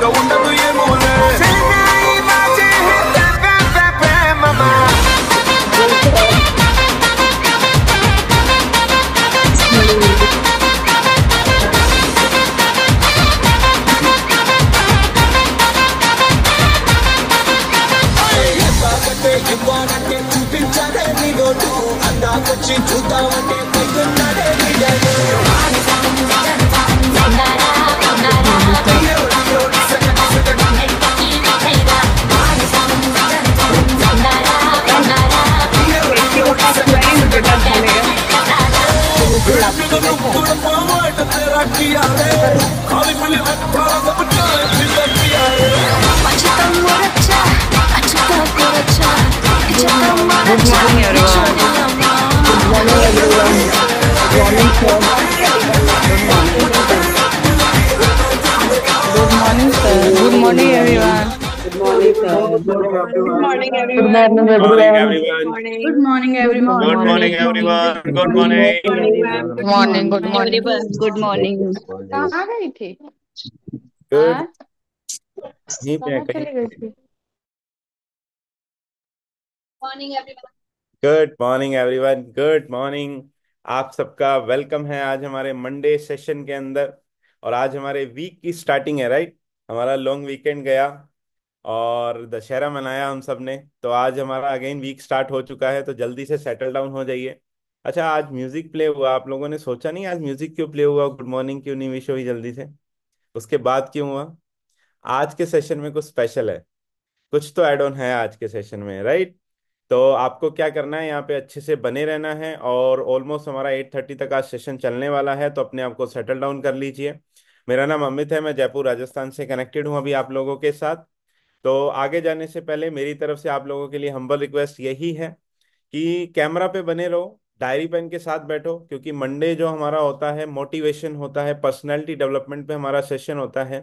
ఇక ఉండదు ఏమోలే చిన్నాయి బాజే హే బే బే బే మమా ఇవ్వాలంటే చూపించాడే నీ నోటు అందాకొచ్చి చూద్దామంటే పైకున్నాడే నీడను Good morning, everyone. Good morning, everyone. Good morning, sir. Good morning, sir. Good morning, everyone. Good morning, sir. Good morning, everyone. Good morning, everyone. Good morning, everyone. Good morning, everyone. Good morning. Good morning. Good morning. Good morning कहाँ गई थी? Good. हाँ? यहीं पे है कहाँ कहीं चली गई पे। थी? Morning everyone good morning everyone. Good morning. आप सबका वेलकम है आज हमारे मंडे सेशन के अंदर। और आज हमारे वीक की स्टार्टिंग है, राइट। हमारा लॉन्ग वीकेंड गया और दशहरा मनाया हम सब ने, तो आज हमारा अगेन वीक स्टार्ट हो चुका है, तो जल्दी से सेटल डाउन हो जाइए। अच्छा, आज म्यूजिक प्ले हुआ, आप लोगों ने सोचा नहीं आज म्यूजिक क्यों प्ले हुआ, गुड मॉर्निंग क्यों नहीं विश हुई जल्दी से, उसके बाद क्यों हुआ? आज के सेशन में कुछ स्पेशल है, कुछ तो ऐड ऑन है आज के सेशन में, राइट। तो आपको क्या करना है, यहाँ पे अच्छे से बने रहना है। और ऑलमोस्ट हमारा 8:30 तक आज सेशन चलने वाला है, तो अपने आप को सेटल डाउन कर लीजिए। मेरा नाम अमित है, मैं जयपुर राजस्थान से कनेक्टेड हूँ अभी आप लोगों के साथ। तो आगे जाने से पहले मेरी तरफ से आप लोगों के लिए हम्बल रिक्वेस्ट यही है कि कैमरा पे बने रहो, डायरी पेन के साथ बैठो, क्योंकि मंडे जो हमारा होता है मोटिवेशन होता है, पर्सनैलिटी डेवलपमेंट पे हमारा सेशन होता है।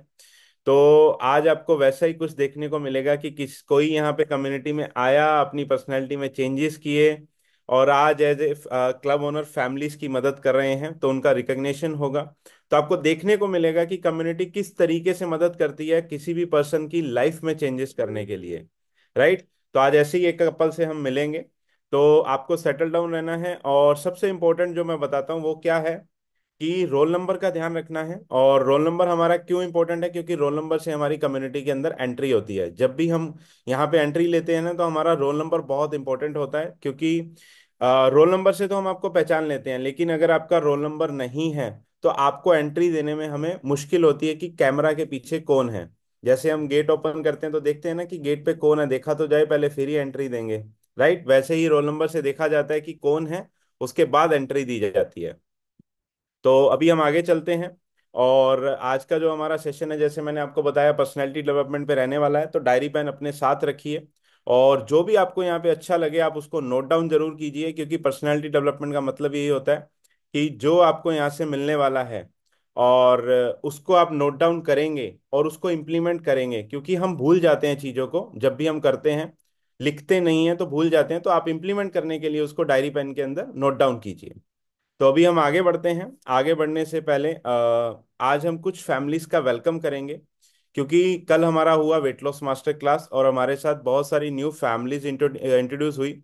तो आज आपको वैसा ही कुछ देखने को मिलेगा कि किस कोई यहाँ पे कम्युनिटी में आया, अपनी पर्सनैलिटी में चेंजेस किए, और आज as a club owner families की मदद कर रहे हैं, तो उनका रिकग्निशन होगा। तो आपको देखने को मिलेगा कि कम्युनिटी किस तरीके से मदद करती है किसी भी पर्सन की लाइफ में चेंजेस करने के लिए, राइट। तो आज ऐसे ही एक कपल से हम मिलेंगे। तो आपको सेटल डाउन रहना है, और सबसे इंपॉर्टेंट जो मैं बताता हूँ वो क्या है कि रोल नंबर का ध्यान रखना है। और रोल नंबर हमारा क्यों इंपॉर्टेंट है, क्योंकि रोल नंबर से हमारी कम्युनिटी के अंदर एंट्री होती है। जब भी हम यहाँ पे एंट्री लेते हैं ना, तो हमारा रोल नंबर बहुत इंपॉर्टेंट होता है, क्योंकि रोल नंबर से तो हम आपको पहचान लेते हैं, लेकिन अगर आपका रोल नंबर नहीं है तो आपको एंट्री देने में हमें मुश्किल होती है कि कैमरा के पीछे कौन है। जैसे हम गेट ओपन करते हैं तो देखते हैं ना कि गेट पे कौन है, देखा तो जाए पहले फिर ही एंट्री देंगे, राइट। वैसे ही रोल नंबर से देखा जाता है कि कौन है, उसके बाद एंट्री दी जाती है। तो अभी हम आगे चलते हैं। और आज का जो हमारा सेशन है, जैसे मैंने आपको बताया, पर्सनैलिटी डेवलपमेंट पे रहने वाला है। तो डायरी पेन अपने साथ रखिए, और जो भी आपको यहाँ पे अच्छा लगे आप उसको नोट डाउन जरूर कीजिए, क्योंकि पर्सनैलिटी डेवलपमेंट का मतलब यही होता है कि जो आपको यहाँ से मिलने वाला है और उसको आप नोट डाउन करेंगे और उसको इम्प्लीमेंट करेंगे, क्योंकि हम भूल जाते हैं चीज़ों को जब भी हम करते हैं, लिखते नहीं हैं तो भूल जाते हैं। तो आप इम्प्लीमेंट करने के लिए उसको डायरी पेन के अंदर नोट डाउन कीजिए। तो अभी हम आगे बढ़ते हैं। आगे बढ़ने से पहले आज हम कुछ फैमिलीज का वेलकम करेंगे, क्योंकि कल हमारा हुआ वेट लॉस मास्टर क्लास और हमारे साथ बहुत सारी न्यू फैमिलीज इंट्रोड्यूस हुई।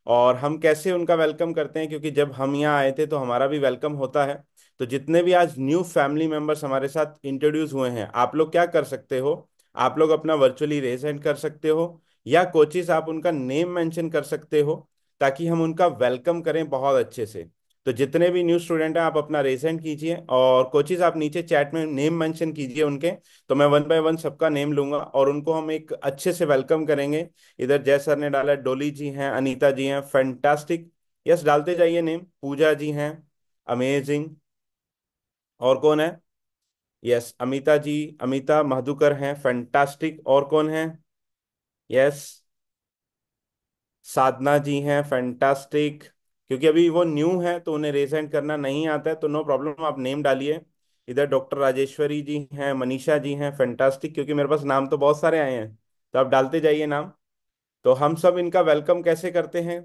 और हम कैसे उनका वेलकम करते हैं, क्योंकि जब हम यहाँ आए थे तो हमारा भी वेलकम होता है। तो जितने भी आज न्यू फैमिली मेंबर्स हमारे साथ इंट्रोड्यूस हुए हैं, आप लोग क्या कर सकते हो, आप लोग अपना वर्चुअली रेज हैंड कर सकते हो, या कोचिस आप उनका नेम मेंशन कर सकते हो, ताकि हम उनका वेलकम करें बहुत अच्छे से। तो जितने भी न्यू स्टूडेंट हैं आप अपना रेजेंट कीजिए, और कोचिज आप नीचे चैट में नेम मेंशन कीजिए उनके। तो मैं वन बाय वन सबका नेम लूंगा और उनको हम एक अच्छे से वेलकम करेंगे। इधर जय सर ने डाला है, डोली जी हैं, अनीता जी हैं, फैंटास्टिक, यस डालते जाइए नेम। पूजा जी हैं, अमेजिंग। और कौन है? यस अमिता जी, अमिता मधुकर हैं, फैंटास्टिक। और कौन है? यस साधना जी हैं, फैंटास्टिक। क्योंकि अभी वो न्यू है तो उन्हें रेज हैंड करना नहीं आता है, तो नो प्रॉब्लम, आप नेम डालिए। इधर डॉक्टर राजेश्वरी जी हैं, मनीषा जी हैं, फैंटास्टिक। क्योंकि मेरे पास नाम तो बहुत सारे आए हैं, तो आप डालते जाइए नाम। तो हम सब इनका वेलकम कैसे करते हैं?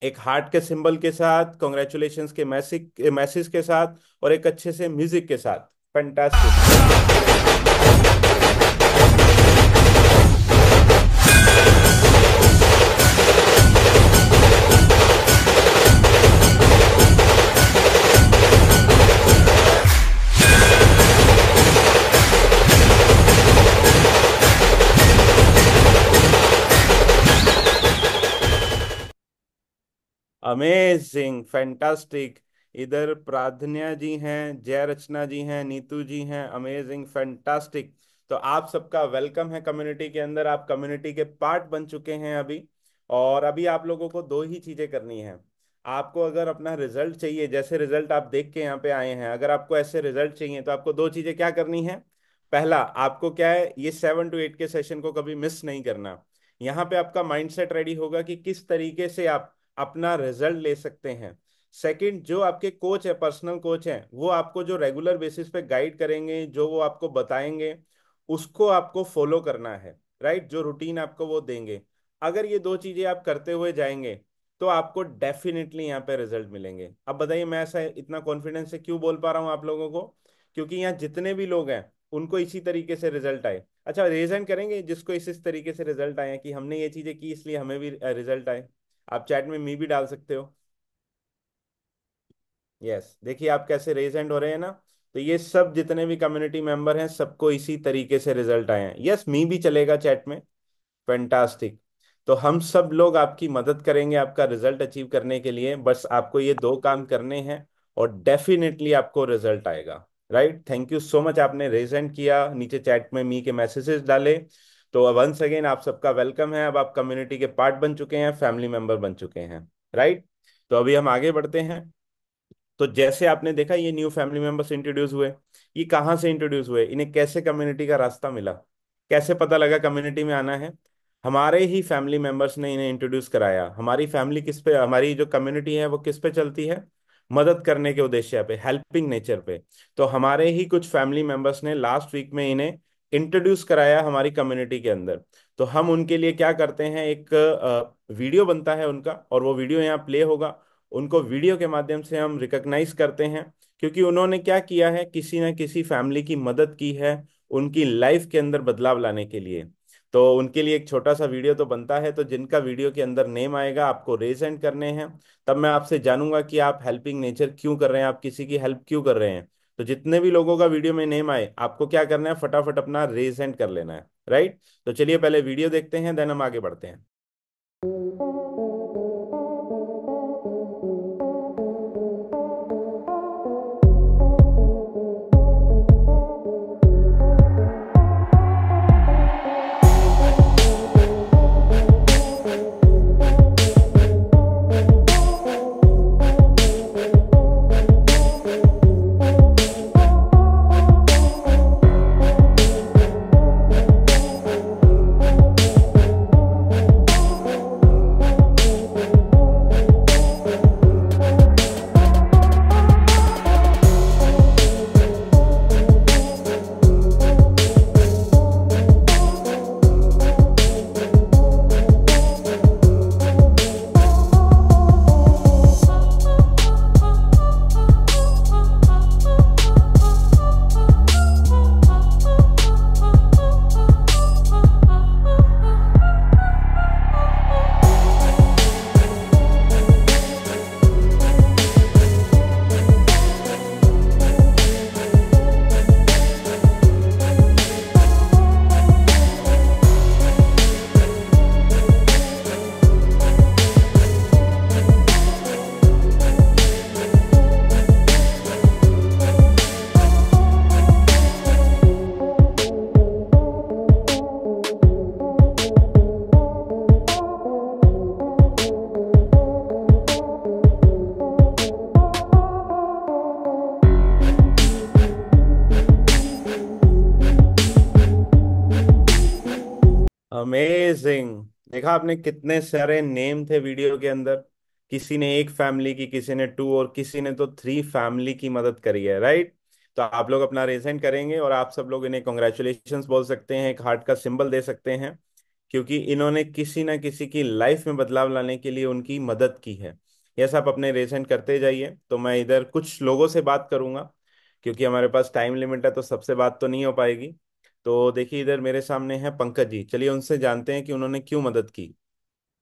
एक हार्ट के सिंबल के साथ, कॉन्ग्रेचुलेशंस के मैसेज के साथ, और एक अच्छे से म्यूजिक के साथ। फैंटास्टिक। Amazing, fantastic. इधर प्रार्थना जी हैं, जय रचना जी हैं, नीतू जी हैं। Amazing, fantastic. तो आप सबका वेलकम है कम्युनिटी के अंदर। आप कम्युनिटी के पार्ट बन चुके हैं अभी। और अभी आप लोगों को दो ही चीजें करनी है। आपको अगर अपना रिजल्ट चाहिए, जैसे रिजल्ट आप देख के यहाँ पे आए हैं, अगर आपको ऐसे रिजल्ट चाहिए तो आपको दो चीजें क्या करनी है। पहला, आपको क्या है, ये 7 to 8 के सेशन को कभी मिस नहीं करना। यहाँ पे आपका माइंडसेट रेडी होगा कि किस तरीके से आप अपना रिजल्ट ले सकते हैं। सेकंड, जो आपके कोच है, पर्सनल कोच हैं, वो आपको जो रेगुलर बेसिस पे गाइड करेंगे, जो वो आपको बताएंगे, उसको आपको फॉलो करना है। राइट, जो रूटीन आपको वो देंगे। अगर ये दो चीजें आप करते हुए जाएंगे तो आपको डेफिनेटली यहाँ पे रिजल्ट मिलेंगे। अब बताइए, मैं ऐसा इतना कॉन्फिडेंस से क्यों बोल पा रहा हूँ आप लोगों को? क्योंकि यहाँ जितने भी लोग हैं उनको इसी तरीके से रिजल्ट आए। अच्छा, रेजन करेंगे जिसको इस तरीके से रिजल्ट आए हैं कि हमने ये चीजें की इसलिए हमें भी रिजल्ट आए। आप चैट में मी भी डाल सकते हो। यस, देखिए आप कैसे रेज हैंड हो रहे हैं ना। तो ये सब जितने भी कम्युनिटी मेंबर हैं सबको इसी तरीके से रिजल्ट आए हैं। यस, मी भी चलेगा चैट में। फैंटास्टिक। तो हम सब लोग आपकी मदद करेंगे आपका रिजल्ट अचीव करने के लिए। बस आपको ये दो काम करने हैं और डेफिनेटली आपको रिजल्ट आएगा। Right, thank you so much, आपने रेज हैंड किया, नीचे चैट में मी के मैसेजेस डाले। तो वंस अगेन आप सबका वेलकम है। अब आप कम्युनिटी के पार्ट बन चुके हैं, फैमिली मेंबर बन चुके हैं। राइट, तो अभी हम आगे बढ़ते हैं। तो जैसे आपने देखा ये न्यू फैमिली मेंबर्स इंट्रोड्यूस हुए। ये कहाँ से इंट्रोड्यूस हुए, इन्हें कैसे कम्युनिटी का रास्ता मिला, कैसे पता लगा कम्युनिटी में आना है? हमारे ही फैमिली मेंबर्स ने इन्हें इंट्रोड्यूस कराया। हमारी फैमिली किस पे, हमारी जो कम्युनिटी है वो किस पे चलती है? मदद करने के उद्देश्य पे, हेल्पिंग नेचर पे। तो हमारे ही कुछ फैमिली मेंबर्स ने लास्ट वीक में इन्हें इंट्रोड्यूस कराया हमारी कम्युनिटी के अंदर। तो हम उनके लिए क्या करते हैं, एक वीडियो बनता है उनका, और वो वीडियो यहाँ प्ले होगा। उनको वीडियो के माध्यम से हम रिकॉग्नाइज करते हैं, क्योंकि उन्होंने क्या किया है, किसी न किसी फैमिली की मदद की है उनकी लाइफ के अंदर बदलाव लाने के लिए। तो उनके लिए एक छोटा सा वीडियो तो बनता है। तो जिनका वीडियो के अंदर नेम आएगा आपको रेज हैंड करने हैं। तब मैं आपसे जानूंगा कि आप हेल्पिंग नेचर क्यों कर रहे हैं, आप किसी की हेल्प क्यों कर रहे हैं। तो जितने भी लोगों का वीडियो में नेम आए आपको क्या करना है, फटाफट अपना रेज हैंड कर लेना है। राइट, तो चलिए पहले वीडियो देखते हैं, देन हम आगे बढ़ते हैं। अमेजिंग। देखा आपने कितने सारे नेम थे वीडियो के अंदर। किसी ने एक फैमिली की, किसी ने टू, और किसी ने तो 3 फैमिली की मदद करी है। राइट, तो आप लोग अपना रेजेंट करेंगे और आप सब लोग इन्हें कॉन्ग्रेचुलेशंस बोल सकते हैं, एक हार्ट का सिंबल दे सकते हैं, क्योंकि इन्होंने किसी ना किसी की लाइफ में बदलाव लाने के लिए उनकी मदद की है। यस, आप अपने रेजेंट करते जाइए। तो मैं इधर कुछ लोगों से बात करूंगा, क्योंकि हमारे पास टाइम लिमिट है तो सबसे बात तो नहीं हो पाएगी। तो देखिए इधर मेरे सामने है पंकज जी, चलिए उनसे जानते हैं कि उन्होंने क्यों मदद की।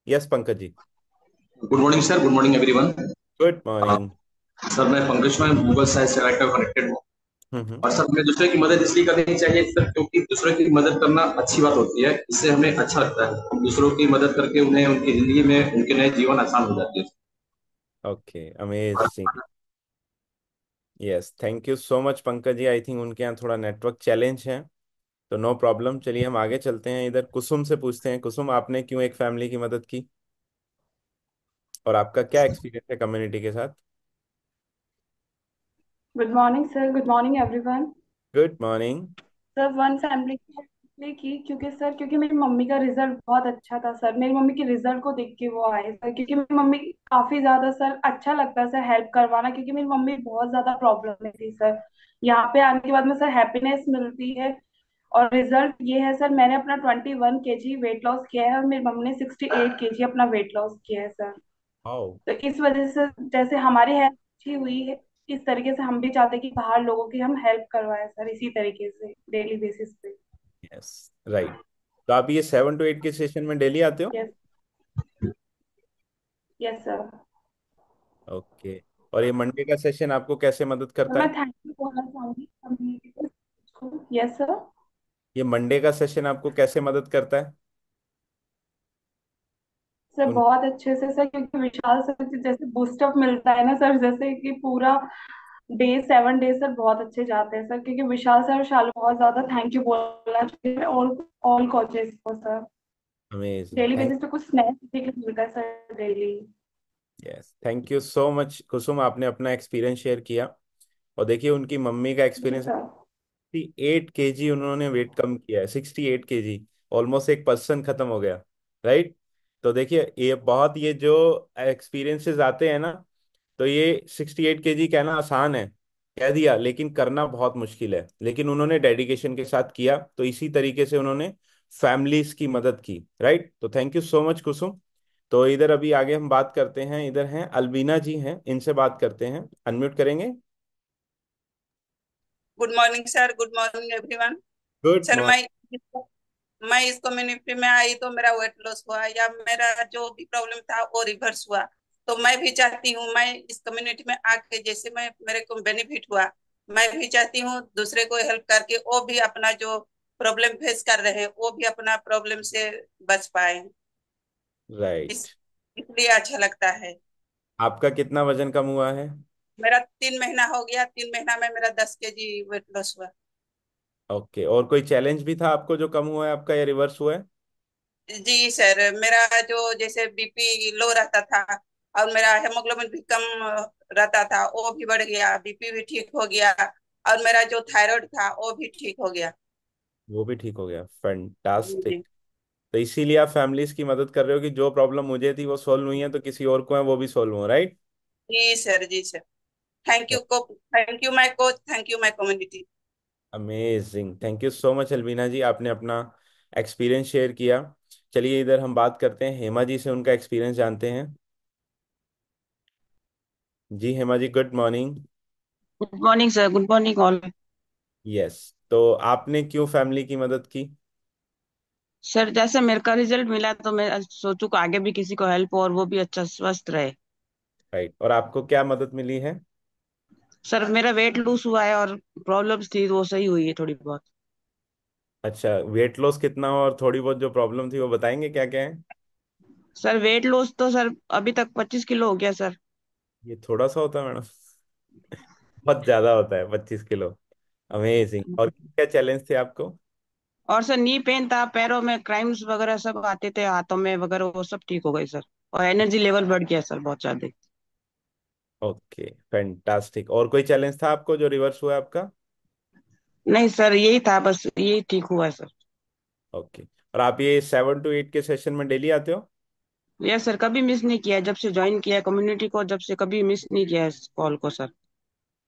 Yes Pankaj ji. Good morning sir, good morning everyone. Good morning. Sir मैं पंकज मैं गूगल साइंस से राइट कनेक्टेड हूँ। हम्म। और सर हमें दूसरे की मदद इसलिए करनी चाहिए सर, क्योंकि दूसरों की मदद करना अच्छी बात होती है, इससे हमें अच्छा लगता है। दूसरों की मदद करके उन्हें उनकी जिंदगी में उनके नए जीवन आसान हो जाती है। Okay, amazing. Yes, thank you so much Pankaj ji. I think उनके यहाँ थोड़ा नेटवर्क चैलेंज है, तो नो प्रॉब्लम। चलिए हम आगे चलते हैं, इधर कुसुम से पूछते हैं। कुसुम, आपने क्यों एक फैमिली की मदद की और आपका क्या एक्सपीरियंस है कम्युनिटी के साथ? Good morning sir, good morning everyone. Good morning. Sir one family की help इसलिए की क्योंकि मेरी मम्मी का रिजल्ट बहुत अच्छा था सर। मेरी मम्मी के रिजल्ट को देख के वो आए सर, क्योंकि मेरी मम्मी काफी ज्यादा सर अच्छा लगता है सर हेल्प करवाना, क्योंकि मेरी मम्मी बहुत ज्यादा प्रॉब्लम में थी सर। यहाँ पे आने के बाद में सर हैप्पीनेस मिलती है। और रिजल्ट ये है सर, मैंने अपना 21 kg वेट लॉस किया है और मेरी मम्मी ने 68 kg अपना वेट लॉस किया है सर। आओ। तो इस वजह से जैसे हमारी हेल्प अच्छी हुई है, इस तरीके से हम भी चाहते हैं कि बाहर लोगों की हम हेल्प करवाएं सर, इसी तरीके से डेली बेसिस पे। Yes, right. तो आप ये 7 to 8 के सेशन में डेली आते हो? यस। Yes sir. ओके। और ये मंडे का सेशन आपको कैसे मदद तो करता मैं है? थैंक यू बोलना चाहूंगी कम्युनिटी को। Yes sir. ये मंडे का सेशन आपको कैसे मदद करता है? सर उन बहुत अच्छे से सर, क्योंकि विशाल सर से जैसे बूस्टअप मिलता है ना सर, जैसे कि पूरा डे 7 डे सर बहुत अच्छे जाते हैं सर, क्योंकि विशाल सर और शालू बहुत ज्यादा थैंक यू बोलना चाहिए ऑल ऑल कोचेस को sir. Amazing, daily thank basis पे कुछ स्नैक्स सीखने को मिलता है sir daily. Yes, thank you so much Kusum, आपने अपना एक्सपीरियंस शेयर किया। और देखिए उनकी मम्मी का जी एक्सपीरियंस, सर। 68 kg उन्होंने वेट कम किया है। 68 kg, ऑलमोस्ट एक पर्सन खत्म हो गया। राइट। तो देखिए ये बहुत, ये जो एक्सपीरियंसेस आते हैं ना, तो ये 68 kg कहना आसान है, कह दिया, लेकिन करना बहुत मुश्किल है। लेकिन उन्होंने डेडिकेशन के साथ किया, तो इसी तरीके से उन्होंने फैमिलीज की मदद की। राइट। तो थैंक यू सो मच कुसुम। तो इधर अभी आगे हम बात करते हैं, इधर हैं अलबीना जी हैं, इनसे बात करते हैं। अनम्यूट करेंगे। Good morning sir, good morning everyone. Good sir morning. मैं इस कम्युनिटी में आई तो मेरा वेट लॉस हुआ या मेरा जो भी प्रॉब्लम था वो रिवर्स हुआ। तो मैं भी चाहती हूँ मैं इस कम्युनिटी में आके जैसे मैं मेरे को बेनिफिट हुआ, मैं भी चाहती हूँ दूसरे को हेल्प करके वो भी अपना जो प्रॉब्लम फेस कर रहे हैं वो भी अपना प्रॉब्लम से बच पाए। इस राइट। इसलिए अच्छा लगता है। आपका कितना वजन कम हुआ है? मेरा 3 महीना हो गया, 3 महीना में मेरा 10 kg वेट लॉस हुआ। ओके, और कोई चैलेंज भी था आपको जो कम हुआ है आपका या रिवर्स हुआ है? जी सर, मेरा जो जैसे बीपी लो रहता था और मेरा हेमोग्लोबिन भी कम रहता था, वो भी बढ़ गया, बीपी भी ठीक हो गया और मेरा जो थायराइड था वो भी ठीक हो गया। वो भी ठीक हो गया, जी फैंटास्टिक। जी। तो इसीलिए आप फैमिलीज की मदद कर रहे हो कि जो प्रॉब्लम मुझे थी वो सॉल्व हुई है, तो किसी और को है वो भी सॉल्व हो। राइट। जी सर, जी सर। थैंक यू को, thank you my coach, thank you my community. Amazing, thank you so much Albina ji, आपने अपना एक्सपीरियंस शेयर किया। चलिए इधर हम बात करते हैं हेमा जी से, उनका एक्सपीरियंस जानते हैं। जी Hema ji, good morning. Good morning sir, good morning all. Yes, तो आपने क्यों फैमिली की मदद की? सर जैसे मेरे का रिजल्ट मिला तो मैं सोचू कि आगे भी किसी को हेल्प हो और वो भी अच्छा स्वस्थ रहे। राइट, और आपको क्या मदद मिली है? सर मेरा वेट लूज हुआ है और प्रॉब्लम्स थी वो सही हुई है थोड़ी बहुत। अच्छा, वेट लॉस कितना हो और थोड़ी बहुत जो प्रॉब्लम थी वो बताएंगे क्या क्या है? सर वेट लॉस तो सर अभी तक 25 किलो हो गया सर। ये थोड़ा सा होता है मैडम? बहुत ज्यादा होता है 25 किलो। अमेजिंग। और क्या चैलेंज थे आपको? और सर नी पेन था, पैरों में क्राइम्स वगैरह सब आते थे, हाथों में वगैरह, वो सब ठीक हो गए सर। और एनर्जी लेवल बढ़ गया सर बहुत ज्यादा। Okay, fantastic. और कोई चैलेंज था आपको जो रिवर्स हुआ है आपका? नहीं सर यही था, बस यही ठीक हुआ है सर। ओके। और आप ये 7 to 8 के सेशन में डेली आते हो? यस सर, कभी मिस नहीं किया है। जब से ज्वाइन किया है कम्युनिटी को, जब से कभी मिस नहीं किया है इस कॉल को सर।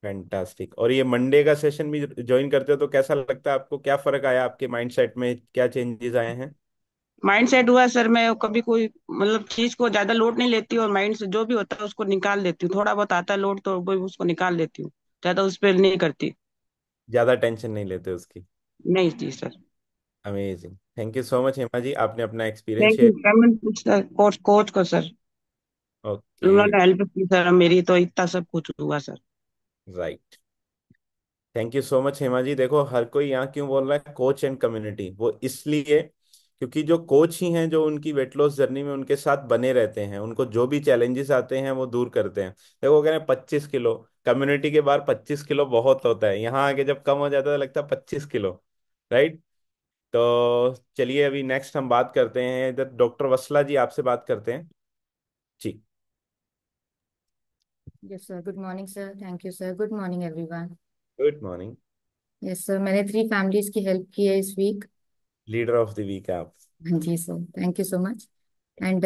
फैंटास्टिक। और ये मंडे का सेशन भी ज्वाइन करते हो तो कैसा लगता है आपको? क्या फर्क आया आपके माइंडसेट में, क्या चेंजेस आए हैं? माइंड सेट हुआ है सर, मैं कभी कोई मतलब चीज को ज्यादा लोड नहीं लेती और माइंड से जो भी होता है उसको निकाल देती हूँ। थोड़ा बहुत आता है लोड तो वो उसको निकाल देती हूँ, ज्यादा उस पर नहीं करती। ज्यादा टेंशन नहीं लेते उसकी। नहीं जी sir. Amazing, thank you so much Hema ji, आपने अपना experience thank you share. Sir, coach coach को सर। ओके। उन्होंने हेल्प की सर मेरी, तो इतना सब कुछ हुआ sir. Right. Thank you so much Hema ji. देखो हर कोई यहाँ क्यों बोल रहा है कोच एंड कम्युनिटी, वो इसलिए क्योंकि जो कोच ही हैं जो उनकी वेट लॉस जर्नी में उनके साथ बने रहते हैं, उनको जो भी चैलेंजेस आते हैं वो दूर करते हैं। देखो कह रहे हैं 25 किलो, कम्युनिटी के बाहर 25 किलो बहुत होता है, यहाँ आके जब कम हो जाता है तो लगता है 25 किलो, राइट। तो चलिए अभी नेक्स्ट हम बात करते हैं, इधर डॉक्टर वसला जी आपसे बात करते हैं जी। Yes sir, good morning sir. Thank you sir. Good morning everyone. Good morning. Yes sir, मैंने 3 फैमिलीज की हेल्प की है इस week. Leader of the week आप। हाँ जी sir, thank you so much. And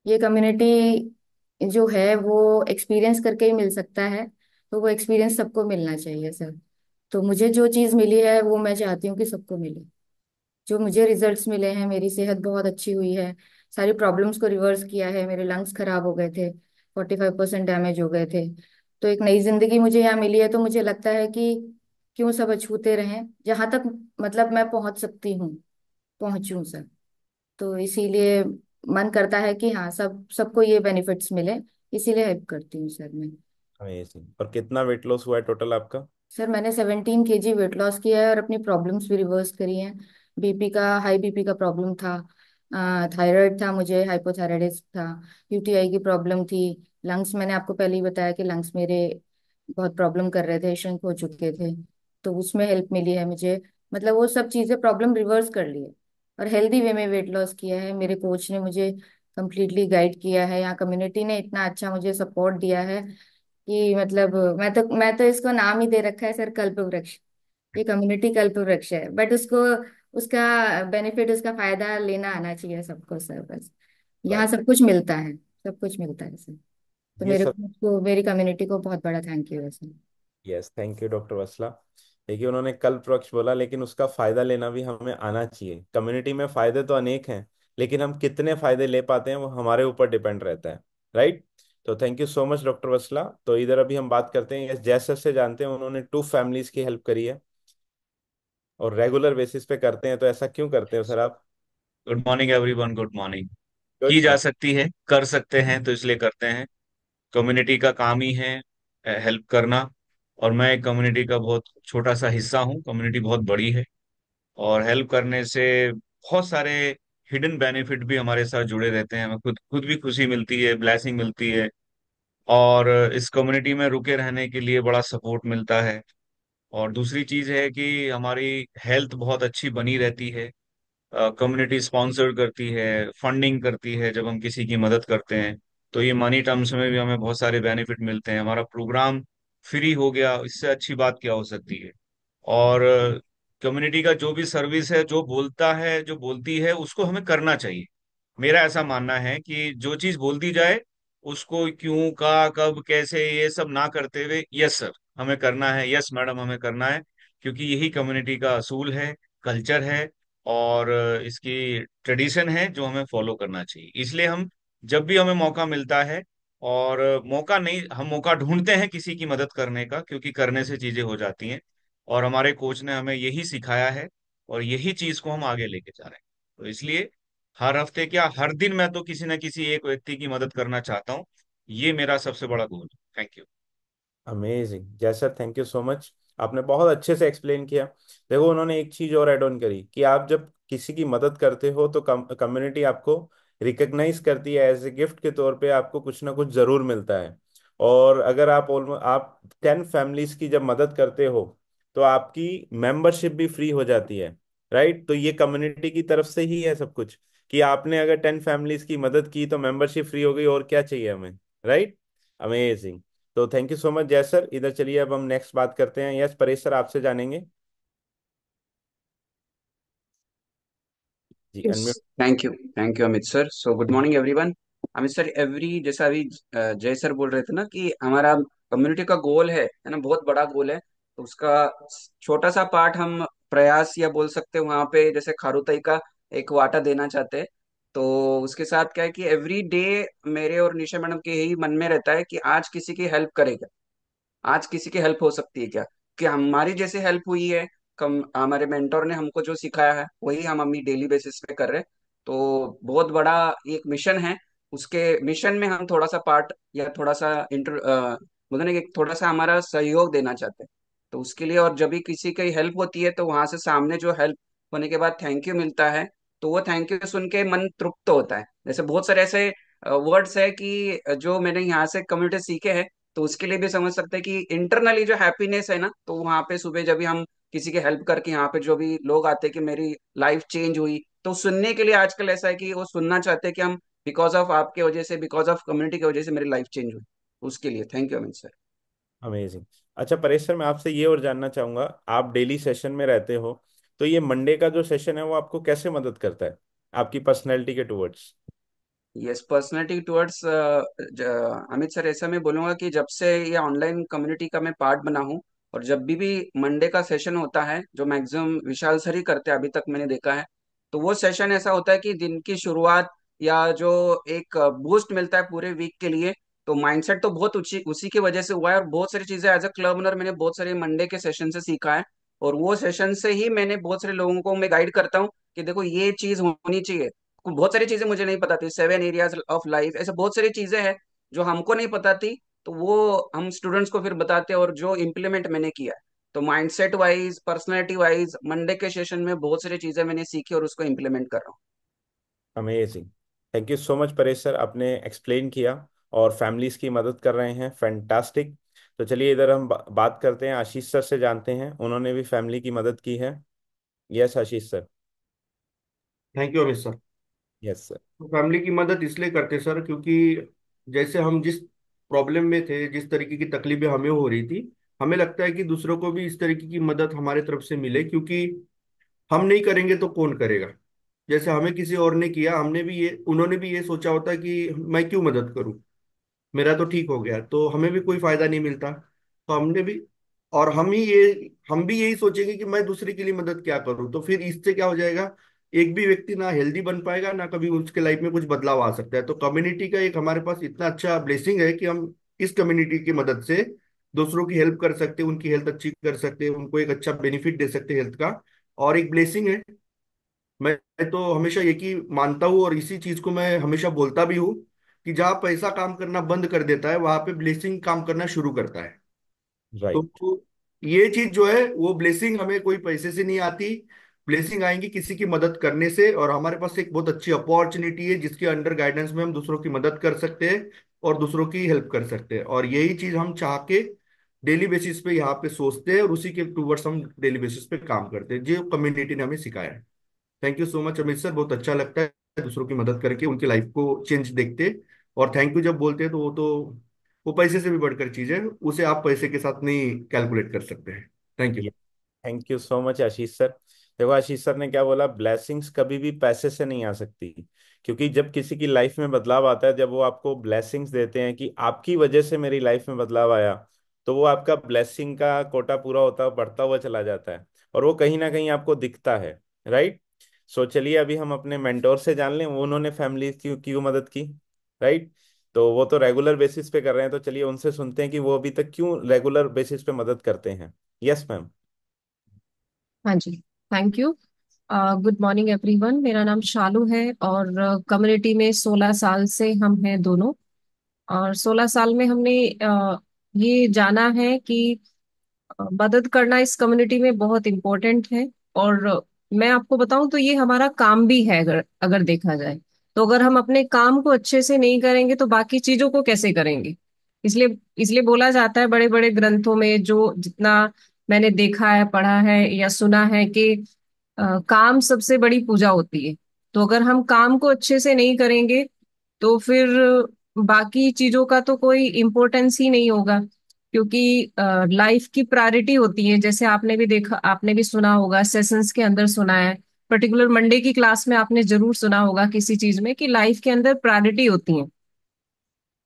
ये कम्युनिटी जो है वो एक्सपीरियंस करके ही मिल सकता है, तो वो एक्सपीरियंस सबको मिलना चाहिए सर। तो मुझे जो चीज़ मिली है वो मैं चाहती हूँ कि सबको मिले। जो मुझे रिजल्ट्स मिले हैं, मेरी सेहत बहुत अच्छी हुई है, सारी प्रॉब्लम्स को रिवर्स किया है। मेरे लंग्स खराब हो गए थे, 45% डैमेज हो गए थे। तो एक नई जिंदगी मुझे यहाँ मिली है, तो मुझे लगता है कि क्यों सब अछूते रहें, जहां तक मतलब मैं पहुंच सकती हूँ पहुंचूं सर। तो इसीलिए मन करता है कि हाँ, सबको ये बेनिफिट्स मिले, इसीलिए हेल्प करती हूँ सर मैं। अमेजिंग। और कितना वेट लॉस हुआ है टोटल आपका? सर मैंने 17 kg वेट लॉस किया है और अपनी प्रॉब्लम्स भी रिवर्स करी हैं। बीपी का, हाई बीपी का प्रॉब्लम था, थायराइड था मुझे, हाइपोथायराइडिज्म था, यूटीआई की प्रॉब्लम थी, लंग्स मैंने आपको पहले ही बताया कि लंग्स मेरे बहुत प्रॉब्लम कर रहे थे, श्रिंक हो चुके थे, तो उसमें हेल्प मिली है मुझे। मतलब वो सब चीज़ें प्रॉब्लम रिवर्स कर ली है और हेल्दी वे में वेट लॉस किया है। मेरे कोच ने मुझे कम्प्लीटली गाइड किया है, यहाँ कम्युनिटी ने इतना अच्छा मुझे सपोर्ट दिया है कि मतलब मैं तो इसको नाम ही दे रखा है सर, कल्प वृक्ष। ये कम्युनिटी कल्प वृक्ष है, बट उसको उसका बेनिफिट, उसका फायदा लेना आना चाहिए सबको सर, बस। यहाँ राइट। सब कुछ मिलता है, सब कुछ मिलता है सर। तो ये मेरे सब। को, मेरी कम्युनिटी को बहुत बड़ा थैंक यू है sir. Yes, thank you doctor Vasla. देखिए उन्होंने कल्प वृक्ष बोला, लेकिन उसका फायदा लेना भी हमें आना चाहिए। कम्युनिटी में फायदे तो अनेक हैं, लेकिन हम कितने फायदे ले पाते हैं वो हमारे ऊपर डिपेंड रहता है, राइट। तो thank you so much doctor Vasla. तो इधर अभी हम बात करते हैं, यस जय सर से जानते हैं, उन्होंने 2 फैमिलीज की हेल्प करी है और रेगुलर बेसिस पे करते हैं, तो ऐसा क्यों करते हो सर आप? Good morning everyone, good morning. की गुड जा मॉर्निंग। सकती है, कर सकते हैं तो इसलिए करते हैं। कम्युनिटी का काम ही है हेल्प करना। और मैं एक कम्युनिटी का बहुत छोटा सा हिस्सा हूँ। कम्युनिटी बहुत बड़ी है और हेल्प करने से बहुत सारे हिडन बेनिफिट भी हमारे साथ जुड़े रहते हैं। हमें खुद खुद भी खुशी मिलती है, ब्लेसिंग मिलती है। और इस कम्युनिटी में रुके रहने के लिए बड़ा सपोर्ट मिलता है। और दूसरी चीज है कि हमारी हेल्थ बहुत अच्छी बनी रहती है। कम्युनिटी स्पॉन्सर्ड करती है, फंडिंग करती है जब हम किसी की मदद करते हैं। तो ये मनी टर्म्स में भी हमें बहुत सारे बेनिफिट मिलते हैं। हमारा प्रोग्राम फ्री हो गया, इससे अच्छी बात क्या हो सकती है। और कम्युनिटी का जो भी सर्विस है, जो बोलता है, जो बोलती है, उसको हमें करना चाहिए। मेरा ऐसा मानना है कि जो चीज बोलती जाए उसको क्यों, का, कब, कैसे, ये सब ना करते हुए यस सर हमें करना है, यस मैडम हमें करना है। क्योंकि यही कम्युनिटी का असूल है, कल्चर है और इसकी ट्रेडिशन है जो हमें फॉलो करना चाहिए। इसलिए हम जब भी हमें मौका मिलता है, और मौका नहीं, हम मौका ढूंढते हैं किसी की मदद करने का, क्योंकि करने से चीजें हो जाती हैं। और हमारे कोच ने हमें यही सिखाया है और यही चीज को हम आगे लेके जा रहे हैं। तो इसलिए हर हफ्ते क्या, हर दिन मैं तो किसी न किसी एक व्यक्ति की मदद करना चाहता हूँ। ये मेरा सबसे बड़ा गोल है। Thank you. अमेजिंग जय sir, thank you so much. आपने बहुत अच्छे से एक्सप्लेन किया। देखो उन्होंने एक चीज और ऐड ऑन करी कि आप जब किसी की मदद करते हो तो कम्युनिटी आपको रिकग्नाइज करती है, एज ए गिफ्ट के तौर पे आपको कुछ ना कुछ जरूर मिलता है। और अगर आप 10 फैमिलीज की जब मदद करते हो तो आपकी मेंबरशिप भी फ्री हो जाती है, राइट। तो ये कम्युनिटी की तरफ से ही है सब कुछ, कि आपने अगर 10 फैमिलीज की मदद की तो मेंबरशिप फ्री हो गई, और क्या चाहिए हमें, राइट। अमेजिंग। तो थैंक यू सो मच जय सर। इधर चलिए अब हम नेक्स्ट बात करते हैं, यस परेश सर आपसे जानेंगे जी, yes, unmute. Thank you Amit sir. So good morning everyone. Amit sir, every जैसा अभी जय सर बोल रहे थे ना कि हमारा कम्युनिटी का गोल है ना, बहुत बड़ा गोल है। तो उसका छोटा सा पार्ट हम प्रयास या बोल सकते हैं वहां पे, जैसे खारुताई का एक वाटा देना चाहते हैं। तो उसके साथ क्या है कि एवरी डे मेरे और निशा मैडम के यही मन में रहता है कि आज किसी की हेल्प करेगा, आज किसी की हेल्प हो सकती है क्या, कि हमारी जैसे हेल्प हुई है, कम हमारे मेंटोर ने हमको जो सिखाया है वही हम अपनी डेली बेसिस पे कर रहे हैं। तो बहुत बड़ा एक मिशन है। उसके मिशन में हम थोड़ा सा पार्ट या थोड़ा सा बोलते ना कि थोड़ा सा हमारा सहयोग देना चाहते हैं। तो उसके लिए, और जब भी किसी की हेल्प होती है तो वहां से सामने जो हेल्प होने के बाद थैंक यू मिलता है, तो वो थैंक यू सुन के मन तृप्त होता है। जैसे बहुत सारे ऐसे वर्ड्स है कि जो मैंने यहाँ से कम्युनिटी सीखे हैं, तो उसके लिए भी समझ सकते हैं कि इंटरनली जो हैप्पीनेस है ना, तो वहाँ पे सुबह जब भी हम किसी की हेल्प करके यहाँ पे जो भी लोग आते हैं कि मेरी लाइफ चेंज हुई, तो सुनने के लिए आजकल ऐसा है कि वो सुनना चाहते हैं कि हम बिकॉज ऑफ आपके वजह से, बिकॉज ऑफ कम्युनिटी की वजह से मेरी लाइफ चेंज हुई। उसके लिए thank you Amit sir. Amazing. अच्छा परेश सर, मैं आपसे ये और जानना चाहूंगा, आप डेली सेशन में रहते हो, तो ये मंडे का जो सेशन है वो आपको कैसे मदद करता है आपकी पर्सनैलिटी के towards? Yes, personality towards Amit sir, ऐसा मैं बोलूंगा कि जब से ये ऑनलाइन कम्युनिटी का मैं पार्ट बना हूँ, और जब भी मंडे का सेशन होता है जो मैक्सिमम विशाल सर ही करते हैं अभी तक मैंने देखा है, तो वो सेशन ऐसा होता है कि दिन की शुरुआत या जो एक बूस्ट मिलता है पूरे वीक के लिए, तो माइंडसेट तो बहुत उसी उसी की वजह से हुआ है। और बहुत सारी चीजें एज अ क्लब ओनर मैंने बहुत सारे मंडे के सेशन से सीखा है, और वो सेशन से ही मैंने बहुत सारे लोगों को मैं गाइड करता हूँ कि देखो ये चीज होनी चाहिए। बहुत सारी चीजें मुझे नहीं पता थी, 7 एरियाज ऑफ लाइफ, ऐसे बहुत सारी चीजें हैं जो हमको नहीं पता थी, तो वो हम स्टूडेंट्स को फिर बताते हैं, और जो इम्प्लीमेंट मैंने किया है। तो mindset wise, personality wise Monday के सेशन में बहुत सारी चीजें मैंने सीखी और उसको इम्प्लीमेंट कर रहा हूँ। Amazing. Thank you so much Paresh sir, आपने एक्सप्लेन किया और फैमिलीज की मदद कर रहे हैं, फैंटास्टिक। तो चलिए इधर हम बात करते हैं, आशीष सर से जानते हैं, उन्होंने भी फैमिली की मदद की है। Yes Ashish sir. Thank you Amit sir. Yes sir. तो फैमिली की मदद इसलिए करते सर, क्योंकि जैसे हम जिस प्रॉब्लम में थे, जिस तरीके की तकलीफें हमें हो रही थी, हमें लगता है कि दूसरों को भी इस तरीके की मदद हमारे तरफ से मिले, क्योंकि हम नहीं करेंगे तो कौन करेगा। जैसे हमें किसी और ने किया, हमने भी ये उन्होंने भी ये सोचा होता है कि मैं क्यों मदद करूं, मेरा तो ठीक हो गया, तो हमें भी कोई फायदा नहीं मिलता। तो हमने भी, और हम भी यही सोचेंगे कि मैं दूसरे के लिए मदद क्या करूं, तो फिर इससे क्या हो जाएगा, एक भी व्यक्ति ना हेल्दी बन पाएगा, ना कभी उसके लाइफ में कुछ बदलाव आ सकता है। तो कम्युनिटी का एक हमारे पास इतना अच्छा ब्लेसिंग है कि हम इस कम्युनिटी की मदद से दूसरों की हेल्प कर सकते हैं, उनकी हेल्थ अच्छी कर सकते हैं, उनको एक अच्छा बेनिफिट दे सकते हैं हेल्थ का। और एक ब्लेसिंग है। मैं तो हमेशा एक ही मानता हूँ, और इसी चीज को मैं हमेशा बोलता भी हूँ, कि जहाँ पैसा काम करना बंद कर देता है, वहां पे ब्लेसिंग काम करना शुरू करता है। राइट। तो ये चीज जो है, वो ब्लेसिंग हमें कोई पैसे से नहीं आती। ब्लेसिंग आएंगी किसी की मदद करने से, और हमारे पास एक बहुत अच्छी अपॉर्चुनिटी है जिसके अंडर गाइडेंस में हम दूसरों की मदद कर सकते हैं और दूसरों की हेल्प कर सकते हैं। और यही चीज हम चाह के डेली बेसिस पे यहाँ पे सोचते हैं, और उसी के टूवर्ड्स हम डेली बेसिस पे काम करते हैं, जो कम्युनिटी ने हमें सिखाया है। Thank you so much Amit sir, बहुत अच्छा लगता है दूसरों की मदद करके उनकी लाइफ को चेंज देखते। और थैंक यू जब बोलते हैं, तो वो पैसे से भी बढ़कर चीज है, उसे आप पैसे के साथ नहीं कैलकुलेट कर सकते हैं। Thank you. Thank you so much Ashish sir. देखो आशीष सर ने क्या बोला, ब्लेसिंग्स कभी भी पैसे से नहीं आ सकती, क्योंकि जब किसी की लाइफ में बदलाव आता है, जब वो आपको ब्लेसिंग्स देते हैं कि आपकी वजह से मेरी लाइफ में बदलाव आया, तो वो आपका ब्लेसिंग का कोटा पूरा होता, बढ़ता हुआ चला जाता है, और वो कहीं ना कहीं आपको दिखता है। राइट। सो चलिए अभी हम अपने मेंटोर से जान लें, वो उन्होंने फैमिली की क्यों मदद की। राइट। तो वो तो रेगुलर बेसिस पे कर रहे हैं, तो चलिए उनसे सुनते हैं कि वो अभी तक क्यों रेगुलर बेसिस पे मदद करते हैं। Yes ma'am. हाँ जी। Thank you. Good morning everyone, मेरा नाम शालू है और कम्युनिटी में 16 साल से हम हैं दोनों। और 16 साल में हमने ये जाना है कि मदद करना इस कम्युनिटी में बहुत इम्पोर्टेंट है। और मैं आपको बताऊं तो ये हमारा काम भी है, अगर अगर देखा जाए तो। अगर हम अपने काम को अच्छे से नहीं करेंगे तो बाकी चीजों को कैसे करेंगे। इसलिए इसलिए बोला जाता है बड़े बड़े ग्रंथों में, जो जितना मैंने देखा है, पढ़ा है या सुना है, कि काम सबसे बड़ी पूजा होती है। तो अगर हम काम को अच्छे से नहीं करेंगे तो फिर बाकी चीजों का तो कोई इम्पोर्टेंस ही नहीं होगा। क्योंकि लाइफ की प्रायोरिटी होती है, जैसे आपने भी देखा, आपने भी सुना होगा, सेशंस के अंदर सुना है, पर्टिकुलर मंडे की क्लास में आपने जरूर सुना होगा किसी चीज में, कि लाइफ के अंदर प्रायोरिटी होती है।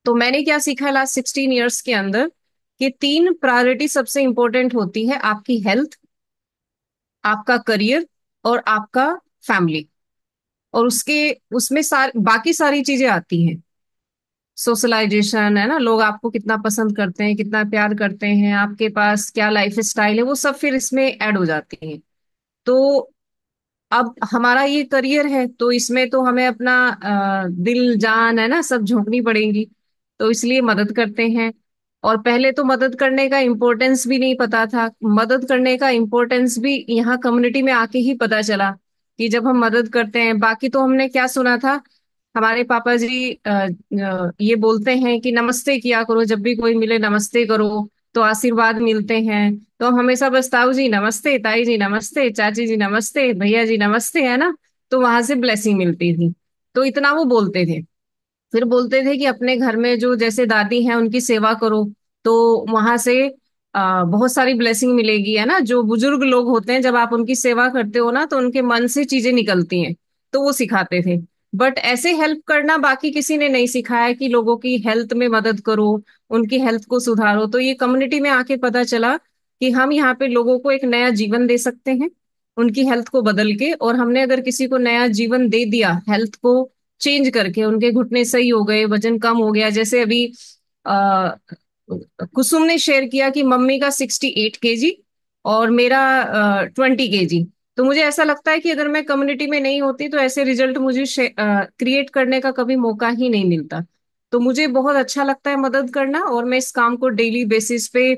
तो मैंने क्या सीखा लास्ट 16 ईयर्स के अंदर, कि 3 प्रायोरिटी सबसे इंपॉर्टेंट होती है: आपकी हेल्थ, आपका करियर, और आपका फैमिली। और उसके उसमें बाकी सारी चीजें आती हैं। सोशलाइजेशन है ना, लोग आपको कितना पसंद करते हैं, कितना प्यार करते हैं, आपके पास क्या लाइफ स्टाइल है, वो सब फिर इसमें ऐड हो जाती हैं। तो अब हमारा ये करियर है, तो इसमें तो हमें अपना दिल जान है ना सब झोंकनी पड़ेगी। तो इसलिए मदद करते हैं। और पहले तो मदद करने का इम्पोर्टेंस भी नहीं पता था। मदद करने का इम्पोर्टेंस भी यहाँ कम्युनिटी में आके ही पता चला, कि जब हम मदद करते हैं, बाकी तो हमने क्या सुना था, हमारे पापा जी ये बोलते हैं कि नमस्ते किया करो, जब भी कोई मिले नमस्ते करो तो आशीर्वाद मिलते हैं। तो हम हमेशा बस ताऊ जी नमस्ते, ताई जी नमस्ते, चाची जी नमस्ते, भैया जी नमस्ते, है ना। तो वहां से ब्लेसिंग मिलती थी। तो इतना वो बोलते थे। फिर बोलते थे कि अपने घर में जो जैसे दादी हैं उनकी सेवा करो, तो वहां से बहुत सारी ब्लेसिंग मिलेगी, है ना। जो बुजुर्ग लोग होते हैं, जब आप उनकी सेवा करते हो ना, तो उनके मन से चीजें निकलती हैं। तो वो सिखाते थे। बट ऐसे हेल्प करना बाकी किसी ने नहीं सिखाया कि लोगों की हेल्थ में मदद करो, उनकी हेल्थ को सुधारो। तो ये कम्युनिटी में आके पता चला कि हम यहाँ पे लोगों को एक नया जीवन दे सकते हैं, उनकी हेल्थ को बदल के। और हमने अगर किसी को नया जीवन दे दिया, हेल्थ को चेंज करके, उनके घुटने सही हो गए, वजन कम हो गया। जैसे अभी आ, कुसुम ने शेयर किया कि मम्मी का 68 kg और मेरा 20 kg। तो मुझे ऐसा लगता है कि अगर मैं कम्युनिटी में नहीं होती तो ऐसे रिजल्ट मुझे क्रिएट करने का कभी मौका ही नहीं मिलता। तो मुझे बहुत अच्छा लगता है मदद करना, और मैं इस काम को डेली बेसिस पे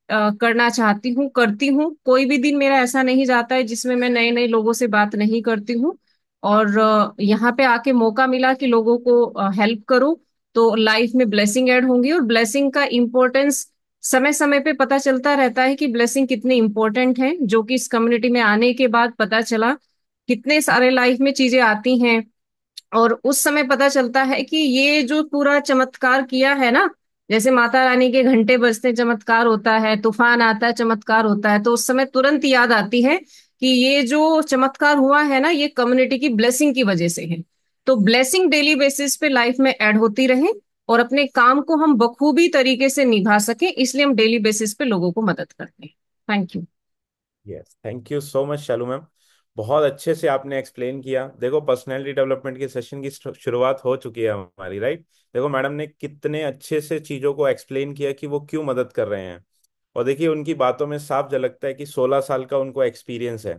करना चाहती हूँ, करती हूँ। कोई भी दिन मेरा ऐसा नहीं जाता है जिसमें मैं नए नए लोगों से बात नहीं करती हूँ। और यहाँ पे आके मौका मिला कि लोगों को हेल्प करो, तो लाइफ में ब्लेसिंग ऐड होंगी। और ब्लेसिंग का इम्पोर्टेंस समय समय पे पता चलता रहता है कि ब्लेसिंग कितनी इंपॉर्टेंट है, जो कि इस कम्युनिटी में आने के बाद पता चला। कितने सारे लाइफ में चीजें आती हैं, और उस समय पता चलता है कि ये जो पूरा चमत्कार किया है ना, जैसे माता रानी के घंटे बजते चमत्कार होता है, तूफान आता है चमत्कार होता है, तो उस समय तुरंत याद आती है कि ये जो चमत्कार हुआ है ना, ये कम्युनिटी की ब्लेसिंग की वजह से है। तो ब्लेसिंग डेली बेसिस पे लाइफ में ऐड होती रहे, और अपने काम को हम बखूबी तरीके से निभा सके, इसलिए हम डेली बेसिस पे लोगों को मदद करते हैं। Thank you. Yes, thank you so much Shalu ma'am. बहुत अच्छे से आपने एक्सप्लेन किया। देखो, पर्सनैलिटी डेवलपमेंट के सेशन की शुरुआत हो चुकी है हमारी, राइट। देखो मैडम ने कितने अच्छे से चीज़ों को एक्सप्लेन किया कि वो क्यों मदद कर रहे हैं। और देखिए, उनकी बातों में साफ झलकता है कि 16 साल का उनको एक्सपीरियंस है,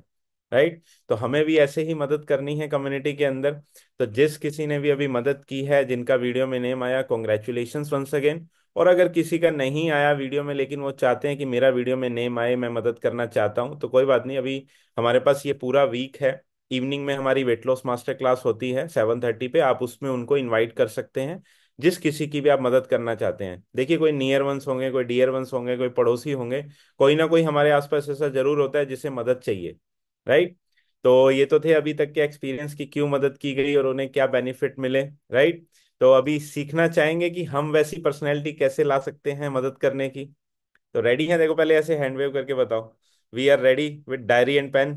राइट। तो हमें भी ऐसे ही मदद करनी है कम्युनिटी के अंदर। तो जिस किसी ने भी अभी मदद की है, जिनका वीडियो में नेम आया, कॉन्ग्रेचुलेशंस वंस अगेन। और अगर किसी का नहीं आया वीडियो में, लेकिन वो चाहते हैं कि मेरा वीडियो में नेम आए, मैं मदद करना चाहता हूँ, तो कोई बात नहीं। अभी हमारे पास ये पूरा वीक है। इवनिंग में हमारी वेट लॉस मास्टर क्लास होती है 7:30 पे। आप उसमें उनको इनवाइट कर सकते हैं, जिस किसी की भी आप मदद करना चाहते हैं। देखिए, कोई नियर वंस होंगे, कोई डियर वंस होंगे, कोई पड़ोसी होंगे, कोई ना कोई हमारे आसपास ऐसा जरूर होता है जिसे मदद चाहिए, राइट। तो ये तो थे अभी तक के एक्सपीरियंस की क्यों मदद की गई और उन्हें क्या बेनिफिट मिले, राइट। तो अभी सीखना चाहेंगे कि हम वैसी पर्सनैलिटी कैसे ला सकते हैं मदद करने की। तो रेडी हैं? देखो, पहले ऐसे हैंड वेव करके बताओ, we are ready with diary and pen,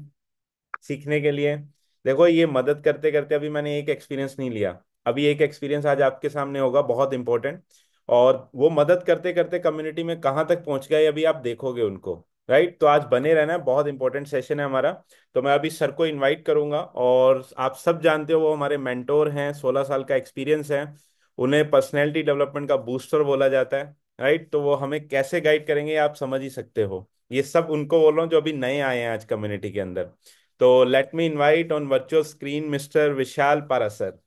सीखने के लिए। देखो, ये मदद करते करते अभी मैंने एक एक्सपीरियंस नहीं लिया। अभी एक एक्सपीरियंस आज आपके सामने होगा, बहुत इंपॉर्टेंट। और वो मदद करते करते कम्युनिटी में कहाँ तक पहुंच गए, अभी आप देखोगे उनको, राइट। तो आज बने रहना है, बहुत इंपॉर्टेंट सेशन है हमारा। तो मैं अभी सर को इनवाइट करूंगा, और आप सब जानते हो वो हमारे मेंटोर हैं, 16 साल का एक्सपीरियंस है। उन्हें पर्सनैलिटी डेवलपमेंट का बूस्टर बोला जाता है, राइट। तो वो हमें कैसे गाइड करेंगे आप समझ ही सकते हो। ये सब उनको बोल रहा हूँ जो अभी नए आए हैं आज कम्युनिटी के अंदर। तो let me invite on virtual screen mister Vishal Parashar.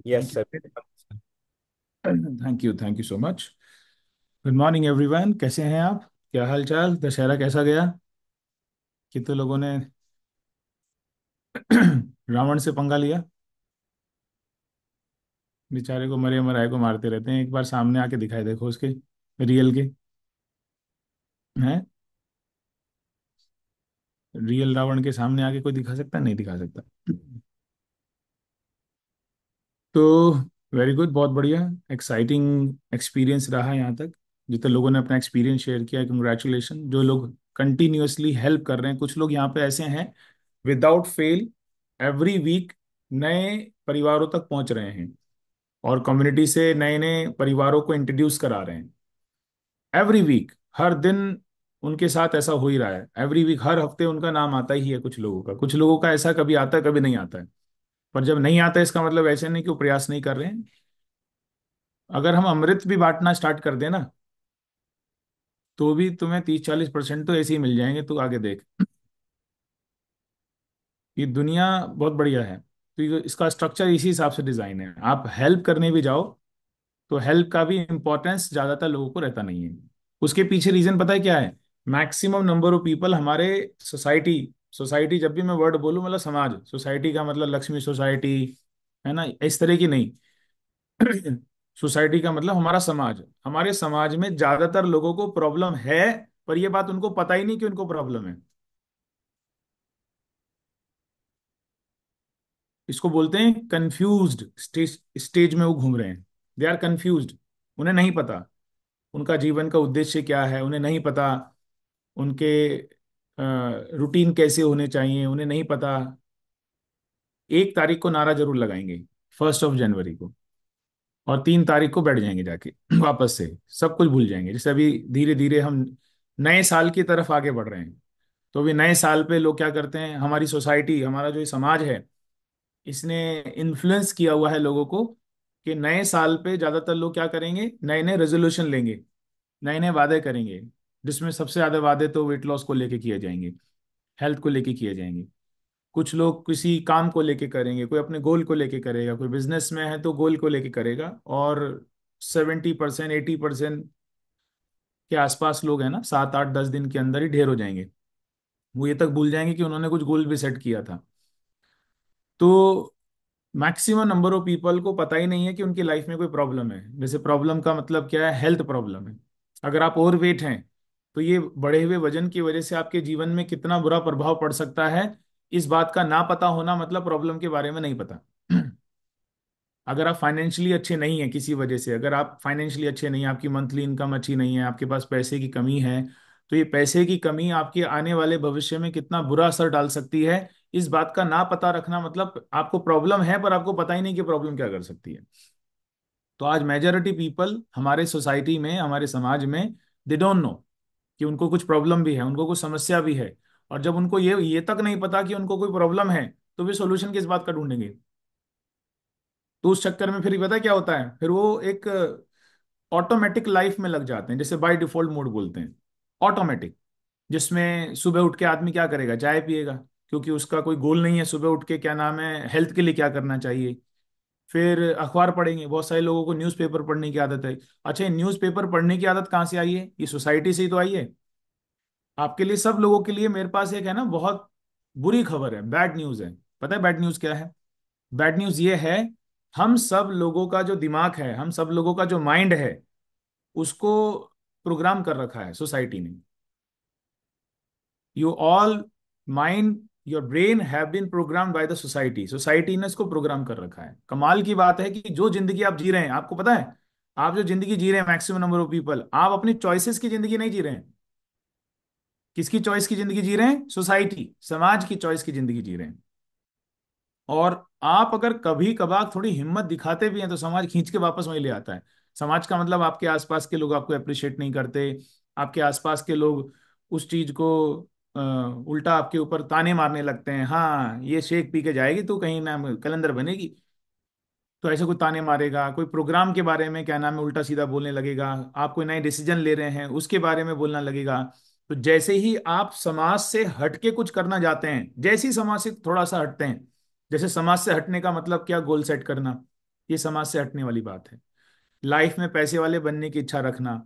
Yes sir. Thank you so much. Good morning everyone, कैसे हैं आप? क्या हाल चाल? दशहरा कैसा गया? कितने लोगों ने रावण से पंगा लिया? बेचारे को मरे मराए को मारते रहते हैं, एक बार सामने आके दिखाई देखो उसके, रियल के हैं। रियल रावण के सामने आके कोई दिखा सकता है? नहीं दिखा सकता। तो वेरी गुड, बहुत बढ़िया, एक्साइटिंग एक्सपीरियंस रहा यहाँ तक। जितने लोगों ने अपना एक्सपीरियंस शेयर किया, कंग्रेचुलेशन। जो लोग कंटिन्यूअसली हेल्प कर रहे हैं, कुछ लोग यहाँ पे ऐसे हैं विदाउट फेल एवरी वीक नए परिवारों तक पहुंच रहे हैं, और कम्युनिटी से नए नए परिवारों को इंट्रोड्यूस करा रहे हैं एवरी वीक। हर दिन उनके साथ ऐसा हो ही रहा है, एवरी वीक हर हफ्ते उनका नाम आता ही है। कुछ लोगों का, कुछ लोगों का ऐसा कभी आता है कभी नहीं आता है। पर जब नहीं आता है, इसका मतलब ऐसे नहीं कि वो प्रयास नहीं कर रहे हैं। अगर हम अमृत भी बांटना स्टार्ट कर दें ना, तो भी तुम्हें 30-40% तो ऐसे ही मिल जाएंगे। तू आगे देख, ये दुनिया बहुत बढ़िया है। तो इसका स्ट्रक्चर इसी हिसाब से डिजाइन है। आप हेल्प करने भी जाओ तो हेल्प का भी इम्पोर्टेंस ज्यादातर लोगों को रहता नहीं है। उसके पीछे रीजन पता है क्या है? मैक्सिमम नंबर ऑफ पीपल हमारे सोसाइटी, सोसाइटी जब भी मैं वर्ड बोलूं मतलब समाज, सोसाइटी का मतलब लक्ष्मी सोसाइटी है ना, इस तरह की नहीं। सोसाइटी का मतलब हमारा समाज। हमारे समाज में ज्यादातर लोगों को प्रॉब्लम है, पर यह बात उनको पता ही नहीं कि उनको प्रॉब्लम है। इसको बोलते हैं कंफ्यूज्ड स्टेज, स्टेज में वो घूम रहे हैं। They are confused. उन्हें नहीं पता उनका जीवन का उद्देश्य क्या है, उन्हें नहीं पता उनके रूटीन कैसे होने चाहिए, उन्हें नहीं पता। 1 तारीख को नारा जरूर लगाएंगे, 1 जनवरी को, और 3 तारीख को बैठ जाएंगे जाके वापस से सब कुछ भूल जाएंगे। जैसे अभी धीरे धीरे हम नए साल की तरफ आगे बढ़ रहे हैं, तो अभी नए साल पे लोग क्या करते हैं, हमारी सोसाइटी, हमारा जो ये समाज है, इसने इन्फ्लुएंस किया हुआ है लोगों को कि नए साल पे ज्यादातर लोग क्या करेंगे, नए नए रेजोल्यूशन लेंगे, नए नए वादे करेंगे। जिसमें सबसे ज्यादा वादे तो वेट लॉस को लेके किए जाएंगे, हेल्थ को लेके किए जाएंगे। कुछ लोग किसी काम को लेके करेंगे, कोई अपने गोल को लेके करेगा, कोई बिजनेस में है तो गोल को लेके करेगा। और 70%, 80% के आसपास लोग हैं ना, 7, 8, 10 दिन के अंदर ही ढेर हो जाएंगे। वो ये तक भूल जाएंगे कि उन्होंने कुछ गोल भी सेट किया था। तो मैक्सिमम नंबर ऑफ पीपल को पता ही नहीं है कि उनकी लाइफ में कोई प्रॉब्लम है। जैसे प्रॉब्लम का मतलब क्या है, हेल्थ प्रॉब्लम है। अगर आप ओवरवेट हैं तो ये बढ़े हुए वजन की वजह से आपके जीवन में कितना बुरा प्रभाव पड़ सकता है, इस बात का ना पता होना मतलब प्रॉब्लम के बारे में नहीं पता। अगर आप फाइनेंशियली अच्छे नहीं हैं किसी वजह से, अगर आप फाइनेंशियली अच्छे नहीं हैं, आपकी मंथली इनकम अच्छी नहीं है, आपके पास पैसे की कमी है, तो ये पैसे की कमी आपके आने वाले भविष्य में कितना बुरा असर डाल सकती है, इस बात का ना पता रखना मतलब आपको प्रॉब्लम है पर आपको पता ही नहीं कि प्रॉब्लम क्या कर सकती है। तो आज मेजॉरिटी पीपल हमारे सोसाइटी में, हमारे समाज में, दे डोंट नो कि उनको कुछ प्रॉब्लम भी है, उनको कुछ समस्या भी है। और जब उनको ये तक नहीं पता कि उनको कोई प्रॉब्लम है, तो वे सोल्यूशन किस बात का ढूंढेंगे? तो उस चक्कर में फिर पता है क्या होता है, फिर वो एक ऑटोमेटिक लाइफ में लग जाते हैं, जैसे बाय डिफॉल्ट मोड बोलते हैं, ऑटोमेटिक। जिसमें सुबह उठ के आदमी क्या करेगा, चाय पिएगा, क्योंकि उसका कोई गोल नहीं है सुबह उठ के क्या नाम है, हेल्थ के लिए क्या करना चाहिए। फिर अखबार पढ़ेंगे, बहुत सारे लोगों को न्यूज़पेपर पढ़ने की आदत है। अच्छा, ये न्यूज़पेपर पढ़ने की आदत कहाँ से आई है? ये सोसाइटी से ही तो आई है। आपके लिए, सब लोगों के लिए मेरे पास एक है ना बहुत बुरी खबर है, बैड न्यूज़ है। पता है बैड न्यूज़ क्या है? बैड न्यूज़ ये है, हम सब लोगों का जो दिमाग है, हम सब लोगों का जो माइंड है, उसको प्रोग्राम कर रखा है सोसाइटी ने। You all mind, your brain have been programmed by the society. Society ने इसको प्रोग्राम कर रखा है। कमाल की बात है कि जो जिंदगी आप जी रहे हैं, आपको पता है, आप जो जिंदगी जी रहे हैं, मैक्सिमम नंबर ऑफ पीपल, आप अपनी चॉइसेस की जिंदगी नहीं जी रहे हैं। किसकी चॉइस की जिंदगी जी रहे हैं? सोसाइटी, समाज की चॉइस की जिंदगी जी रहे हैं। और आप अगर कभी कभार थोड़ी हिम्मत दिखाते भी हैं तो समाज खींच के वापस वहीं ले आता है। समाज का मतलब आपके आसपास के लोग आपको अप्रिशिएट नहीं करते, आपके आसपास के लोग उस चीज को उल्टा आपके ऊपर ताने मारने लगते हैं। हाँ, ये शेक पी के जाएगी तो कहीं ना कलंदर बनेगी, तो ऐसे कोई ताने मारेगा। कोई प्रोग्राम के बारे में क्या नाम है उल्टा सीधा बोलने लगेगा। आप कोई नए डिसीजन ले रहे हैं उसके बारे में बोलना लगेगा। तो जैसे ही आप समाज से हटके कुछ करना जाते हैं, जैसे ही समाज से थोड़ा सा हटते हैं, जैसे समाज से हटने का मतलब क्या, गोल सेट करना, ये समाज से हटने वाली बात है। लाइफ में पैसे वाले बनने की इच्छा रखना,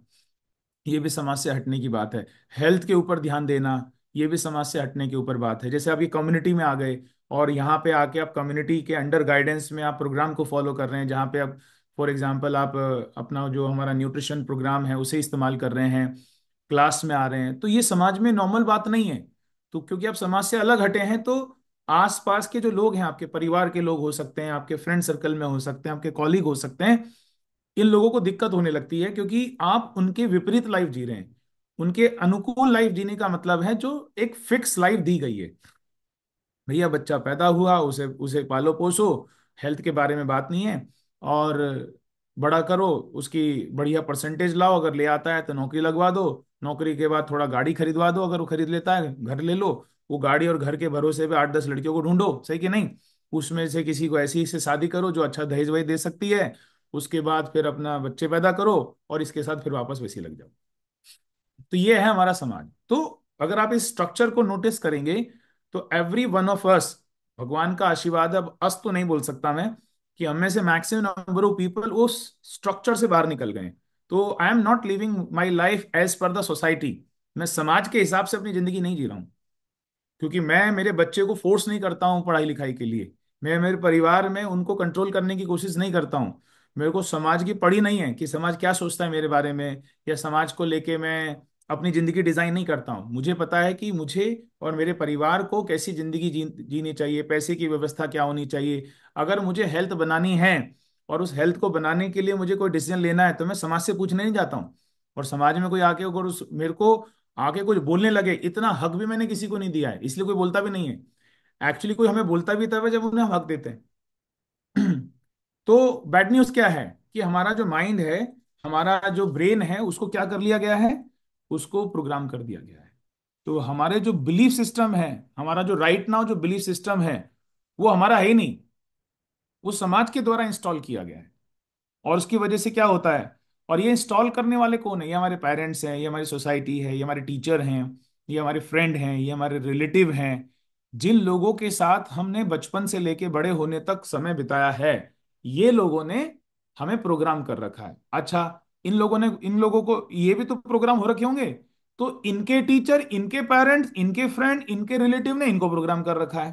ये भी समाज से हटने की बात है। हेल्थ के ऊपर ध्यान देना, ये भी समाज से हटने के ऊपर बात है। जैसे आप ये कम्युनिटी में आ गए और यहाँ पे आके आप कम्युनिटी के अंडर गाइडेंस में आप प्रोग्राम को फॉलो कर रहे हैं, जहाँ पे आप फॉर एग्जांपल आप अपना जो हमारा न्यूट्रिशन प्रोग्राम है उसे इस्तेमाल कर रहे हैं, क्लास में आ रहे हैं, तो ये समाज में नॉर्मल बात नहीं है। तो क्योंकि आप समाज से अलग हटे हैं, तो आसपास के जो लोग हैं, आपके परिवार के लोग हो सकते हैं, आपके फ्रेंड सर्कल में हो सकते हैं, आपके कॉलीग हो सकते हैं, इन लोगों को दिक्कत होने लगती है क्योंकि आप उनके विपरीत लाइफ जी रहे हैं। उनके अनुकूल लाइफ जीने का मतलब है जो एक फिक्स लाइफ दी गई है। भैया बच्चा पैदा हुआ, उसे उसे पालो पोसो, हेल्थ के बारे में बात नहीं है, और बड़ा करो, उसकी बढ़िया परसेंटेज लाओ, अगर ले आता है तो नौकरी लगवा दो, नौकरी के बाद थोड़ा गाड़ी खरीदवा दो, अगर वो खरीद लेता है घर ले लो। वो गाड़ी और घर के भरोसे पे 8, 10 लड़कियों को ढूंढो, सही कि नहीं? उसमें से किसी को ऐसी से शादी करो जो अच्छा दहेज वहेज दे सकती है, उसके बाद फिर अपना बच्चे पैदा करो और इसके साथ फिर वापस वैसे ही लग जाओ। तो ये है हमारा समाज। तो अगर आप इस स्ट्रक्चर को नोटिस करेंगे तो एवरी वन ऑफ अस, भगवान का आशीर्वाद है, अब अस तो नहीं बोल सकता मैं, कि हम में से मैक्सिमम नंबर ऑफ पीपल उस स्ट्रक्चर से बाहर निकल गए। तो I am not living my life as per the society. मैं समाज के हिसाब से अपनी जिंदगी नहीं जी रहा हूँ, क्योंकि मैं मेरे बच्चे को फोर्स नहीं करता हूँ पढ़ाई लिखाई के लिए। मैं मेरे परिवार में उनको कंट्रोल करने की कोशिश नहीं करता हूँ। मेरे को समाज की पड़ी नहीं है कि समाज क्या सोचता है मेरे बारे में, या समाज को लेके मैं अपनी जिंदगी डिजाइन नहीं करता हूँ। मुझे पता है कि मुझे और मेरे परिवार को कैसी जिंदगी जीनी चाहिए, पैसे की व्यवस्था क्या होनी चाहिए। अगर मुझे हेल्थ बनानी है और उस हेल्थ को बनाने के लिए मुझे कोई डिसीजन लेना है, तो मैं समाज से पूछने नहीं जाता हूँ। और समाज में कोई आके अगर उस मेरे को आके कुछ बोलने लगे, इतना हक भी मैंने किसी को नहीं दिया है, इसलिए कोई बोलता भी नहीं है। एक्चुअली कोई हमें बोलता भी तब है जब उन्हें हम हक देते हैं। तो बैड न्यूज क्या है कि हमारा जो माइंड है, हमारा जो ब्रेन है, उसको क्या कर लिया गया है, उसको प्रोग्राम कर दिया गया है। तो हमारे जो बिलीफ सिस्टम है, हमारा जो राइट नाउ जो बिलीफ सिस्टम है, वो हमारा है ही नहीं, वो समाज के द्वारा इंस्टॉल किया गया है। और उसकी वजह से क्या होता है, और ये इंस्टॉल करने वाले कौन है? ये हमारे पेरेंट्स हैं, ये हमारी सोसाइटी है, ये हमारे टीचर हैं, ये हमारे फ्रेंड हैं, ये हमारे रिलेटिव हैं। जिन लोगों के साथ हमने बचपन से लेके बड़े होने तक समय बिताया है, ये लोगों ने हमें प्रोग्राम कर रखा है। अच्छा, इन लोगों को ये भी तो प्रोग्राम हो रखे होंगे, तो इनके टीचर, इनके पेरेंट्स, इनके फ्रेंड, इनके रिलेटिव ने इनको प्रोग्राम कर रखा है,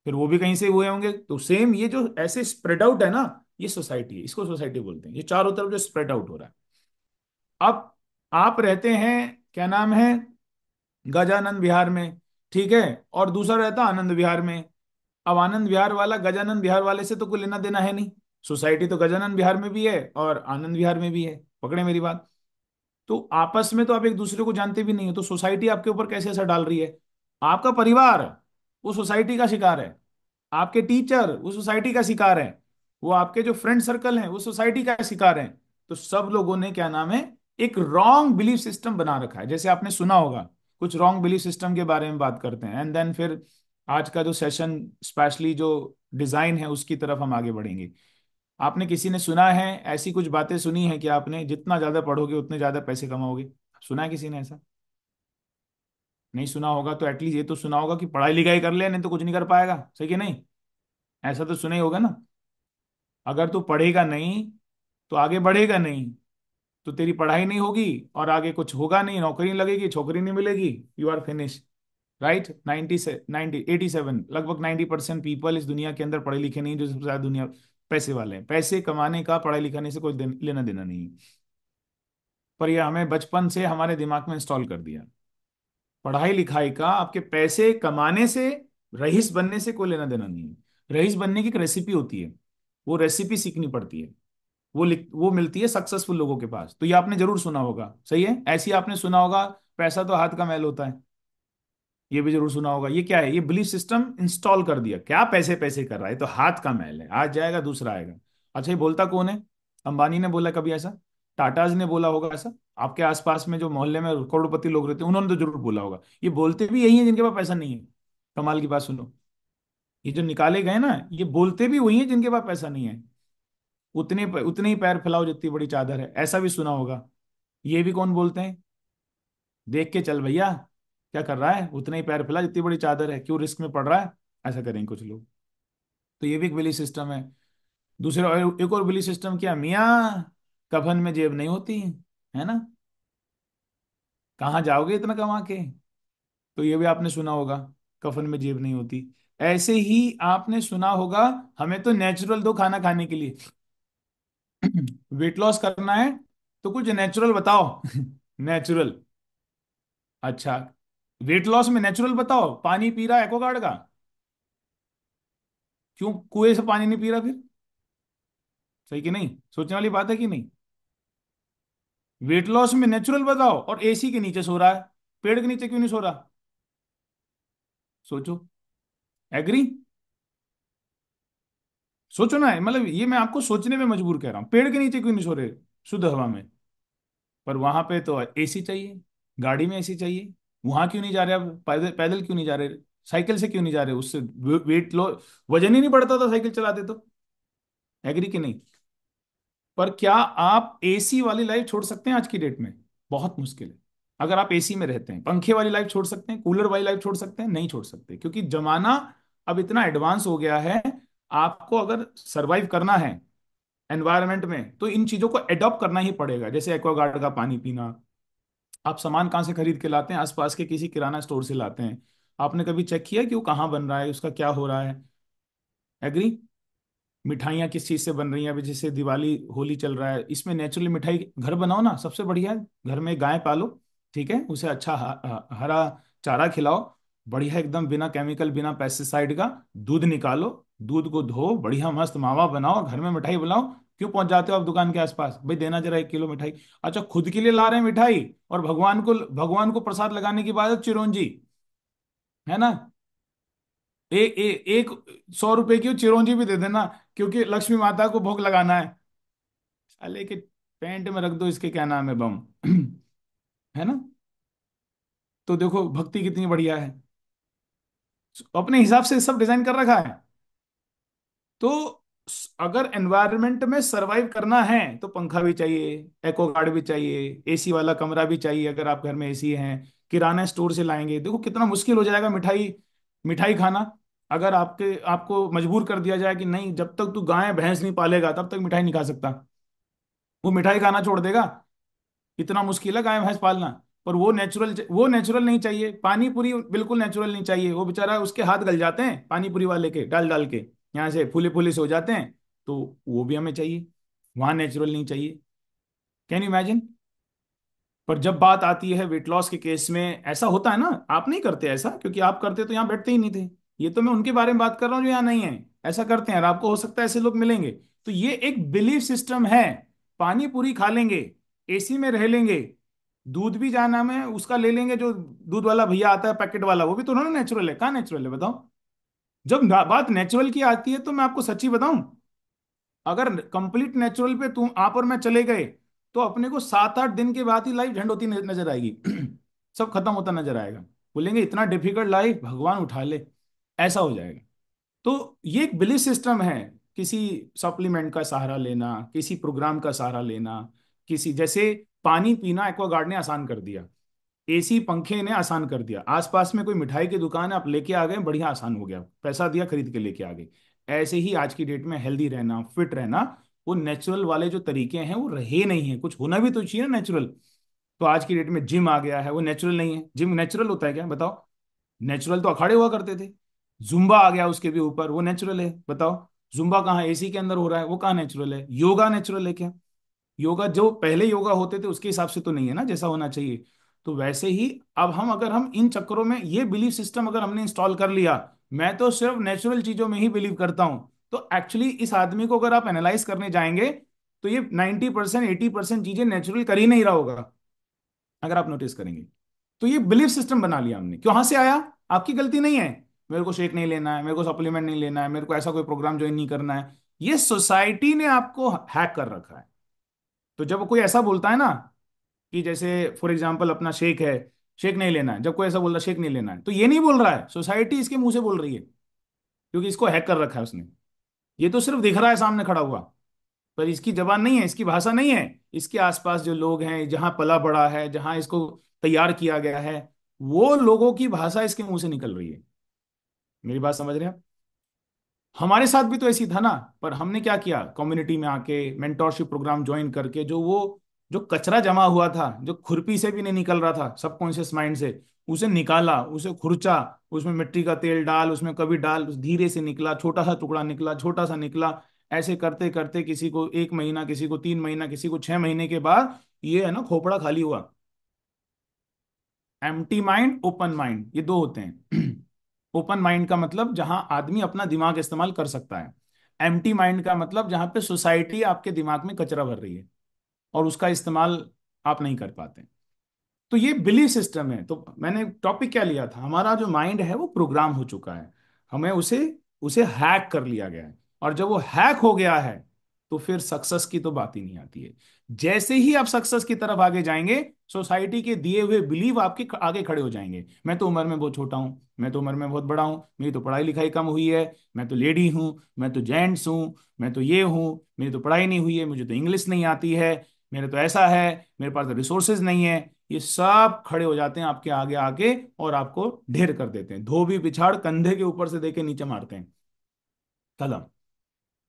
फिर वो भी कहीं से हुए होंगे। तो सेम ये जो ऐसे स्प्रेड आउट है ना, ये सोसाइटी है, इसको सोसाइटी बोलते हैं। ये चारों तरफ जो स्प्रेड आउट हो रहा है। अब आप रहते हैं, क्या नाम है, गजानंद विहार में, ठीक है, और दूसरा रहता आनंद विहार में। अब आनंद विहार वाला गजानंद विहार वाले से तो कोई लेना देना है नहीं। सोसाइटी तो गजानंद विहार में भी है और आनंद विहार में भी है, पकड़े मेरी बात। तो आपस में तो आप एक दूसरे को जानते भी नहीं हो, तो सोसाइटी आपके ऊपर कैसे असर डाल रही है? आपका परिवार वो सोसाइटी का शिकार है, आपके टीचर वो सोसाइटी का शिकार है, वो आपके जो फ्रेंड सर्कल हैं वो सोसाइटी का शिकार है। तो सब लोगों ने, क्या नाम है, एक रॉन्ग बिलीफ सिस्टम बना रखा है। जैसे आपने सुना होगा, कुछ रॉन्ग बिलीफ सिस्टम के बारे में बात करते हैं, एंड देन फिर आज का जो सेशन स्पेशली जो डिजाइन है उसकी तरफ हम आगे बढ़ेंगे। आपने किसी ने सुना है, ऐसी कुछ बातें सुनी है कि आपने जितना ज्यादा पढ़ोगे उतने ज्यादा पैसे कमाओगे? सुना है किसी ने ऐसा? नहीं सुना होगा तो एटलीस्ट ये तो सुना होगा कि पढ़ाई लिखाई कर ले, नहीं तो कुछ नहीं कर पाएगा, सही कि नहीं? ऐसा तो सुना ही होगा ना। अगर तू पढ़ेगा नहीं तो आगे बढ़ेगा नहीं, तो तेरी पढ़ाई नहीं होगी और आगे कुछ होगा नहीं, नौकरी नहीं लगेगी, छोकरी नहीं मिलेगी, यू आर फिनिश। राइट? 90 से 90 87 लगभग 90% पीपल इस दुनिया के अंदर पढ़े लिखे नहीं, जो सबसे ज्यादा दुनिया पैसे वाले हैं। पैसे कमाने का पढ़ाई लिखाने से कोई लेना देना नहीं है, पर यह हमें बचपन से हमारे दिमाग में इंस्टॉल कर दिया। पढ़ाई लिखाई का आपके पैसे कमाने से, रईस बनने से कोई लेना देना नहीं है। रईस बनने की एक रेसिपी होती है, वो रेसिपी सीखनी पड़ती है, वो मिलती है सक्सेसफुल लोगों के पास। तो ये आपने जरूर सुना होगा, सही है। ऐसी आपने सुना होगा, पैसा तो हाथ का मैल होता है, ये भी जरूर सुना होगा। ये क्या है? ये बिलीफ सिस्टम इंस्टॉल कर दिया, क्या पैसे पैसे कर रहा है, तो हाथ का मैल है, आज जाएगा दूसरा आएगा। अच्छा, ये बोलता कौन है? अंबानी ने बोला कभी ऐसा? टाटाज ने बोला होगा ऐसा? आपके आसपास में जो मोहल्ले में करोड़पति लोग रहते हैं उन्होंने तो जरूर बोला होगा। ये बोलते भी यही है जिनके पास पैसा नहीं है। कमाल की बात सुनो, ये जो निकाले गए ना, ये बोलते भी वही है जिनके पास पैसा नहीं है। उतने ही पैर फैलाओ जितनी बड़ी चादर है, ऐसा भी सुना होगा। ये भी कौन बोलते हैं? देख के चल भैया, क्या कर रहा है, उतने ही पैर फैला जितनी बड़ी चादर है, क्यों रिस्क में पड़ रहा है, ऐसा करेंगे कुछ लोग। तो ये भी एक बिलीफ सिस्टम है। दूसरा एक और बिलीफ सिस्टम क्या, मियाँ कफन में जेब नहीं होती, है ना, कहाँ जाओगे इतना कमा के? तो ये भी आपने सुना होगा, कफन में जेब नहीं होती। ऐसे ही आपने सुना होगा, हमें तो नेचुरल दो खाना खाने के लिए। वेट लॉस करना है तो कुछ नेचुरल बताओ। नेचुरल। अच्छा, वेट लॉस में नेचुरल बताओ, पानी पी रहा है एक्वागार्ड का, क्यों कुएं से पानी नहीं पी रहा फिर? सही कि नहीं? सोचने वाली बात है कि नहीं? वेट लॉस में नेचुरल बताओ, और एसी के नीचे सो रहा है, पेड़ के नीचे क्यों नहीं सो रहा? सोचो। एग्री? सोचो ना, मतलब ये मैं आपको सोचने में मजबूर कह रहा हूं, पेड़ के नीचे क्यों नहीं सो रहे शुद्ध हवा में? पर वहां पे तो एसी चाहिए, गाड़ी में एसी चाहिए। वहां क्यों नहीं जा रहे? अब पैदल पैदल क्यों नहीं जा रहे? साइकिल से क्यों नहीं जा रहे? उससे वेट लो, वजन ही नहीं बढ़ता था साइकिल चलाते तो। एग्री कि नहीं? पर क्या आप एसी वाली लाइफ छोड़ सकते हैं आज की डेट में? बहुत मुश्किल है। अगर आप एसी में रहते हैं, पंखे वाली लाइफ छोड़ सकते हैं, कूलर वाली लाइफ छोड़ सकते हैं? नहीं छोड़ सकते, क्योंकि जमाना अब इतना एडवांस हो गया है। आपको अगर सरवाइव करना है एनवायरनमेंट में, तो इन चीजों को एडॉप्ट करना ही पड़ेगा। जैसे एक्वागार्ड का पानी पीना। आप सामान कहाँ से खरीद के लाते हैं? आसपास के किसी किराना स्टोर से लाते हैं। आपने कभी चेक किया कि वो कहाँ बन रहा है, उसका क्या हो रहा है? एग्री? मिठाइयाँ किस चीज से बन रही हैं? अभी जैसे दिवाली होली चल रहा है, इसमें नेचुरली मिठाई घर बनाओ ना, सबसे बढ़िया है। घर में गाय पालो, ठीक है, उसे अच्छा हरा चारा खिलाओ, बढ़िया एकदम, बिना केमिकल बिना पेस्टिसाइड का। दूध निकालो, दूध को धो, बढ़िया मस्त मावा बनाओ, घर में मिठाई बनाओ। क्यों पहुंच जाते हो आप दुकान के आसपास? भाई देना जरा 1 किलो मिठाई। अच्छा, खुद के लिए ला रहे हैं मिठाई, और भगवान को प्रसाद लगाने की बात है, चिरौंजी, है ना? एक 100 रुपए की चिरौंजी भी दे देना, क्योंकि लक्ष्मी माता को भोग लगाना है। साले के पैंट में रख दो इसके क्या नाम है, बम। है ना? तो देखो भक्ति कितनी बढ़िया है, अपने हिसाब से सब डिजाइन कर रखा है। तो अगर एनवायरनमेंट में सरवाइव करना है तो पंखा भी चाहिए, एक्वागार्ड भी चाहिए, एसी वाला कमरा भी चाहिए अगर आप घर में एसी है। किराना स्टोर से लाएंगे, देखो कितना मुश्किल हो जाएगा मिठाई मिठाई खाना। अगर आपको मजबूर कर दिया जाए कि नहीं, जब तक तू गाय भैंस नहीं पालेगा तब तक मिठाई नहीं खा सकता, वो मिठाई खाना छोड़ देगा। इतना मुश्किल है गाय भैंस पालना। पर वो नेचुरल नहीं चाहिए। पानी पूरी बिल्कुल नेचुरल नहीं चाहिए, वो बेचारा उसके हाथ गल जाते हैं पानी पूरी वाले के, डाल डाल के यहाँ से फूले फूले से हो जाते हैं। तो वो भी हमें चाहिए, वहां नेचुरल नहीं चाहिए। Can you imagine? पर जब बात आती है वेट लॉस के केस में, ऐसा होता है ना, आप नहीं करते ऐसा, क्योंकि आप करते तो यहाँ बैठते ही नहीं थे। ये तो मैं उनके बारे में बात कर रहा हूँ जो यहाँ नहीं है, ऐसा करते हैं, और आपको हो सकता है ऐसे लोग मिलेंगे। तो ये एक बिलीफ सिस्टम है। पानी पूरी खा लेंगे, एसी में रह लेंगे, दूध भी जाना में उसका ले लेंगे, जो दूध वाला भैया आता है पैकेट वाला, वो भी तो उन्होंने नेचुरल है। कहाँ नेचुरल है बताओ? जब बात नेचुरल की आती है तो मैं आपको सच्ची बताऊं, अगर कंप्लीट नेचुरल पे तुम आप और मैं चले गए, तो अपने को 7-8 दिन के बाद ही लाइफ झंड होती नजर आएगी। सब खत्म होता नजर आएगा। बोलेंगे इतना डिफिकल्ट लाइफ, भगवान उठा ले, ऐसा हो जाएगा। तो ये एक बिलीफ सिस्टम है। किसी सप्लीमेंट का सहारा लेना, किसी प्रोग्राम का सहारा लेना, किसी जैसे पानी पीना एक्वागार्ड ने आसान कर दिया, एसी पंखे ने आसान कर दिया, आसपास में कोई मिठाई की दुकान है आप लेके आ गए, बढ़िया आसान हो गया, पैसा दिया खरीद के लेके आ गए। ऐसे ही आज की डेट में हेल्दी रहना, फिट रहना, वो नेचुरल वाले जो तरीके हैं वो रहे नहीं है। कुछ होना भी तो चाहिए ना नेचुरल। तो आज की डेट में जिम आ गया है, वो नेचुरल नहीं है। जिम नेचुरल होता है क्या बताओ? नेचुरल तो अखाड़े हुआ करते थे। जुम्बा आ गया उसके भी ऊपर, वो नेचुरल है बताओ? जुम्बा कहाँ एसी के अंदर हो रहा है, वो कहाँ नेचुरल है? योगा नेचुरल है क्या? योगा जो पहले योगा होते थे उसके हिसाब से तो नहीं है ना, जैसा होना चाहिए। तो वैसे ही अब अगर हम इन चक्करों में ये बिलीफ सिस्टम अगर हमने इंस्टॉल कर लिया, मैं तो सिर्फ नेचुरल चीजों में ही बिलीव करता हूं, तो एक्चुअली इस आदमी को अगर आप एनालाइज करने जाएंगे, तो ये 90% 80% चीजें नेचुरल कर ही नहीं रहा होगा, अगर आप नोटिस करेंगे। तो ये बिलीफ सिस्टम बना लिया हमने, कहाँ से आया? आपकी गलती नहीं है। मेरे को शेक नहीं लेना है, मेरे को सप्लीमेंट नहीं लेना है, मेरे को ऐसा कोई प्रोग्राम ज्वाइन नहीं करना है, ये सोसाइटी ने आपको हैक कर रखा है। तो जब कोई ऐसा बोलता है ना, कि जैसे फॉर एग्जांपल अपना शेक है, शेक नहीं लेना है, जब कोई ऐसा बोल रहा है शेक नहीं लेना है, तो ये नहीं बोल रहा है, सोसाइटी इसके मुंह से बोल रही है, क्योंकि इसको हैक कर रखा है उसने। ये तो सिर्फ दिख रहा है सामने खड़ा हुआ, पर इसकी जबान नहीं है, इसकी भाषा नहीं है। इसके आसपास जो लोग हैं, जहां पला बड़ा है, जहां इसको तैयार किया गया है, वो लोगों की भाषा इसके मुंह से निकल रही है। मेरी बात समझ रहे हैं आप? हमारे साथ भी तो ऐसी था ना। पर हमने क्या किया, कम्युनिटी में आके मेंटोरशिप प्रोग्राम ज्वाइन करके, जो कचरा जमा हुआ था, जो खुरपी से भी नहीं निकल रहा था सबकॉन्शियस माइंड से, उसे निकाला, उसे खुरचा, उसमें मिट्टी का तेल डाल, उसमें कभी डाल, धीरे से निकला, छोटा सा टुकड़ा निकला, छोटा सा निकला। ऐसे करते करते किसी को 1 महीना, किसी को 3 महीना, किसी को 6 महीने के बाद ये है ना खोपड़ा खाली हुआ। एम्प्टी माइंड, ओपन माइंड, ये दो होते हैं। ओपन माइंड का मतलब जहां आदमी अपना दिमाग इस्तेमाल कर सकता है। एम्प्टी माइंड का मतलब जहां पे सोसाइटी आपके दिमाग में कचरा भर रही है और उसका इस्तेमाल आप नहीं कर पाते। तो ये बिलीफ सिस्टम है। तो मैंने टॉपिक क्या लिया था, हमारा जो माइंड है वो प्रोग्राम हो चुका है, हमें उसे उसे हैक कर लिया गया है। और जब वो हैक हो गया है, तो फिर सक्सेस की तो बात ही नहीं आती है। जैसे ही आप सक्सेस की तरफ आगे जाएंगे, सोसाइटी के दिए हुए बिलीव आपके आगे खड़े हो जाएंगे। मैं तो उम्र में बहुत छोटा हूं, मैं तो उम्र में बहुत बड़ा हूं, मेरी तो पढ़ाई लिखाई कम हुई है, मैं तो लेडी हूं, मैं तो जेंट्स हूं, मैं तो ये हूं, मेरी तो पढ़ाई नहीं हुई है, मुझे तो इंग्लिश नहीं आती है। मेरे तो ऐसा है, मेरे पास रिसोर्सेज नहीं है, ये सब खड़े हो जाते हैं आपके आगे आके और आपको ढेर कर देते हैं, धोबी पिछाड़ कंधे के ऊपर से देके नीचे मारते हैं, खत्म।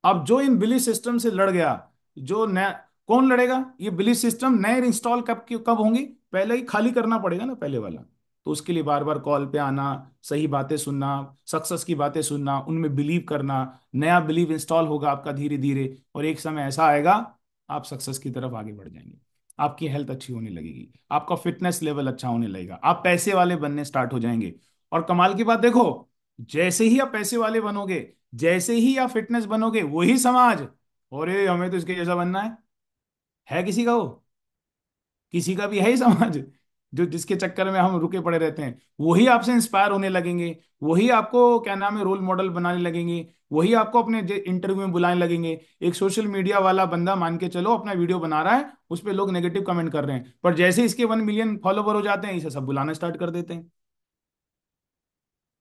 अब जो इन बिलीफ सिस्टम से लड़ गया, जो नया, कौन लड़ेगा? ये बिलीफ सिस्टम नए इंस्टॉल कब कब होंगी? पहले ही खाली करना पड़ेगा ना पहले वाला। तो उसके लिए बार बार कॉल पे आना, सही बातें सुनना, सक्सेस की बातें सुनना, उनमें बिलीव करना, नया बिलीव इंस्टॉल होगा आपका धीरे धीरे, और एक समय ऐसा आएगा आप सक्सेस की तरफ आगे बढ़ जाएंगे। आपकी हेल्थ अच्छी होने लगेगी, आपका फिटनेस लेवल अच्छा होने लगेगा, आप पैसे वाले बनने स्टार्ट हो जाएंगे। और कमाल की बात देखो, जैसे ही आप पैसे वाले बनोगे, जैसे ही आप फिटनेस बनोगे, वही समाज, और हमें तो इसके जैसा बनना है किसी का? वो किसी का भी है ही समाज जो जिसके चक्कर में हम रुके पड़े रहते हैं, वही आपसे इंस्पायर होने लगेंगे, वही आपको क्या नाम है रोल मॉडल बनाने लगेंगे, वही आपको अपने इंटरव्यू में बुलाने लगेंगे। एक सोशल मीडिया वाला बंदा मान के चलो अपना वीडियो बना रहा है, उस पर लोग नेगेटिव कमेंट कर रहे हैं, पर जैसे इसके 1 मिलियन फॉलोवर हो जाते हैं, इसे सब बुलाना स्टार्ट कर देते हैं।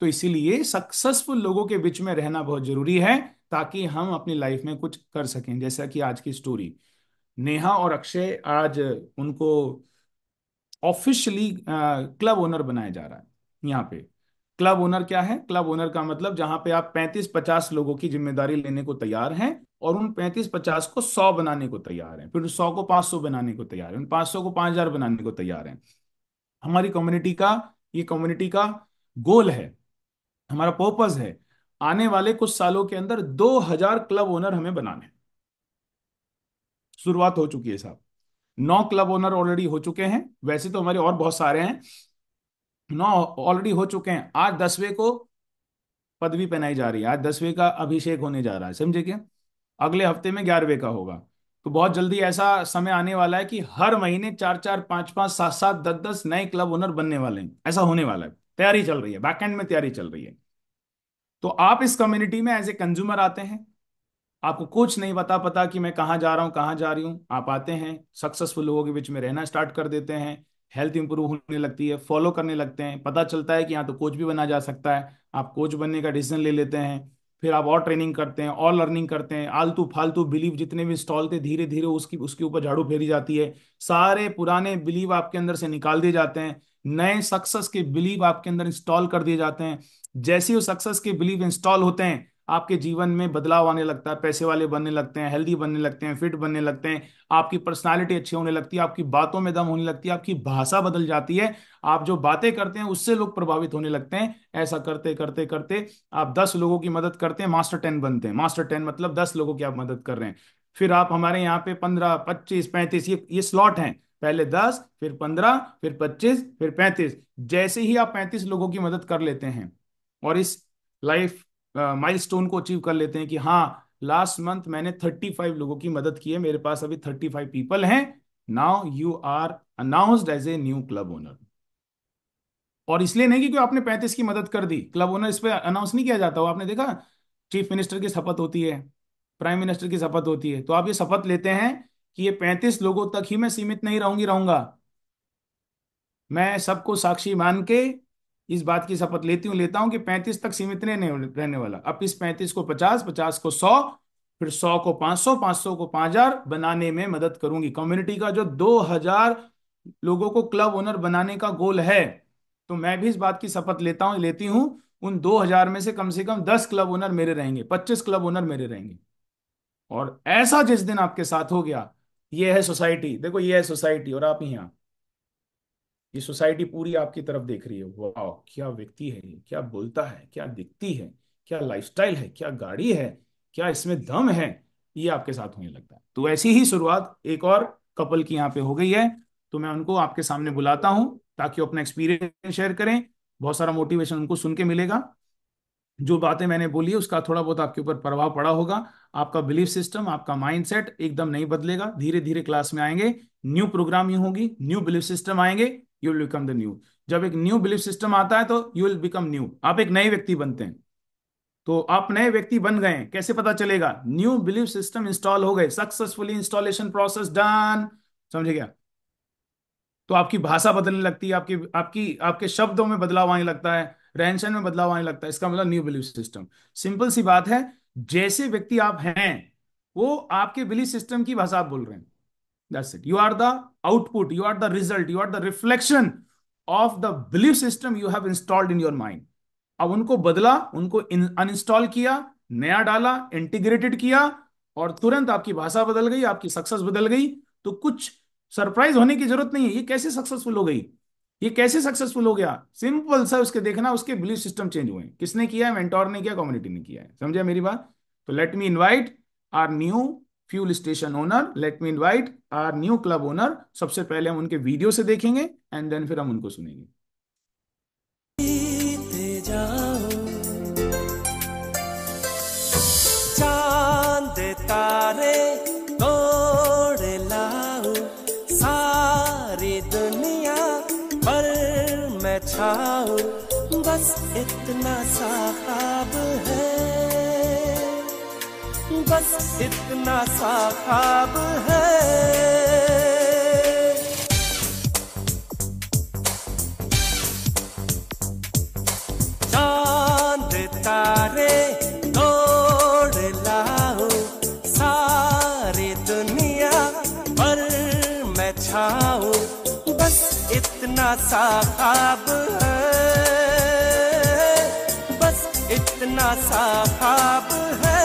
तो इसीलिए सक्सेसफुल लोगों के बीच में रहना बहुत जरूरी है, ताकि हम अपनी लाइफ में कुछ कर सकें। जैसा कि आज की स्टोरी, नेहा और अक्षय, आज उनको ऑफिशियली क्लब ओनर बनाया जा रहा है। यहाँ पे क्लब ओनर क्या है? क्लब ओनर का मतलब जहां पे आप 35-50 लोगों की जिम्मेदारी लेने को तैयार हैं, और उन 35-50 को 100 बनाने को तैयार हैं, फिर 100 को 500 बनाने को तैयार हैं, उन 500 को 5000 बनाने को तैयार हैं। हमारी कम्युनिटी का, ये कम्युनिटी का गोल है, हमारा पर्पस है, आने वाले कुछ सालों के अंदर 2000 क्लब ओनर हमें बनाने हैं। शुरुआत हो चुकी है साहब, 9 क्लब ओनर ऑलरेडी हो चुके हैं, वैसे तो हमारे और बहुत सारे हैं, 9 ऑलरेडी हो चुके हैं। आज 10वें को पदवी पहनाई जा रही है, आज 10वें का अभिषेक होने जा रहा है, समझे क्या? अगले हफ्ते में 11वें का होगा। तो बहुत जल्दी ऐसा समय आने वाला है कि हर महीने 4-4, 5-5, 7-7, 10-10 नए क्लब ओनर बनने वाले हैं, ऐसा होने वाला है। तैयारी चल रही है, बैकएंड में तैयारी चल रही है। तो आप इस कम्युनिटी में एज ए कंज्यूमर आते हैं, आपको कुछ नहीं पता कि मैं कहाँ जा रहा हूँ, कहाँ जा रही हूँ, आप आते हैं, सक्सेसफुल लोगों के बीच में रहना स्टार्ट कर देते हैं, हेल्थ इंप्रूव होने लगती है, फॉलो करने लगते हैं, पता चलता है कि यहाँ तो कोच भी बना जा सकता है, आप कोच बनने का डिसीजन ले लेते हैं। फिर आप और ट्रेनिंग करते हैं, और लर्निंग करते हैं, आलतू फालतू बिलीव जितने भी इंस्टॉल थे धीरे धीरे उसकी उसके ऊपर झाड़ू फेरी जाती है, सारे पुराने बिलीव आपके अंदर से निकाल दिए जाते हैं, नए सक्सेस के बिलीव आपके अंदर इंस्टॉल कर दिए जाते हैं। जैसे ही वो सक्सेस के बिलीव इंस्टॉल होते हैं, आपके जीवन में बदलाव आने लगता है, पैसे वाले बनने लगते हैं, हेल्दी बनने लगते हैं, फिट बनने लगते हैं, आपकी पर्सनालिटी अच्छी होने लगती है, आपकी बातों में दम होने लगती है, आपकी भाषा बदल जाती है, आप जो बातें करते हैं उससे लोग प्रभावित होने लगते हैं। ऐसा करते करते करते आप 10 लोगों की मदद करते हैं, मास्टर 10 बनते हैं। मास्टर 10 मतलब 10 लोगों की आप मदद कर रहे हैं। फिर आप हमारे यहाँ पे 15, 25, 35, ये स्लॉट हैं, पहले 10, फिर 15, फिर 25, फिर 35। जैसे ही आप 35 लोगों की मदद कर लेते हैं और इस लाइफ माइलस्टोन को अचीव कर लेते हैं कि हाँ लास्ट मंथ मैंने 35 लोगों की मदद की है, मेरे पास अभी 35 पीपल हैं, now you are announced as a new club owner. और इसलिए नहीं कि कोई आपने 35 की मदद कर दी, क्लब ओनर इस पे अनाउंस नहीं किया जाता। वो आपने देखा, चीफ मिनिस्टर की शपथ होती है, प्राइम मिनिस्टर की शपथ होती है, तो आप ये शपथ लेते हैं कि ये 35 लोगों तक ही मैं सीमित नहीं रहूंगा, मैं सबको साक्षी मान के इस बात की शपथ लेता हूं कि 35 तक सीमित नहीं रहने वाला। अब इस 35 को 50, 50 को 100, फिर 100 को 500, 500 को 5000 बनाने में मदद करूंगी। कम्युनिटी का जो 2000 लोगों को क्लब ओनर बनाने का गोल है, तो मैं भी इस बात की शपथ लेती हूं, उन 2000 में से कम 10 क्लब ओनर मेरे रहेंगे, 25 क्लब ओनर मेरे रहेंगे। और ऐसा जिस दिन आपके साथ हो गया, ये है सोसाइटी, देखो ये है सोसाइटी, और आप ही यहाँ, ये सोसाइटी पूरी आपकी तरफ देख रही है, वाह क्या व्यक्ति है ये, क्या बोलता है, क्या दिखती है, क्या लाइफस्टाइल है, क्या गाड़ी है, क्या इसमें दम है, ये आपके साथ होने लगता है। तो ऐसी ही शुरुआत एक और कपल की यहाँ पे हो गई है। तो मैं उनको आपके सामने बुलाता हूँ ताकि वो अपना एक्सपीरियंस शेयर करें, बहुत सारा मोटिवेशन उनको सुन के मिलेगा। जो बातें मैंने बोली है उसका थोड़ा बहुत आपके ऊपर प्रभाव पड़ा होगा, आपका बिलीफ सिस्टम, आपका माइंडसेट एकदम नहीं बदलेगा, धीरे धीरे क्लास में आएंगे, न्यू प्रोग्रामिंग होगी, न्यू बिलीफ सिस्टम आएंगे, you will become the new. जब एक न्यू बिलीफ सिस्टम आता है तो यू विल बिकम न्यू, आप एक नए व्यक्ति बनते हैं। तो आप नए व्यक्ति बन गए हैं, कैसे पता चलेगा? न्यू बिलीफ सिस्टम इंस्टॉल हो गए, सक्सेसफुली इंस्टॉलेशन प्रोसेस डन, समझे क्या? तो आपकी भाषा बदलने लगती है, आपकी आपकी आपके शब्दों में बदलाव आने लगता है, रहन सहन में बदलाव आने लगता है, इसका मतलब न्यू बिलीफ सिस्टम। सिंपल सी बात है, जैसे व्यक्ति आप हैं वो आपके बिलीफ सिस्टम की भाषा आप बोल रहे हैं। That's it. You are the output, you are the result, you are the reflection of the belief system you have installed in your mind. अब उनको बदला, उनको अनइंस्टॉल किया, नया डाला, इंटीग्रेटेड किया, और तुरंत आपकी भाषा बदल गई, आपकी सक्सेस बदल गई। तो कुछ सरप्राइज होने की जरूरत नहीं है। ये कैसे सक्सेसफुल हो गई, ये कैसे सक्सेसफुल हो गया? सिंपल सा उसके देखना, उसके बिलीफ सिस्टम चेंज हुए। किसने किया है? मेंटोर ने किया, कम्युनिटी ने किया है। समझे मेरी बात? तो let me invite our new fuel station owner, let me invite our new club owner. सबसे पहले हम उनके वीडियो से देखेंगे एंड देन फिर हम उनको सुनेंगे। चांद तारे तोड़ लाऊं सारी दुनिया पर मैं छाऊं, बस इतना सा ख्वाब है, बस इतना सा ख्वाब है। चांद तारे तोड़ लाऊं सारी दुनिया पर मैं छाऊं, बस इतना सा ख्वाब है, बस इतना सा ख्वाब है।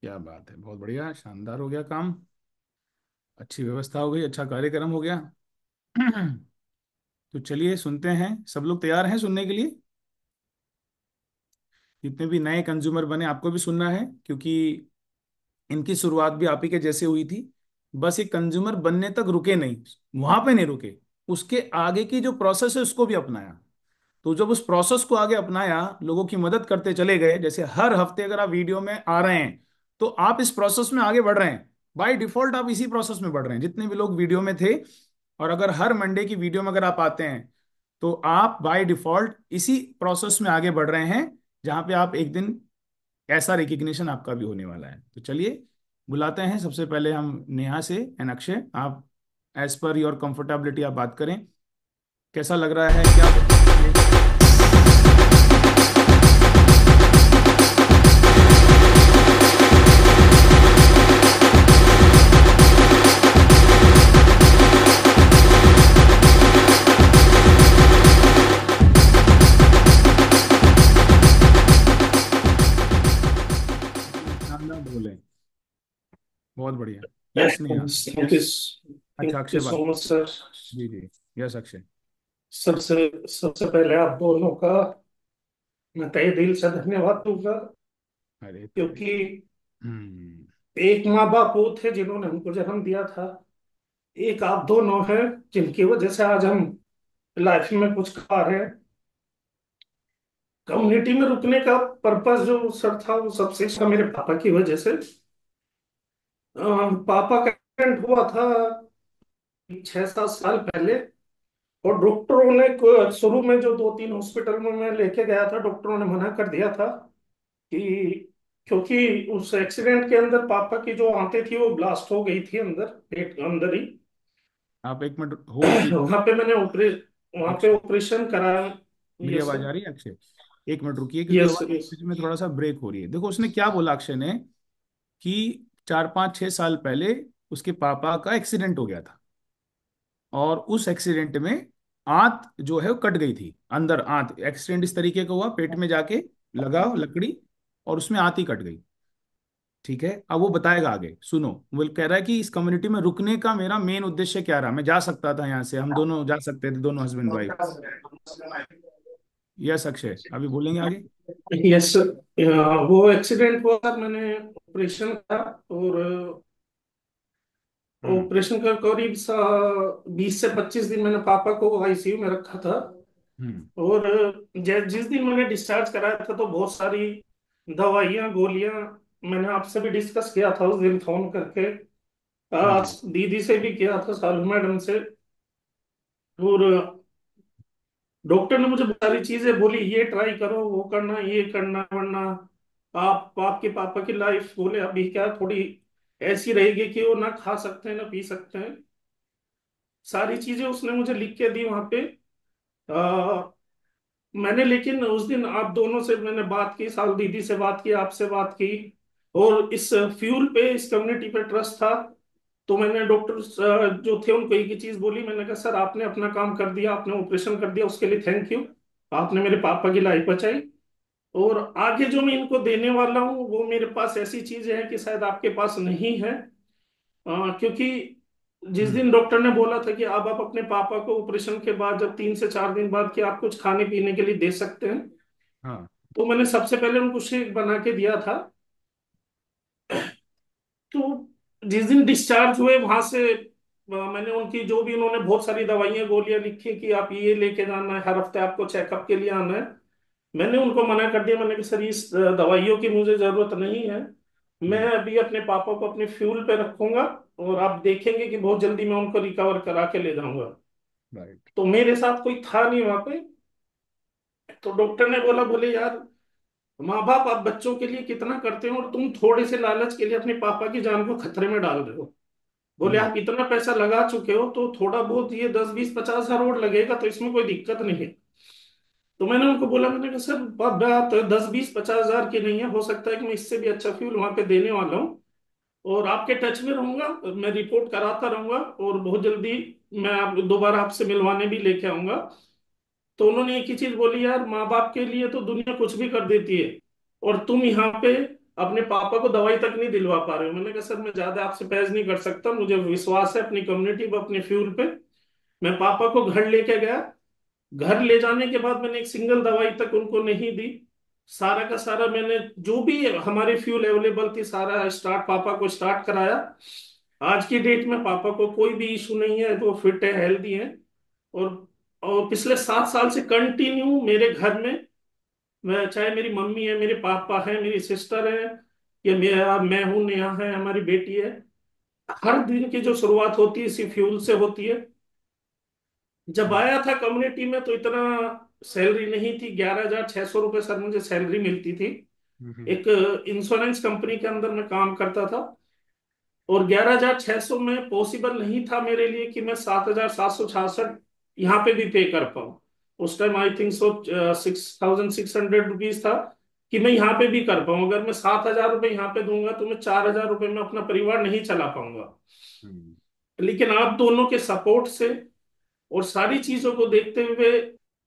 क्या बात है, बहुत बढ़िया, शानदार हो गया काम, अच्छी व्यवस्था हो गई, अच्छा कार्यक्रम हो गया। तो चलिए सुनते हैं। सब लोग तैयार हैं सुनने के लिए? जितने भी नए कंज्यूमर बने, आपको भी सुनना है, क्योंकि इनकी शुरुआत भी आप ही के जैसे हुई थी। बस ये कंज्यूमर बनने तक रुके नहीं, वहां पे नहीं रुके, उसके आगे की जो प्रोसेस है उसको भी अपनाया। तो जब उस प्रोसेस को आगे अपनाया, लोगों की मदद करते चले गए, जैसे हर हफ्ते अगर आप वीडियो में आ रहे हैं तो आप इस प्रोसेस में आगे बढ़ रहे हैं। बाय डिफॉल्ट आप इसी प्रोसेस में बढ़ रहे हैं, जितने भी लोग वीडियो में थे। और अगर हर मंडे की वीडियो में अगर आप आते हैं तो आप बाय डिफॉल्ट इसी प्रोसेस में आगे बढ़ रहे हैं, जहां पे आप एक दिन ऐसा रिकग्निशन आपका भी होने वाला है। तो चलिए बुलाते हैं सबसे पहले हम नेहा से एंड अक्षय। आप एज पर योर कंफर्टेबिलिटी आप बात करें, कैसा लग रहा है, क्या बताइए? शानदार बोले, बहुत बढ़िया। यस नेहा। थैंक यू, अच्छा थैंक अक्षय यू बात। So much sir. जी जी, यस अक्षय। सबसे सबसे पहले आप दोनों का मैं तहे दिल से धन्यवाद दूंगा, अरे क्योंकि हम्म एक माँ बाप वो थे जिन्होंने हमको जन्म दिया था, एक आप दोनों हैं जिनकी वजह से आज हम लाइफ में कुछ खा रहे हैं। कम्युनिटी में रुकने का पर्पस जो सर था वो सबसे इसका मेरे पापा की वजह से। पापा का एक्सीडेंट हुआ था 6-7 साल पहले, और डॉक्टरों ने शुरू में जो 2-3 हॉस्पिटल में मैं लेके गया था, डॉक्टरों ने मना कर दिया था कि, क्योंकि उस एक्सीडेंट के अंदर पापा की जो आंतें थी वो ब्लास्ट हो गई थी अंदर, पेट के अंदर ही। आप एक मिनट होल्ड कीजिए। वहां पे मैंने वहां पे अक्षय, ऑपरेशन कराया। मेरी यस आवाज सर। आ रही है अक्षय? एक मिनट रुकिए, क्योंकि यस आवाज यस। बीच में थोड़ा सा ब्रेक हो रही है। देखो उसने क्या बोला अक्षय ने, कि 4-5-6 साल पहले उसके पापा का एक्सीडेंट हो गया था, और उस एक्सीडेंट में आंत जो है वो कट गई थी अंदर। आंत एक्सीडेंट इस तरीके का हुआ, पेट में जाके लगा लकड़ी, और उसमें आंत ही कट गई। ठीक है, अब वो बताएगा आगे, सुनो। वो कह रहा है कि इस कम्युनिटी में रुकने का मेरा मेन उद्देश्य क्या रहा, मैं जा सकता था यहाँ से, हम दोनों जा सकते थे, दोनों हस्बैंड वाइफ। यस अक्षय, अभी बोलेंगे आगे। Yes sir. वो एक्सीडेंट हुआ था, मैंने ऑपरेशन किया, और ऑपरेशन का करीब 20 से 25 दिन मैंने पापा को आईसीयू में रखा था। हम्म और जिस दिन मैंने डिस्चार्ज कराया था तो बहुत सारी दवाइयाँ गोलियां मैंने आपसे भी डिस्कस किया था उस दिन फोन करके, जी। आज दीदी से भी किया था, सालू मैडम से। और डॉक्टर ने मुझे बहुत सारी चीजें बोली, ये ट्राई करो, वो करना, ये करना, वरना आप आपके पापा की लाइफ बोले अभी क्या थोड़ी ऐसी रहेगी कि वो ना खा सकते हैं ना पी सकते हैं। सारी चीजें उसने मुझे लिख के दी वहां पे। मैंने लेकिन उस दिन आप दोनों से मैंने बात की, साल दीदी से बात की, आपसे बात की, और इस फ्यूल पे, इस कम्युनिटी पे ट्रस्ट था। तो मैंने डॉक्टर जो थे उनको एक ही चीज बोली, मैंने कहा सर आपने अपना काम कर दिया, आपने ऑपरेशन कर दिया, उसके लिए थैंक यू। आपने मेरे पापा की लाइफ बचाई। और आगे जो मैं इनको देने वाला हूँ वो मेरे पास ऐसी चीजें हैं कि शायद आपके पास नहीं है। क्योंकि जिस दिन डॉक्टर ने बोला था कि अब आप अपने पापा को ऑपरेशन के बाद जब 3 से 4 दिन बाद कि आप कुछ खाने पीने के लिए दे सकते हैं, हाँ। तो मैंने सबसे पहले उनको शेक बना के दिया था। तो जिस दिन डिस्चार्ज हुए वहां से, मैंने उनकी जो भी, उन्होंने बहुत सारी दवाइयां गोलियां लिखी कि आप ये लेके जाना है, हर हफ्ते आपको चेकअप के लिए आना है। मैंने उनको मना कर दिया, मैंने कहा सर इस दवाइयों की मुझे जरूरत नहीं है। मैं अभी अपने पापा को अपने फ्यूल पे रखूंगा, और आप देखेंगे कि बहुत जल्दी मैं उनको रिकवर करा के ले जाऊंगा। राइट। तो मेरे साथ कोई था नहीं वहां पे। तो डॉक्टर ने बोला, बोले यार माँ बाप आप बच्चों के लिए कितना करते हो, और तुम थोड़े से लालच के लिए अपने पापा की जान को खतरे में डाल रहे हो। बोले आप इतना पैसा लगा चुके हो, तो थोड़ा बहुत ये 10 20 50 हजार और लगेगा, तो इसमें कोई दिक्कत नहीं है। तो मैंने उनको बोला, मैंने कहा सर बात 10 20 50 हजार की नहीं है, हो सकता है कि मैं इससे भी अच्छा फ्यूल वहां पे देने वाला हूँ, और आपके टच में रहूंगा, मैं रिपोर्ट कराता रहूंगा, और बहुत जल्दी मैं आप दोबारा आपसे मिलवाने भी लेके आऊंगा। तो उन्होंने एक ही चीज बोली, यार माँ बाप के लिए तो दुनिया कुछ भी कर देती है, और तुम यहाँ पे अपने पापा को दवाई तक नहीं दिलवा पा रहे हो। मैंने कहा सर मैं ज्यादा आपसे बहस नहीं कर सकता, मुझे विश्वास है अपनी कम्युनिटी पर, अपने फ्यूल पे। मैं पापा को घर लेके गया। घर ले जाने के बाद मैंने एक सिंगल दवाई तक उनको नहीं दी। सारा का सारा मैंने जो भी हमारे फ्यूल अवेलेबल थी सारा स्टार्ट पापा को स्टार्ट कराया। आज की डेट में पापा को कोई भी इशू नहीं है, वो फिट है, हेल्दी है। और और पिछले 7 साल से कंटिन्यू मेरे घर में, मैं चाहे मेरी मम्मी है, मेरे पापा है, मेरी सिस्टर है, या मैं हूं, नेहा है, हमारी बेटी है, हर दिन की जो शुरुआत होती है इसी फ्यूल से होती है। जब आया था कम्युनिटी में तो इतना सैलरी नहीं थी, 11,600 रुपये सर मुझे सैलरी मिलती थी। एक इंश्योरेंस कंपनी के अंदर मैं काम करता था, और 11,600 में पॉसिबल नहीं था मेरे लिए कि मैं 7,766 यहाँ पे भी पे कर पाऊँ। उस time I think so 6,600 rupees था कि मैं यहाँ पे भी कर पाऊँ। अगर मैं 7,000 रुपये यहाँ पे दूंगा तो मैं 4,000 रुपये में अपना परिवार नहीं चला पाऊंगा। लेकिन आप दोनों के सपोर्ट से और सारी चीजों को देखते हुए,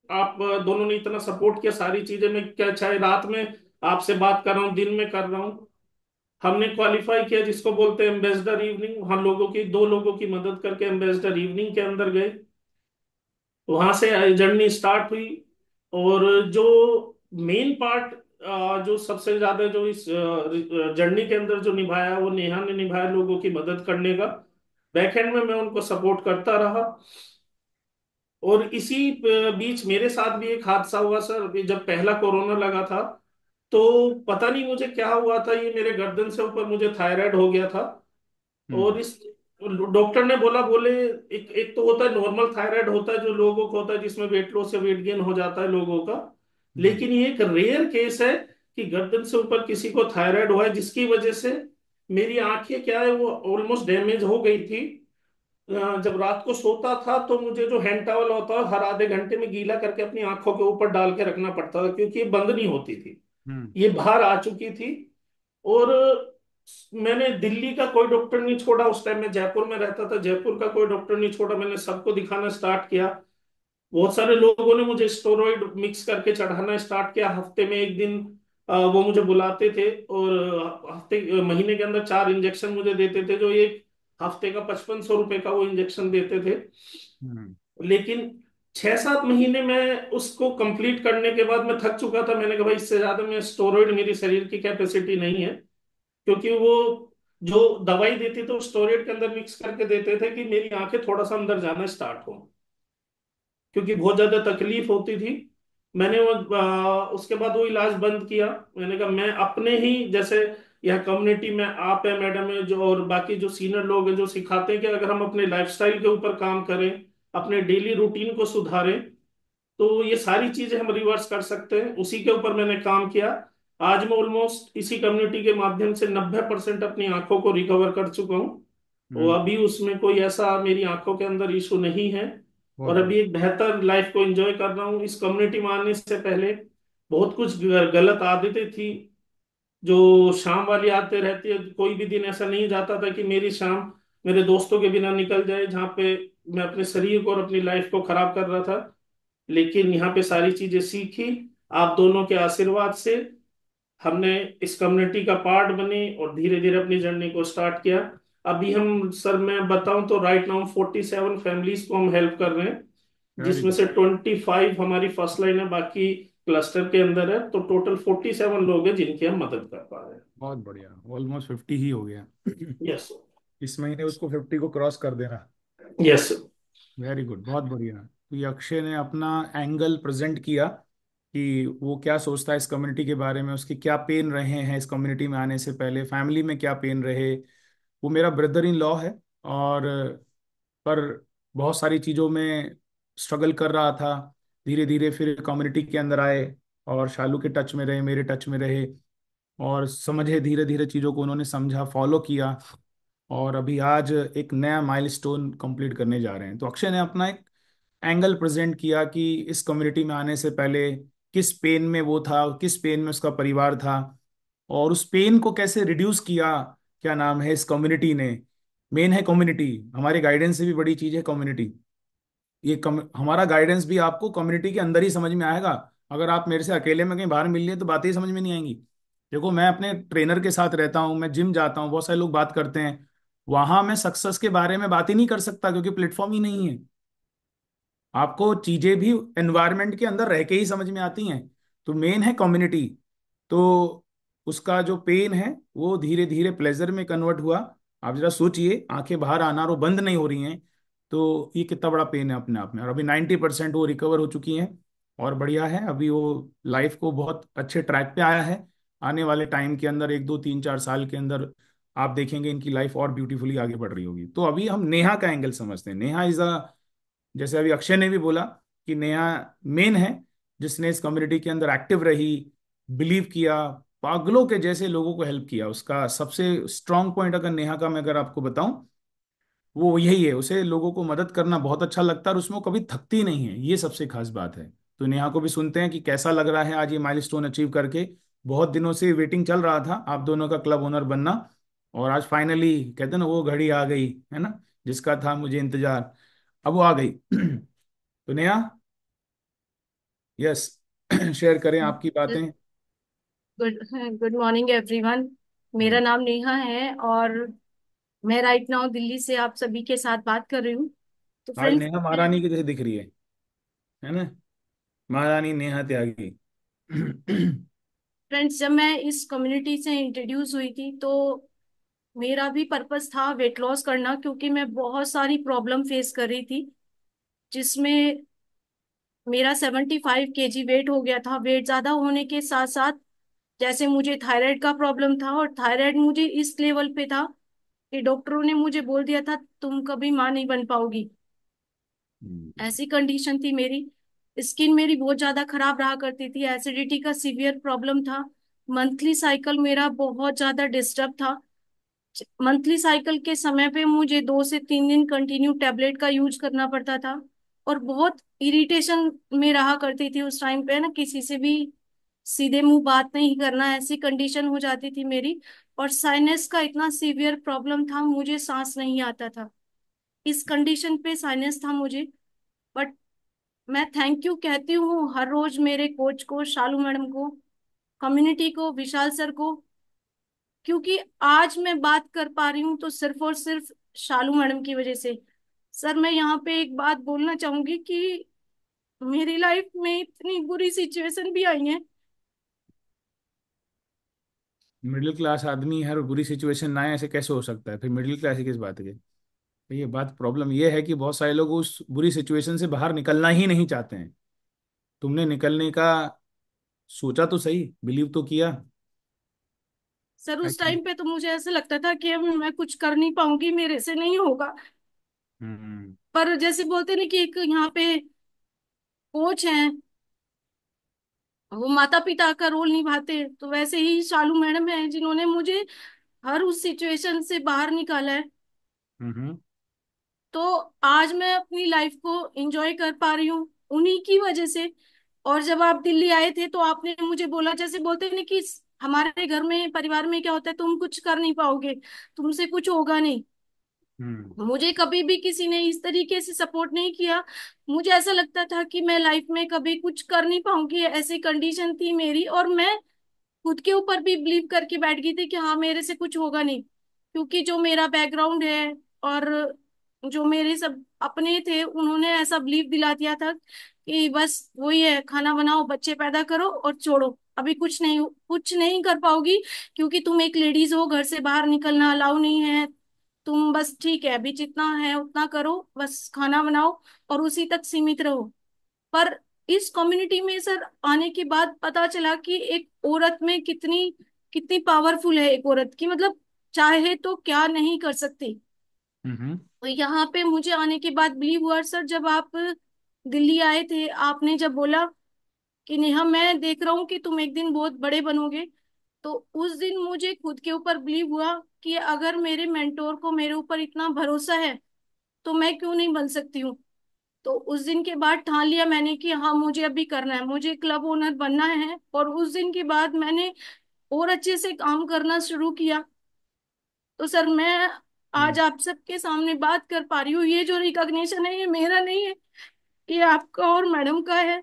आप दोनों ने इतना सपोर्ट किया, सारी चीजें, मैं क्या चाहे रात में आपसे बात कर रहा हूँ, दिन में कर रहा हूँ। हमने क्वालिफाई किया जिसको बोलते हैं एम्बेसडर इवनिंग, वहां लोगों की, 2 लोगों की मदद करके एम्बेसडर इवनिंग के अंदर गए। वहां से जर्नी स्टार्ट हुई। और जो मेन पार्ट, जो सबसे ज्यादा जो इस जर्नी के अंदर जो निभाया, वो नेहा ने निभाया, लोगों की मदद करने का। बैकएंड में मैं उनको सपोर्ट करता रहा। और इसी बीच मेरे साथ भी एक हादसा हुआ सर, अभी जब पहला कोरोना लगा था, तो पता नहीं मुझे क्या हुआ था, ये मेरे गर्दन से ऊपर मुझे थायराइड हो गया था। और इस डॉक्टर ने बोला, बोले एक एक तो होता है नॉर्मल थायराइड, होता है जो लोगों को होता है, जिसमें वेट लॉस या वेट गेन हो जाता है लोगों का। लेकिन ये एक रेयर केस है कि गर्दन से ऊपर किसी को थायराइड हुआ है, जिसकी वजह से मेरी आंखें क्या है वो ऑलमोस्ट डैमेज हो गई थी। जब रात को सोता था तो मुझे जो हैंड टॉवल होता है हर आधे घंटे में गीला करके अपनी आंखों के ऊपर डाल के रखना पड़ता था, क्योंकि ये बंद नहीं होती थी, ये बाहर आ चुकी थी। और मैंने दिल्ली का कोई डॉक्टर नहीं छोड़ा, उस टाइम मैं जयपुर में रहता था, जयपुर का कोई डॉक्टर नहीं छोड़ा, मैंने सबको दिखाना स्टार्ट किया। बहुत सारे लोगों ने मुझे स्टेरॉइड मिक्स करके चढ़ाना स्टार्ट किया, हफ्ते में एक दिन वो मुझे बुलाते थे, और हफ्ते महीने के अंदर 4 इंजेक्शन मुझे देते थे, जो एक हफ्ते का 5500 रुपये का वो इंजेक्शन देते थे। लेकिन 6 7 महीने में उसको कंप्लीट करने के बाद मैं थक चुका था। मैंने कहा भाई इससे ज्यादा मैं स्टेरॉइड, मेरी शरीर की कैपेसिटी नहीं है। क्योंकि वो जो दवाई देते थे वो स्टेरॉइड के अंदर मिक्स करके देते थे कि मेरी आंखें थोड़ा सा अंदर जाना स्टार्ट हो, क्योंकि बहुत ज्यादा तकलीफ होती थी। मैंने वो उसके बाद वो इलाज बंद किया। मैंने कहा मैं अपने ही जैसे या कम्युनिटी में आप है, मैडम है जो, और बाकी जो सीनियर लोग हैं जो सिखाते हैं कि अगर हम अपने लाइफस्टाइल के ऊपर काम करें, अपने डेली रूटीन को सुधारें, तो ये सारी चीजें हम रिवर्स कर सकते हैं। उसी के ऊपर मैंने काम किया। आज मैं ऑलमोस्ट इसी कम्युनिटी के माध्यम से 90% अपनी आंखों को रिकवर कर चुका हूँ। और अभी उसमें कोई ऐसा मेरी आंखों के अंदर इशू नहीं है। बहुत और अभी बढ़िया। एक बेहतर लाइफ को एंजॉय कर रहा हूँ। इस कम्युनिटी में आने से पहले बहुत कुछ गलत आदतें थी जो शाम वाली आदतें रहती है। कोई भी दिन ऐसा नहीं जाता था कि मेरी शाम मेरे दोस्तों के बिना निकल जाए, जहाँ पे मैं अपने शरीर को और अपनी लाइफ को खराब कर रहा था। लेकिन यहाँ पे सारी चीजें सीखी आप दोनों के आशीर्वाद से। हमने इस कम्युनिटी का पार्ट बने और धीरे धीरे अपनी जर्नी को स्टार्ट किया। अभी हम, सर मैं बताऊं तो राइट नाउ 47 फैमिलीज को हम हेल्प कर रहे हैं, वेरी जिसमें गुड। से 25 हमारी फर्स्ट लाइन है, बाकी क्लस्टर के अंदर है। तो टोटल 47 लोग हैं जिनकी हम मदद कर पा रहे हैं। बहुत बढ़िया, ऑलमोस्ट 50 ही हो गया। यस इस महीने उसको 50 को क्रॉस कर देना। यस। वेरी गुड, बहुत बढ़िया। तो ये अक्षय ने अपना एंगल प्रेजेंट किया कि वो क्या सोचता है इस कम्युनिटी के बारे में, उसके क्या पेन रहे हैं इस कम्युनिटी में आने से पहले, फैमिली में क्या पेन रहे। वो मेरा ब्रदर इन लॉ है, और पर बहुत सारी चीज़ों में स्ट्रगल कर रहा था। धीरे धीरे फिर कम्युनिटी के अंदर आए, और शालू के टच में रहे, मेरे टच में रहे, और समझे, धीरे धीरे चीज़ों को उन्होंने समझा, फॉलो किया, और अभी आज एक नया माइलस्टोन कंप्लीट करने जा रहे हैं। तो अक्षय ने अपना एक एंगल प्रेजेंट किया कि इस कम्युनिटी में आने से पहले किस पेन में वो था, किस पेन में उसका परिवार था, और उस पेन को कैसे रिड्यूस किया, क्या नाम है, इस कम्युनिटी ने। मेन है कम्युनिटी, हमारे गाइडेंस से भी बड़ी चीज है कम्युनिटी। हमारा गाइडेंस भी आपको कम्युनिटी के अंदर ही समझ में आएगा। अगर आप मेरे से अकेले में कहीं बाहर मिल लिए तो बातें ही समझ में नहीं आएंगी। देखो, मैं अपने ट्रेनर के साथ रहता हूँ, मैं जिम जाता हूँ, बहुत सारे लोग बात करते हैं, वहां मैं सक्सेस के बारे में बात ही नहीं कर सकता क्योंकि प्लेटफॉर्म ही नहीं है। आपको चीजें भी एनवायरनमेंट के अंदर रह के ही समझ में आती हैं। तो मेन है कम्युनिटी। तो उसका जो पेन है वो धीरे धीरे प्लेजर में कन्वर्ट हुआ। आप जरा सोचिए, आंखें बाहर आना और वो बंद नहीं हो रही हैं, तो ये कितना बड़ा पेन है अपने आप में। और अभी 90% वो रिकवर हो चुकी हैं, और बढ़िया है। अभी वो लाइफ को बहुत अच्छे ट्रैक पे आया है। आने वाले टाइम के अंदर 1 2 3 4 साल के अंदर आप देखेंगे इनकी लाइफ और ब्यूटीफुली आगे बढ़ रही होगी। तो अभी हम नेहा का एंगल समझते हैं। नेहा इज अ, जैसे अभी अक्षय ने भी बोला कि नेहा मेन है, जिसने इस कम्युनिटी के अंदर एक्टिव रही, बिलीव किया, पागलों के जैसे लोगों को हेल्प किया। उसका सबसे स्ट्रांग पॉइंट अगर नेहा का मैं अगर आपको बताऊं, वो यही है, उसे लोगों को मदद करना बहुत अच्छा लगता है, और उसमें वो कभी थकती नहीं है, ये सबसे खास बात है। तो नेहा को भी सुनते हैं कि कैसा लग रहा है आज ये माइलस्टोन अचीव करके। बहुत दिनों से वेटिंग चल रहा था आप दोनों का क्लब ओनर बनना, और आज फाइनली कहते हैं ना, वो घड़ी आ गई है ना, जिसका था मुझे इंतजार, अब वो आ गई। तो नेहा, यस, शेयर करें आपकी बातें। Good good morning everyone. मेरा नाम नेहा है और मैं राइट नाउ दिल्ली से आप सभी के साथ बात कर रही हूँ। तो आज फ्रेंड्स, नेहा महारानी की जैसे दिख रही है ना, महारानी नेहा त्यागी। जब मैं इस कम्युनिटी से इंट्रोड्यूस हुई थी तो मेरा भी पर्पस था वेट लॉस करना, क्योंकि मैं बहुत सारी प्रॉब्लम फेस कर रही थी, जिसमें मेरा 75 kg वेट हो गया था। वेट ज्यादा होने के साथ साथ जैसे मुझे थायराइड का प्रॉब्लम था, और थायराइड मुझे इस लेवल पे था कि डॉक्टरों ने मुझे बोल दिया था तुम कभी माँ नहीं बन पाओगी। ऐसी कंडीशन थी मेरी। स्किन मेरी बहुत ज्यादा खराब रहा करती थी, एसिडिटी का सीवियर प्रॉब्लम था। मंथली साइकिल मेरा बहुत ज्यादा डिस्टर्ब था। मंथली साइकिल के समय पे मुझे 2 से 3 दिन कंटिन्यू टेबलेट का यूज करना पड़ता था, और बहुत इरिटेशन में रहा करती थी उस टाइम पे ना, किसी से भी सीधे मुंह बात नहीं करना, ऐसी कंडीशन हो जाती थी मेरी। और साइनस का इतना सीवियर प्रॉब्लम था, मुझे सांस नहीं आता था। इस कंडीशन पे साइनस था मुझे। बट मैं थैंक यू कहती हूँ हर रोज मेरे कोच को, शालू मैडम को, कम्युनिटी को, विशाल सर को, क्योंकि आज मैं बात कर पा रही हूँ तो सिर्फ और सिर्फ शालू मैडम की वजह से। सर, मैं यहाँ पे एक बात बोलना चाहूंगी कि मेरी लाइफ में इतनी बुरी सिचुएशन भी आई है। मिडिल क्लास आदमी है और बुरी सिचुएशन ना आए, ऐसे कैसे हो सकता है? फिर मिडिल क्लास ही किस बात के? तो ये बात, प्रॉब्लम ये है कि बहुत सारे लोग उस बुरी सिचुएशन से बाहर निकलना ही नहीं चाहते हैं। तुमने निकलने का सोचा तो सही, बिलीव तो किया। सर उस एक्चुअली। टाइम पे तो मुझे ऐसा लगता था कि अब मैं कुछ कर नहीं पाऊंगी, मेरे से नहीं होगा। हम्म। पर जैसे बोलते ना कि एक यहाँ पे कोच हैं, वो माता पिता का रोल निभाते हैं, तो वैसे ही शालू मैडम है जिन्होंने मुझे हर उस सिचुएशन से बाहर निकाला है। हम्म। तो आज मैं अपनी लाइफ को एंजॉय कर पा रही हूँ उन्हीं की वजह से। और जब आप दिल्ली आए थे तो आपने मुझे बोला, जैसे बोलते हैं ना कि हमारे घर में परिवार में क्या होता है, तुम कुछ कर नहीं पाओगे, तुमसे कुछ होगा नहीं। हम्म। मुझे कभी भी किसी ने इस तरीके से सपोर्ट नहीं किया। मुझे ऐसा लगता था कि मैं लाइफ में कभी कुछ कर नहीं पाऊंगी, ऐसी कंडीशन थी मेरी। और मैं खुद के ऊपर भी बिलीव करके बैठ गई थी कि हाँ मेरे से कुछ होगा नहीं, क्योंकि जो मेरा बैकग्राउंड है और जो मेरे सब अपने थे, उन्होंने ऐसा बिलीव दिला दिया था कि बस वही है, खाना बनाओ, बच्चे पैदा करो और छोड़ो, अभी कुछ नहीं कर पाओगी, क्योंकि तुम एक लेडीज हो, घर से बाहर निकलना अलाउ नहीं है। तुम बस ठीक है, अभी जितना है उतना करो, बस खाना बनाओ और उसी तक सीमित रहो। पर इस कम्युनिटी में सर आने के बाद पता चला कि एक औरत में कितनी कितनी पावरफुल है एक औरत की, मतलब चाहे तो क्या नहीं कर सकती। हम्म। तो यहाँ पे मुझे आने के बाद बिलीव हुआ सर, जब आप दिल्ली आए थे, आपने जब बोला कि नेहा मैं देख रहा हूँ कि तुम एक दिन बहुत बड़े बनोगे, तो उस दिन मुझे खुद के ऊपर बिलीव हुआ कि अगर मेरे मेंटोर को मेरे ऊपर इतना भरोसा है तो मैं क्यों नहीं बन सकती हूँ। तो उस दिन के बाद ठान लिया मैंने कि हाँ मुझे अभी करना है, मुझे क्लब ओनर बनना है। और उस दिन के बाद मैंने और अच्छे से काम करना शुरू किया। तो सर मैं आज आप सबके सामने बात कर पा रही हूँ, ये जो रिकॉग्निशन है ये मेरा नहीं है, ये आपका और मैडम का है।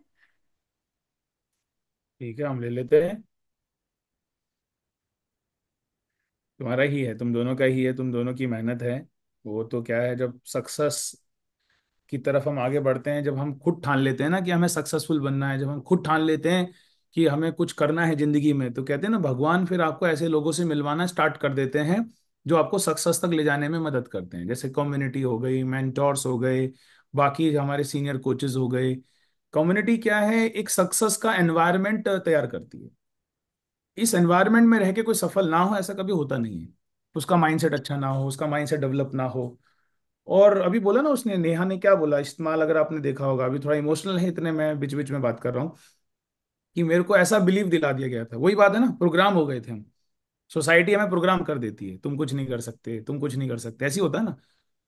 ठीक है, हम ले लेते हैं। तुम्हारा ही है, तुम दोनों का ही है, तुम दोनों की मेहनत है। वो तो क्या है, जब सक्सेस की तरफ हम आगे बढ़ते हैं, जब हम खुद ठान लेते हैं ना कि हमें सक्सेसफुल बनना है, जब हम खुद ठान लेते हैं कि हमें कुछ करना है जिंदगी में, तो कहते हैं ना भगवान फिर आपको ऐसे लोगों से मिलवाना स्टार्ट कर देते हैं जो आपको सक्सेस तक ले जाने में मदद करते हैं। जैसे कम्युनिटी हो गई, मेंटोर्स हो गए, बाकी हमारे सीनियर कोचेस हो गए। कम्युनिटी क्या है, एक सक्सेस का एनवायरनमेंट तैयार करती है। इस एनवायरनमेंट में रह के कोई सफल ना हो ऐसा कभी होता नहीं है। उसका माइंडसेट अच्छा ना हो, उसका माइंडसेट डेवलप ना हो। और अभी बोला ना उसने, नेहा ने क्या बोला, इस्तेमाल, अगर आपने देखा होगा, अभी थोड़ा इमोशनल है इतने मैं बीच बीच में बात कर रहा हूँ, कि मेरे को ऐसा बिलीव दिला दिया गया था। वही बात है ना, प्रोग्राम हो गए थे हम। सोसाइटी हमें प्रोग्राम कर देती है, तुम कुछ नहीं कर सकते, तुम कुछ नहीं कर सकते, ऐसी होता है ना।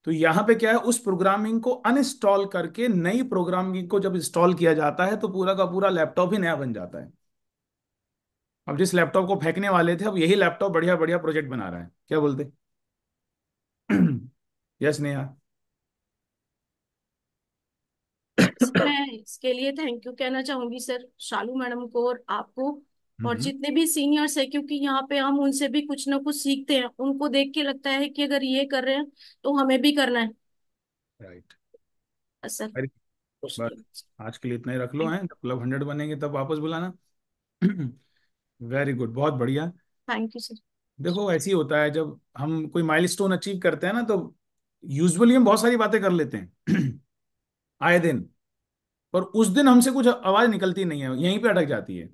तो यहाँ पे क्या है, उस प्रोग्रामिंग को अनइंस्टॉल करके नई प्रोग्रामिंग को जब इंस्टॉल किया जाता है तो पूरा का पूरा लैपटॉप ही नया बन जाता है। अब जिस लैपटॉप को फेंकने वाले थे, अब यही लैपटॉप बढ़िया बढ़िया प्रोजेक्ट बना रहा है। क्या बोलते? यस नेहा। मैं इसके लिए थैंक यू कहना चाहूंगी सर, शालू मैडम को और आपको, और हम्म। जितने भी सीनियर्स है, क्योंकि यहाँ पे हम उनसे भी कुछ ना कुछ सीखते हैं, उनको देख के लगता है कि अगर ये कर रहे हैं तो हमें भी करना है। राइट। सर अरे, बस उसके आज के लिए इतना ही रख लो, हैं जब क्लब 100 बनेंगे तब वापस बुलाना। वेरी गुड, बहुत बढ़िया। Thank you sir. देखो ऐसे ही होता है, जब हम कोई माइलस्टोन अचीव करते हैं ना, तो यूजुअली हम बहुत सारी बातें कर लेते हैं आए दिन, पर उस दिन हमसे कुछ आवाज निकलती नहीं है, यहीं पे अटक जाती है।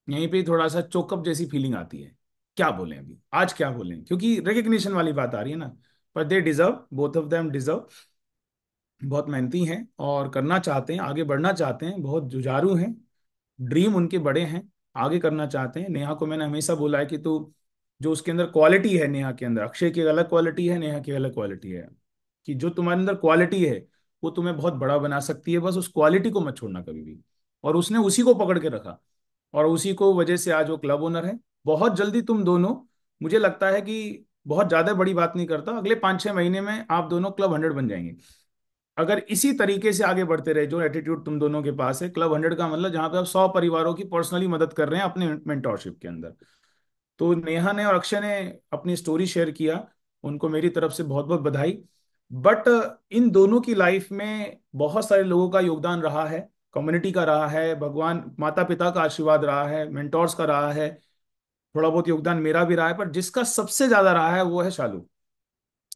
यहीं पे थोड़ा सा चोकअप जैसी फीलिंग आती है। क्या बोलें अभी, आज क्या बोलें, क्योंकि रिकग्निशन वाली बात आ रही है ना। पर they deserve, both of them deserve. बहुत मेहनती हैं और करना चाहते हैं, आगे बढ़ना चाहते हैं, बहुत जुझारू हैं। ड्रीम उनके बड़े हैं, आगे करना चाहते हैं। नेहा को मैंने हमेशा बोला है कि तू, जो उसके अंदर क्वालिटी है नेहा के अंदर, अक्षय की अलग क्वालिटी है, नेहा की अलग क्वालिटी है, कि जो तुम्हारे अंदर क्वालिटी है वो तुम्हें बहुत बड़ा बना सकती है। बस उस क्वालिटी को मत छोड़ना कभी भी। और उसने उसी को पकड़ के रखा, और उसी को वजह से आज वो क्लब ओनर है। बहुत जल्दी तुम दोनों, मुझे लगता है कि बहुत ज्यादा बड़ी बात नहीं करता, अगले 5-6 महीने में आप दोनों क्लब 100 बन जाएंगे। अगर इसी तरीके से आगे बढ़ते रहे, जो एटीट्यूड तुम दोनों के पास है, क्लब 100 का मतलब जहां पे आप 100 परिवारों की पर्सनली मदद कर रहे हैं अपने मेंटोरशिप के अंदर। तो नेहा ने और अक्षय ने अपनी स्टोरी शेयर किया, उनको मेरी तरफ से बहुत बहुत बधाई। बट इन दोनों की लाइफ में बहुत सारे लोगों का योगदान रहा है, कम्युनिटी का रहा है, भगवान माता पिता का आशीर्वाद रहा है, मेंटोर्स का रहा है, थोड़ा बहुत योगदान मेरा भी रहा है, पर जिसका सबसे ज्यादा रहा है वो है शालू।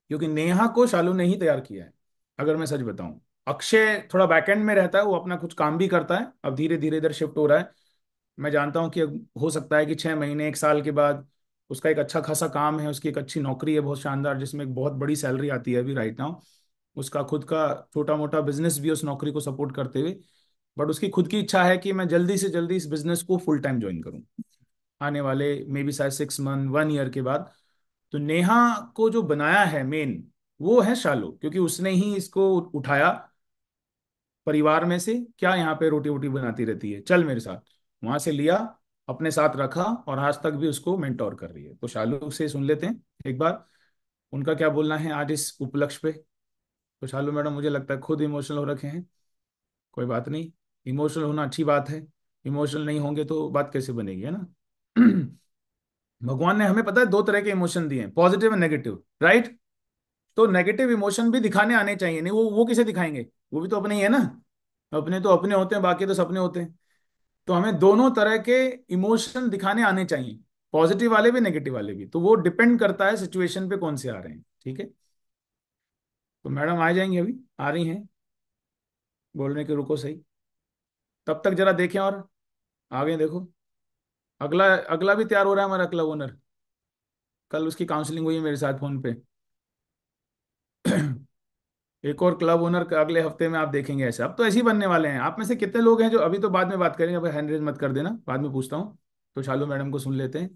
क्योंकि नेहा को शालू ने ही तैयार किया है, अगर मैं सच बताऊं। अक्षय थोड़ा बैकएंड में रहता है, वो अपना कुछ काम भी करता है, अब धीरे धीरे इधर शिफ्ट हो रहा है। मैं जानता हूं कि अब हो सकता है कि 6 महीने 1 साल के बाद उसका एक अच्छा खासा काम है, उसकी एक अच्छी नौकरी है बहुत शानदार, जिसमें एक बहुत बड़ी सैलरी आती है अभी राइट नाउ। उसका खुद का छोटा मोटा बिजनेस भी है उस नौकरी को सपोर्ट करते हुए। बट उसकी खुद की इच्छा है कि मैं जल्दी से जल्दी इस बिजनेस को फुल टाइम ज्वाइन करूं, आने वाले मे बी शायद 6 मंथ 1 ईयर के बाद। तो नेहा को जो बनाया है मेन, वो है शालू, क्योंकि उसने ही इसको उठाया परिवार में से, क्या यहाँ पे रोटी वोटी बनाती रहती है, चल मेरे साथ, वहां से लिया, अपने साथ रखा, और आज तक भी उसको मेंटोर कर रही है। तो शालू से सुन लेते हैं एक बार उनका क्या बोलना है आज इस उपलक्ष्य पे। तो शालू मैडम मुझे लगता है खुद इमोशनल हो रखे हैं। कोई बात नहीं, इमोशनल होना अच्छी बात है। इमोशनल नहीं होंगे तो बात कैसे बनेगी, है ना। भगवान ने हमें पता है 2 तरह के इमोशन दिए हैं, पॉजिटिव एंड नेगेटिव, राइट। तो नेगेटिव इमोशन भी दिखाने आने चाहिए, नहीं वो किसे दिखाएंगे, वो भी तो अपने ही है ना। अपने तो अपने होते हैं, बाकी तो सपने होते हैं। तो हमें दोनों तरह के इमोशन दिखाने आने चाहिए, पॉजिटिव वाले भी नेगेटिव वाले भी। तो वो डिपेंड करता है सिचुएशन पे कौन से आ रहे हैं, ठीक है। तो मैडम आ जाएंगी, अभी आ रही हैं, बोलने के रुको सही। तब तक जरा देखें और आगे देखो। अगला अगला भी तैयार हो रहा है हमारा क्लब ओनर, कल उसकी काउंसलिंग हुई है मेरे साथ फोन पे। एक और क्लब ओनर का अगले हफ्ते में आप देखेंगे ऐसे। अब तो ऐसे ही बनने वाले हैं। आप में से कितने लोग हैं जो, अभी तो बाद में बात करेंगे, अब हैंड रेज मत कर देना, बाद में पूछता हूँ। तो शालू मैडम को सुन लेते हैं,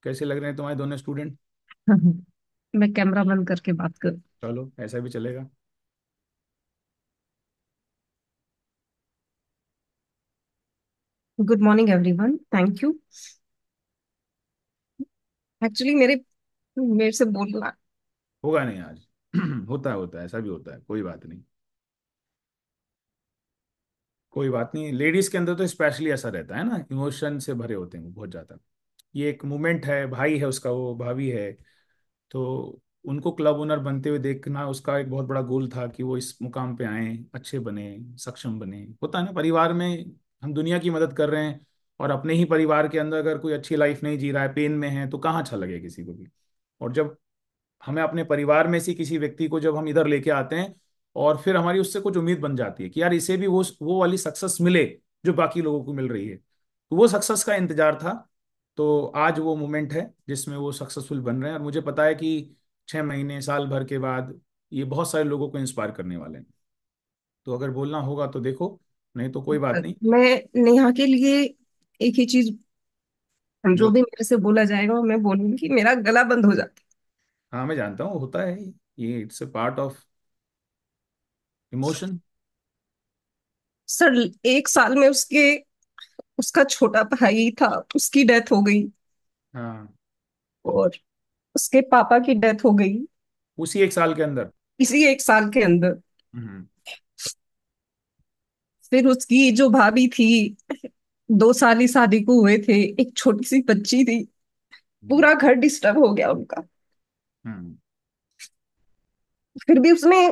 कैसे लग रहे हैं तुम्हारे दोनों स्टूडेंट। मैं कैमरा बंद करके बात करूं। चलो ऐसा भी चलेगा। Good morning everyone, thank you. Actually मेरे से बोलना। होगा नहीं आज। होता है, ऐसा भी होता है, कोई बात नहीं। कोई बात नहीं, लेडीज के अंदर तो स्पेशली ऐसा रहता है ना, इमोशन से भरे होते हैं वो बहुत ज्यादा। ये एक मोमेंट है, भाई है उसका, वो भाभी है। तो उनको क्लब ओनर बनते हुए देखना उसका एक बहुत बड़ा गोल था कि वो इस मुकाम पे आए, अच्छे बने, सक्षम बने। होता है ना परिवार में, हम दुनिया की मदद कर रहे हैं और अपने ही परिवार के अंदर अगर कोई अच्छी लाइफ नहीं जी रहा है, पेन में है, तो कहाँ अच्छा लगे किसी को भी। और जब हमें अपने परिवार में से किसी व्यक्ति को जब हम इधर लेके आते हैं, और फिर हमारी उससे कुछ उम्मीद बन जाती है कि यार इसे भी वो वाली सक्सेस मिले जो बाकी लोगों को मिल रही है, तो वो सक्सेस का इंतजार था। तो आज वो मोमेंट है जिसमें वो सक्सेसफुल बन रहे हैं, और मुझे पता है कि 6 महीने साल भर के बाद ये बहुत सारे लोगों को इंस्पायर करने वाले हैं। तो अगर बोलना होगा तो देखो, नहीं तो कोई बात नहीं। मैं नेहा के लिए एक ही चीज, जो बोल। भी मेरे से बोला जाएगा वो मैं बोलूंगी, मेरा गला बंद हो जाता हाँ मैं जानता हूँ, होता है, ये it's a part of emotion. Sir. 1 साल में उसका छोटा भाई था, उसकी डेथ हो गई। हाँ। और उसके पापा की डेथ हो गई उसी 1 साल के अंदर। इसी 1 साल के अंदर। हम्म। फिर उसकी जो भाभी थी, 2 साल ही शादी को हुए थे, एक छोटी सी बच्ची थी। पूरा घर डिस्टर्ब हो गया उनका। हम्म। फिर भी उसने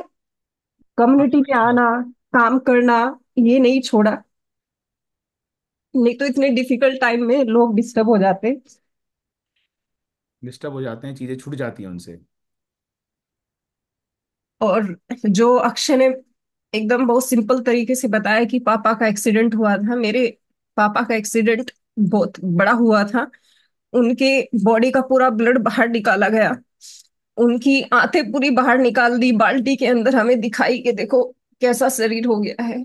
कम्युनिटी में आना, काम करना, ये नहीं छोड़ा। नहीं तो इतने डिफिकल्ट टाइम में लोग डिस्टर्ब हो जाते। डिस्टर्ब हो जाते हैं, चीजें छूट जाती हैं उनसे। और जो अक्षय ने एकदम बहुत सिंपल तरीके से बताया कि पापा का एक्सीडेंट हुआ था, मेरे पापा का एक्सीडेंट बहुत बड़ा हुआ था। उनके बॉडी का पूरा ब्लड बाहर निकाला गया, उनकी आंतें पूरी बाहर निकाल दी बाल्टी के अंदर, हमें दिखाई कि देखो कैसा शरीर हो गया है।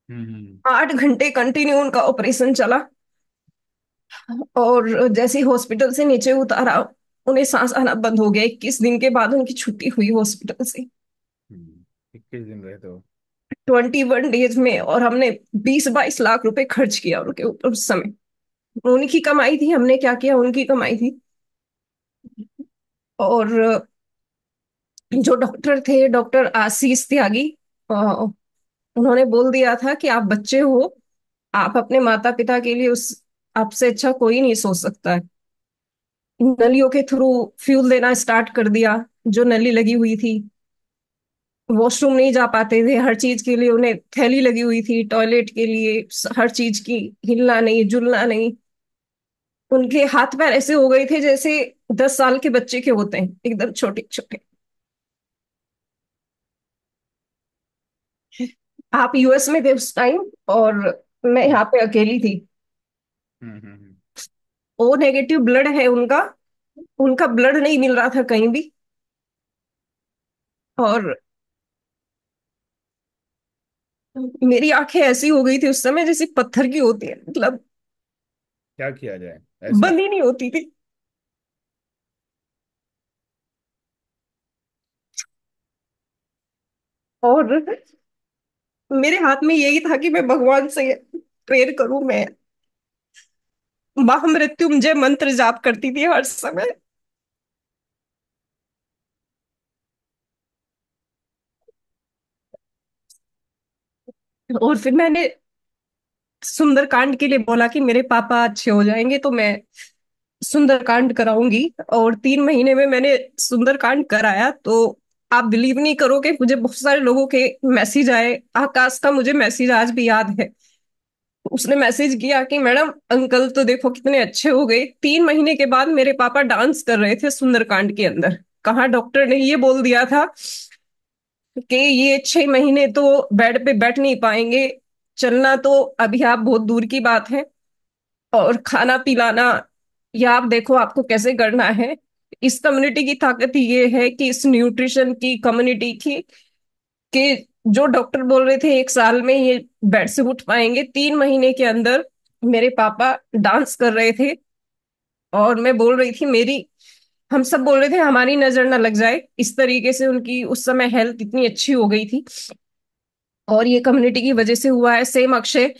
हम्म। 8 घंटे कंटिन्यू उनका ऑपरेशन चला। और जैसे ही हॉस्पिटल से नीचे उतारा, उन्हें सांस आना बंद हो गया। 21 दिन के बाद उनकी छुट्टी हुई हॉस्पिटल से। 21 दिन रहे तो। 21 डेज में। और हमने 20-22 लाख रुपए खर्च किया उनके ऊपर उस समय। उनकी कमाई थी, हमने क्या किया, उनकी कमाई थी। और जो डॉक्टर थे, डॉक्टर आशीष त्यागी, अ, उन्होंने बोल दिया था कि आप बच्चे हो, आप अपने माता पिता के लिए उस आपसे अच्छा कोई नहीं सोच सकता है। नलियों के थ्रू फ्यूल देना स्टार्ट कर दिया। जो नली लगी हुई थी, वॉशरूम नहीं जा पाते थे, हर चीज के लिए उन्हें थैली लगी हुई थी, टॉयलेट के लिए, हर चीज की। हिलना नहीं, जुलना नहीं। उनके हाथ पैर ऐसे हो गए थे जैसे 10 साल के बच्चे के होते हैं, एकदम छोटे छोटे। आप यूएस में थे उस टाइम, और मैं यहाँ पे अकेली थी। हम्म। ओ नेगेटिव ब्लड है उनका। उनका ब्लड नहीं मिल रहा था कहीं भी। और मेरी आंखें ऐसी हो गई थी उस समय जैसे पत्थर की होती है, मतलब क्या किया जाए ऐसा। बंद ही नहीं होती थी। और मेरे हाथ में यही था कि मैं भगवान से प्रेयर करूं। मैं महामृत्युंजय मंत्र जाप करती थी हर समय। और फिर मैंने सुंदरकांड के लिए बोला कि मेरे पापा अच्छे हो जाएंगे तो मैं सुंदरकांड कराऊंगी। और 3 महीने में मैंने सुंदरकांड कराया। तो आप बिलीव नहीं करोगे, मुझे बहुत सारे लोगों के मैसेज आए। आकाश का मुझे मैसेज आज भी याद है। उसने मैसेज किया कि मैडम अंकल तो देखो कितने अच्छे हो गए। 3 महीने के बाद मेरे पापा डांस कर रहे थे सुंदरकांड के अंदर। कहाँ डॉक्टर ने ये बोल दिया था कि ये 6 महीने तो बेड पे बैठ नहीं पाएंगे, चलना तो अभी आप बहुत दूर की बात है, और खाना पिलाना या आप देखो आपको कैसे करना है। इस कम्युनिटी की ताकत ये है कि इस न्यूट्रिशन की कम्युनिटी की, कि जो डॉक्टर बोल रहे थे 1 साल में ये बेड से उठ पाएंगे, 3 महीने के अंदर मेरे पापा डांस कर रहे थे। और मैं बोल रही थी मेरी, हम सब बोल रहे थे हमारी नजर ना लग जाए, इस तरीके से उनकी उस समय हेल्थ इतनी अच्छी हो गई थी। और ये कम्युनिटी की वजह से हुआ है। सेम अक्षय,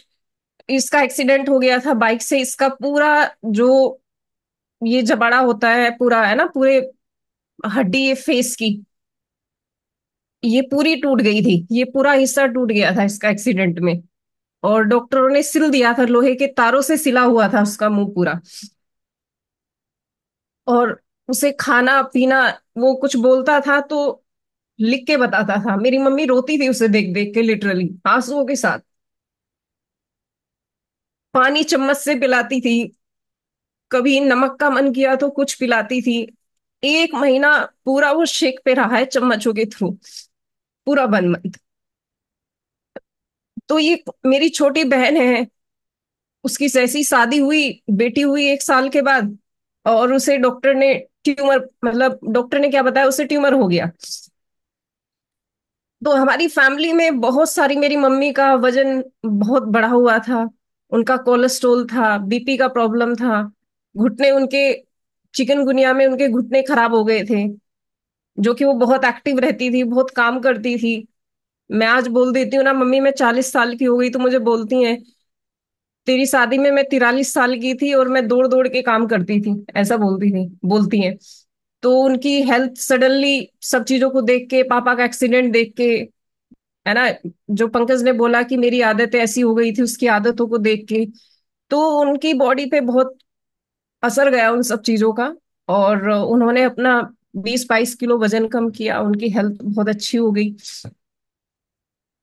इसका एक्सीडेंट हो गया था बाइक से। इसका पूरा जो ये जबड़ा होता है पूरा, है ना, पूरे हड्डी ये फेस की, ये पूरी टूट गई थी। ये पूरा हिस्सा टूट गया था इसका एक्सीडेंट में। और डॉक्टरों ने सिल दिया था, लोहे के तारों से सिला हुआ था उसका मुंह पूरा। और उसे खाना पीना, वो कुछ बोलता था तो लिख के बताता था। मेरी मम्मी रोती थी उसे देख देख के, लिटरली आंसुओं के साथ। पानी चम्मच से पिलाती थी, कभी नमक का मन किया तो कुछ पिलाती थी। 1 महीना पूरा वो शेक पे रहा है चम्मचों के थ्रू, पूरा 1 मंथ। तो ये मेरी छोटी बहन है, उसकी जैसी शादी हुई, बेटी हुई 1 साल के बाद, और उसे डॉक्टर ने ट्यूमर, मतलब डॉक्टर ने क्या बताया, उसे ट्यूमर हो गया। तो हमारी फैमिली में बहुत सारी, मेरी मम्मी का वजन बहुत बढ़ा हुआ था, उनका कोलेस्ट्रॉल था, बीपी का प्रॉब्लम था, घुटने उनके, चिकनगुनिया में उनके घुटने खराब हो गए थे। जो कि वो बहुत एक्टिव रहती थी, बहुत काम करती थी। मैं आज बोल देती हूँ ना मम्मी मैं 40 साल की हो गई, तो मुझे बोलती हैं तेरी शादी में मैं 43 साल की थी और मैं दौड़ दौड़ के काम करती थी, ऐसा बोलती थी, बोलती हैं। तो उनकी हेल्थ सडनली, सब चीजों को देख के, पापा का एक्सीडेंट देख के, है ना, जो पंकज ने बोला कि मेरी आदतें ऐसी हो गई थी, उसकी आदतों को देख के, तो उनकी बॉडी पे बहुत असर गया उन सब चीजों का। और उन्होंने अपना 20-22 किलो वजन कम किया, उनकी हेल्थ बहुत अच्छी हो गई।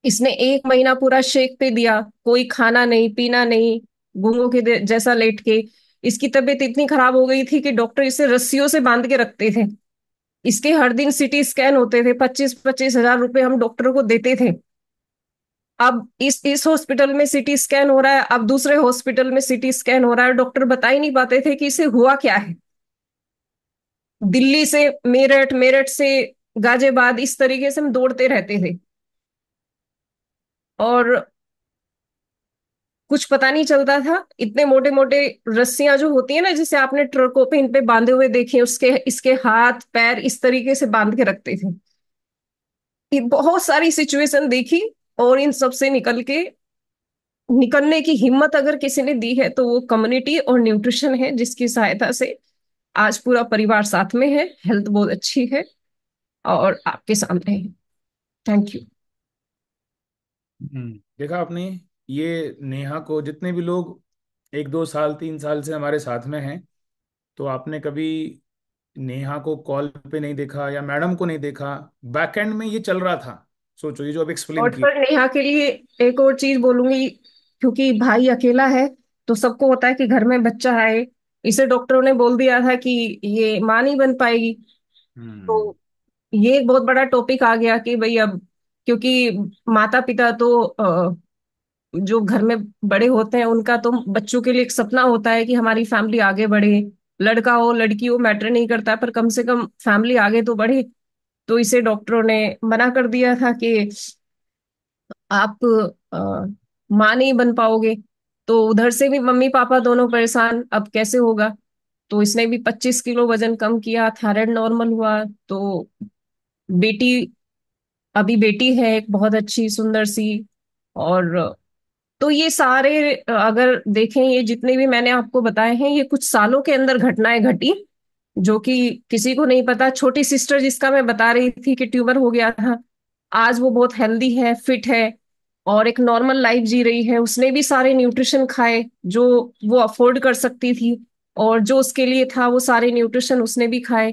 इसने 1 महीना पूरा शेक पे दिया, कोई खाना नहीं पीना नहीं, गूंगों के जैसा लेट के। इसकी तबीयत इतनी खराब हो गई थी कि डॉक्टर इसे रस्सियों से बांध के रखते थे। इसके हर दिन सिटी स्कैन होते थे, 25-25 हजार रुपए हम डॉक्टरों को देते थे। अब इस हॉस्पिटल में सिटी स्कैन हो रहा है, अब दूसरे हॉस्पिटल में सिटी स्कैन हो रहा है, डॉक्टर बता ही नहीं पाते थे कि इसे हुआ क्या है। दिल्ली से मेरठ, मेरठ से गाजियाबाद, इस तरीके से हम दौड़ते रहते थे। और कुछ पता नहीं चलता था। इतने मोटे मोटे रस्सियां जो होती है ना, जिसे आपने ट्रकों पे इन पे बांधे हुए देखे, उसके इसके हाथ पैर इस तरीके से बांध के रखते थे। ये बहुत सारी सिचुएशन देखी, और इन सब से निकलने की हिम्मत अगर किसी ने दी है तो वो कम्युनिटी और न्यूट्रिशन है, जिसकी सहायता से आज पूरा परिवार साथ में है, हेल्थ बहुत अच्छी है और आपके सामने है। Thank you. देखा आपने, ये नेहा को जितने भी लोग 1-2 साल 3 साल से हमारे साथ में हैं, तो आपने कभी नेहा को कॉल पे नहीं देखा या मैडम को नहीं देखा, बैकएंड में ये चल रहा था। सोचो ये जो अब एक्सप्लेन और की। पर नेहा के लिए एक और चीज बोलूंगी, क्योंकि भाई अकेला है तो सबको होता है कि घर में बच्चा है। इसे डॉक्टरों ने बोल दिया था कि ये मां नहीं बन पाएगी। तो ये एक बहुत बड़ा टॉपिक आ गया कि भाई अब, क्योंकि माता पिता तो जो घर में बड़े होते हैं उनका तो बच्चों के लिए एक सपना होता है कि हमारी फैमिली आगे बढ़े। लड़का हो लड़की हो मैटर नहीं करता, पर कम से कम फैमिली आगे तो बढ़े। तो इसे डॉक्टरों ने मना कर दिया था कि आप माँ नहीं बन पाओगे। तो उधर से भी मम्मी पापा दोनों परेशान, अब कैसे होगा। तो इसने भी 25 किलो वजन कम किया, थायराइड नॉर्मल हुआ। तो बेटी, अभी बेटी है एक बहुत अच्छी सुंदर सी। और तो ये सारे अगर देखें, ये जितने भी मैंने आपको बताए हैं ये कुछ सालों के अंदर घटनाएं घटी, जो कि किसी को नहीं पता। छोटी सिस्टर जिसका मैं बता रही थी कि ट्यूमर हो गया था, आज वो बहुत हेल्दी है, फिट है और एक नॉर्मल लाइफ जी रही है। उसने भी सारे न्यूट्रिशन खाए जो वो अफोर्ड कर सकती थी, और जो उसके लिए था वो सारे न्यूट्रिशन उसने भी खाए।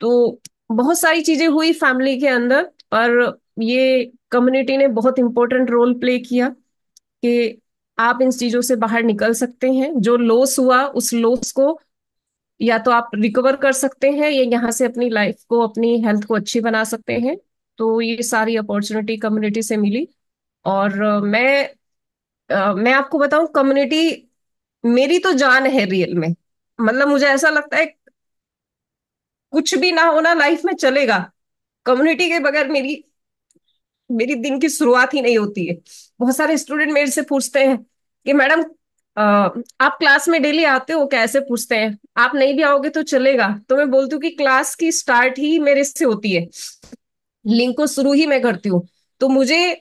तो बहुत सारी चीजें हुई फैमिली के अंदर, पर ये कम्युनिटी ने बहुत इंपॉर्टेंट रोल प्ले किया कि आप इन चीजों से बाहर निकल सकते हैं। जो लॉस हुआ उस लॉस को या तो आप रिकवर कर सकते हैं या यहाँ से अपनी लाइफ को, अपनी हेल्थ को अच्छी बना सकते हैं। तो ये सारी अपॉर्चुनिटी कम्युनिटी से मिली। और मैं आपको बताऊं, कम्युनिटी मेरी तो जान है रियल में। मतलब मुझे ऐसा लगता है कुछ भी ना होना लाइफ में चलेगा, कम्युनिटी के बगैर मेरी मेरी दिन की शुरुआत ही नहीं होती है। बहुत सारे स्टूडेंट मेरे से पूछते हैं कि मैडम आप क्लास में डेली आते हो क्या? ऐसे पूछते हैं। आप नहीं भी आओगे तो चलेगा। तो मैं बोलती हूँ कि क्लास की स्टार्ट ही मेरे से होती है, लिंक को शुरू ही मैं करती हूँ। तो मुझे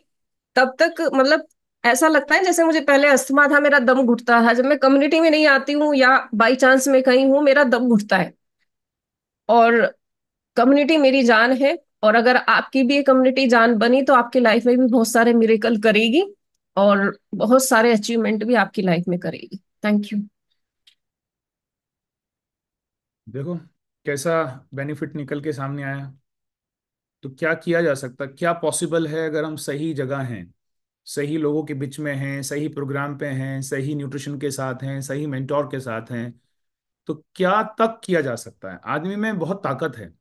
तब तक मतलब ऐसा लगता है जैसे मुझे पहले अस्थमा था, मेरा दम घुटता था। जब मैं कम्युनिटी में नहीं आती हूँ या बाई चांस में कहीं हूँ, मेरा दम घुटता है। और कम्युनिटी मेरी जान है। और अगर आपकी भी कम्युनिटी जान बनी तो आपकी लाइफ में भी बहुत सारे मिरेकल करेगी और बहुत सारे अचीवमेंट भी आपकी लाइफ में करेगी। Thank you. देखो कैसा बेनिफिट निकल के सामने आया। तो क्या किया जा सकता, क्या पॉसिबल है अगर हम सही जगह हैं, सही लोगों के बीच में हैं, सही प्रोग्राम पे हैं, सही न्यूट्रिशन के साथ हैं, सही मेंटोर के साथ हैं, तो क्या तक किया जा सकता है। आदमी में बहुत ताकत है,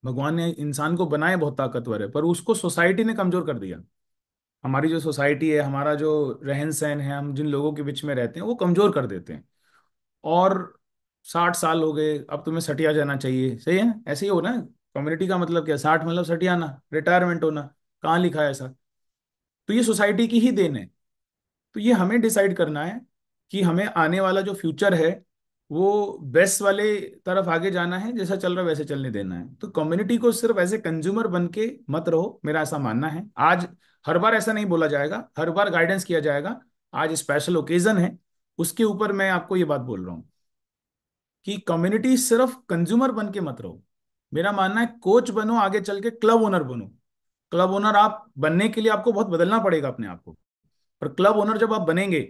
भगवान ने इंसान को बनाए बहुत ताकतवर है, पर उसको सोसाइटी ने कमजोर कर दिया। हमारी जो सोसाइटी है, हमारा जो रहन सहन है, हम जिन लोगों के बीच में रहते हैं वो कमजोर कर देते हैं। और 60 साल हो गए, अब तुम्हें सटिया जाना चाहिए, सही है ना? ऐसे ही हो ना। कम्युनिटी का मतलब क्या, 60 मतलब सटियाना, रिटायरमेंट होना। कहाँ लिखा है ऐसा? तो ये सोसाइटी की ही देन है। तो ये हमें डिसाइड करना है कि हमें आने वाला जो फ्यूचर है वो बेस्ट वाले तरफ आगे जाना है, जैसा चल रहा है वैसे चलने देना है। तो कम्युनिटी को सिर्फ ऐसे कंज्यूमर बन के मत रहो, मेरा ऐसा मानना है। आज हर बार ऐसा नहीं बोला जाएगा, हर बार गाइडेंस किया जाएगा। आज स्पेशल ओकेजन है, उसके ऊपर मैं आपको ये बात बोल रहा हूँ कि कम्युनिटी सिर्फ कंज्यूमर बन के मत रहो। मेरा मानना है कोच बनो, आगे चल के क्लब ओनर बनो। क्लब ओनर आप बनने के लिए आपको बहुत बदलना पड़ेगा अपने आप को। पर क्लब ओनर जब आप बनेंगे,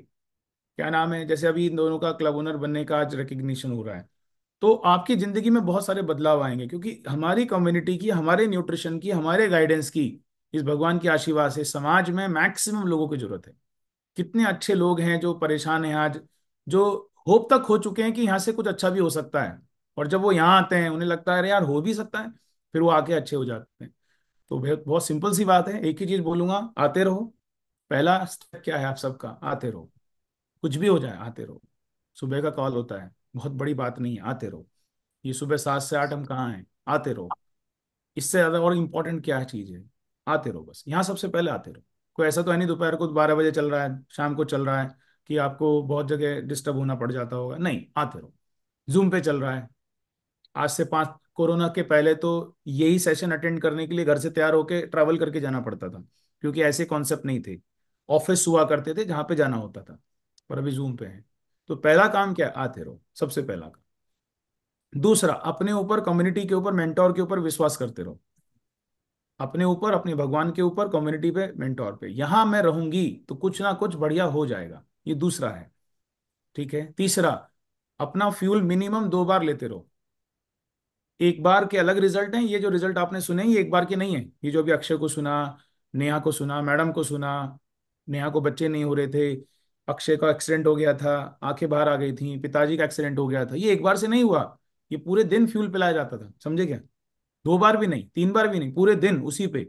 क्या नाम है, जैसे अभी इन दोनों का क्लब ओनर बनने का आज रिकग्निशन हो रहा है, तो आपकी जिंदगी में बहुत सारे बदलाव आएंगे। क्योंकि हमारी कम्युनिटी की, हमारे न्यूट्रिशन की, हमारे गाइडेंस की, इस भगवान के आशीर्वाद से समाज में मैक्सिमम लोगों की जरूरत है। कितने अच्छे लोग हैं जो परेशान हैं आज, जो होप तक हो चुके हैं कि यहाँ से कुछ अच्छा भी हो सकता है। और जब वो यहाँ आते हैं उन्हें लगता है अरे यार हो भी सकता है, फिर वो आके अच्छे हो जाते हैं। तो बहुत बहुत सिंपल सी बात है, एक ही चीज बोलूंगा, आते रहो। पहला स्टेप क्या है आप सबका? आते रहो। कुछ भी हो जाए आते रहो। सुबह का कॉल होता है, बहुत बड़ी बात नहीं है, आते रहो। ये सुबह 7 से 8 हम कहाँ हैं, आते रहो। इससे ज्यादा और इम्पोर्टेंट क्या चीज है? आते रहो बस, यहाँ सबसे पहले आते रहो। कोई ऐसा तो है नहीं दोपहर को 12 बजे चल रहा है, शाम को चल रहा है, कि आपको बहुत जगह डिस्टर्ब होना पड़ जाता होगा। नहीं, आते रहो। जूम पे चल रहा है। आज से 5 कोरोना के पहले तो यही सेशन अटेंड करने के लिए घर से तैयार होके ट्रैवल करके जाना पड़ता था, क्योंकि ऐसे कॉन्सेप्ट नहीं थे। ऑफिस हुआ करते थे जहाँ पे जाना होता था, पर अभी जूम पे है। तो पहला काम क्या है? आते रहो, सबसे पहला काम। दूसरा, अपने ऊपर, कम्युनिटी के ऊपर, मेंटोर के ऊपर विश्वास करते रहो। अपने ऊपर, अपने भगवान के ऊपर, कम्युनिटी पे, मेंटोर पे। यहां मैं रहूंगी तो कुछ ना कुछ बढ़िया हो जाएगा। ये दूसरा है। ठीक है। तीसरा, अपना फ्यूल मिनिमम 2 बार लेते रहो। एक बार के अलग रिजल्ट हैं, ये जो रिजल्ट आपने सुने ये एक बार के नहीं है। ये जो अभी अक्षय को सुना, नेहा को सुना, मैडम को सुना, नेहा को बच्चे नहीं हो रहे थे, अक्षय का एक्सीडेंट हो गया था, आंखें बाहर आ गई थी, पिताजी का एक्सीडेंट हो गया था, ये एक बार से नहीं हुआ। ये पूरे दिन फ्यूल पिलाया जाता था, समझे क्या? 2 बार भी नहीं, 3 बार भी नहीं, पूरे दिन उसी पे।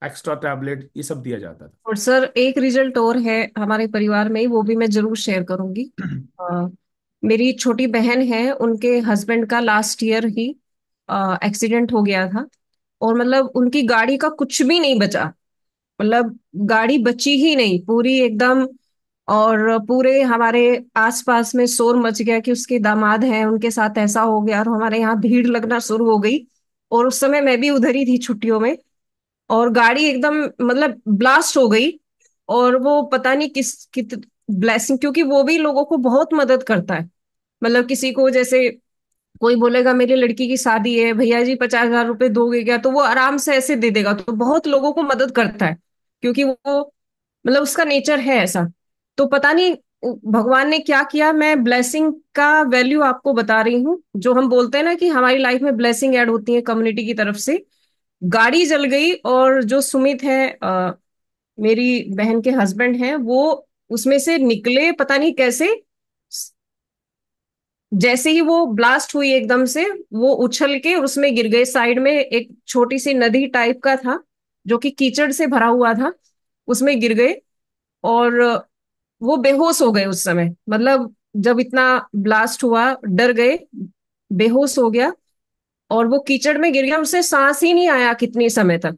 एक्स्ट्रा टैबलेट ये सब दिया जाता और सर एक रिजल्ट और है हमारे परिवार में, वो भी मैं जरूर शेयर करूंगी। था। अ, मेरी छोटी बहन है, उनके हस्बैंड का लास्ट ईयर ही एक्सीडेंट हो गया था। और मतलब उनकी गाड़ी का कुछ भी नहीं बचा, मतलब गाड़ी बची ही नहीं पूरी एकदम। और पूरे हमारे आसपास में शोर मच गया कि उसके दामाद हैं, उनके साथ ऐसा हो गया, और हमारे यहाँ भीड़ लगना शुरू हो गई। और उस समय मैं भी उधर ही थी छुट्टियों में, और गाड़ी एकदम मतलब ब्लास्ट हो गई। और वो पता नहीं कित ब्लेसिंग, क्योंकि वो भी लोगों को बहुत मदद करता है। मतलब किसी को जैसे कोई बोलेगा मेरी लड़की की शादी है भैया जी 50,000 रुपए दोगे क्या, तो वो आराम से ऐसे दे देगा। तो बहुत लोगों को मदद करता है, क्योंकि वो मतलब उसका नेचर है ऐसा। तो पता नहीं भगवान ने क्या किया। मैं ब्लेसिंग का वैल्यू आपको बता रही हूँ। जो हम बोलते हैं ना कि हमारी लाइफ में ब्लेसिंग ऐड होती है कम्युनिटी की तरफ से। गाड़ी जल गई, और जो सुमित है मेरी बहन के हस्बैंड हैं, वो उसमें से निकले पता नहीं कैसे। जैसे ही वो ब्लास्ट हुई एकदम से, वो उछल के उसमें गिर गए। साइड में एक छोटी सी नदी टाइप का था, जो कि कीचड़ से भरा हुआ था, उसमें गिर गए। और वो बेहोश हो गए उस समय। मतलब जब इतना ब्लास्ट हुआ डर गए, बेहोश हो गया। और वो कीचड़ में गिर गया, उसे सांस ही नहीं आया कितने समय तक।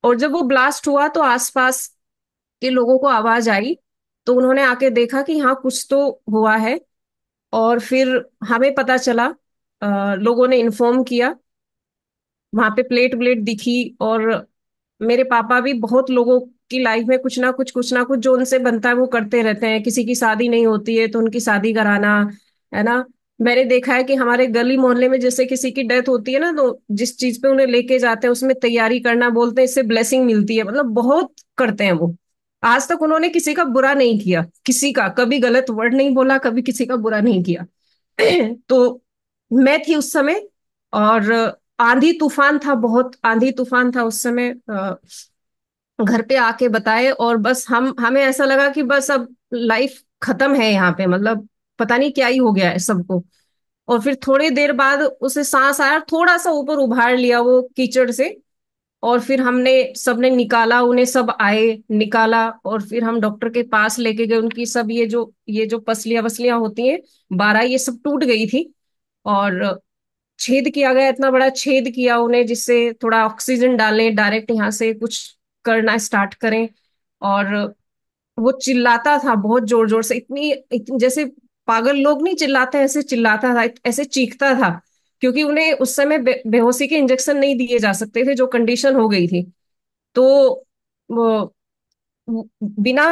और जब वो ब्लास्ट हुआ तो आसपास के लोगों को आवाज आई, तो उन्होंने आके देखा कि हाँ कुछ तो हुआ है। और फिर हमें पता चला, लोगों ने इन्फॉर्म किया, वहां पे प्लेट व्लेट दिखी। और मेरे पापा भी बहुत लोगों की लाइफ में कुछ ना कुछ जो उनसे बनता है वो करते रहते हैं। किसी की शादी नहीं होती है तो उनकी शादी कराना, है ना। मैंने देखा है कि हमारे गली मोहल्ले में जैसे किसी की डेथ होती है ना, तो जिस चीज पे उन्हें लेके जाते हैं उसमें तैयारी करना, बोलते हैं इससे ब्लेसिंग मिलती है। मतलब बहुत करते हैं वो। आज तक उन्होंने किसी का बुरा नहीं किया, किसी का कभी गलत वर्ड नहीं बोला, कभी किसी का बुरा नहीं किया। तो मैं थी उस समय, और आंधी तूफान था, बहुत आंधी तूफान था उस समय। घर पे आके बताए, और बस हमें ऐसा लगा कि बस अब लाइफ खत्म है यहाँ पे, मतलब पता नहीं क्या ही हो गया है सबको। और फिर थोड़ी देर बाद उसे सांस आया, थोड़ा सा ऊपर उभार लिया वो कीचड़ से। और फिर हमने सबने निकाला, उन्हें सब आए निकाला। और फिर हम डॉक्टर के पास लेके गए। उनकी सब ये जो पसलियां वसलियां होती हैं 12, ये सब टूट गई थी। और छेद किया गया, इतना बड़ा छेद किया उन्हें, जिससे थोड़ा ऑक्सीजन डालें डायरेक्ट यहाँ से कुछ करना स्टार्ट करें। और वो चिल्लाता था बहुत जोर जोर से, इतनी जैसे पागल लोग नहीं चिल्लाते ऐसे चिल्लाता था, ऐसे चीखता था। क्योंकि उन्हें उस समय बेहोशी के इंजेक्शन नहीं दिए जा सकते थे, जो कंडीशन हो गई थी। तो वो बिना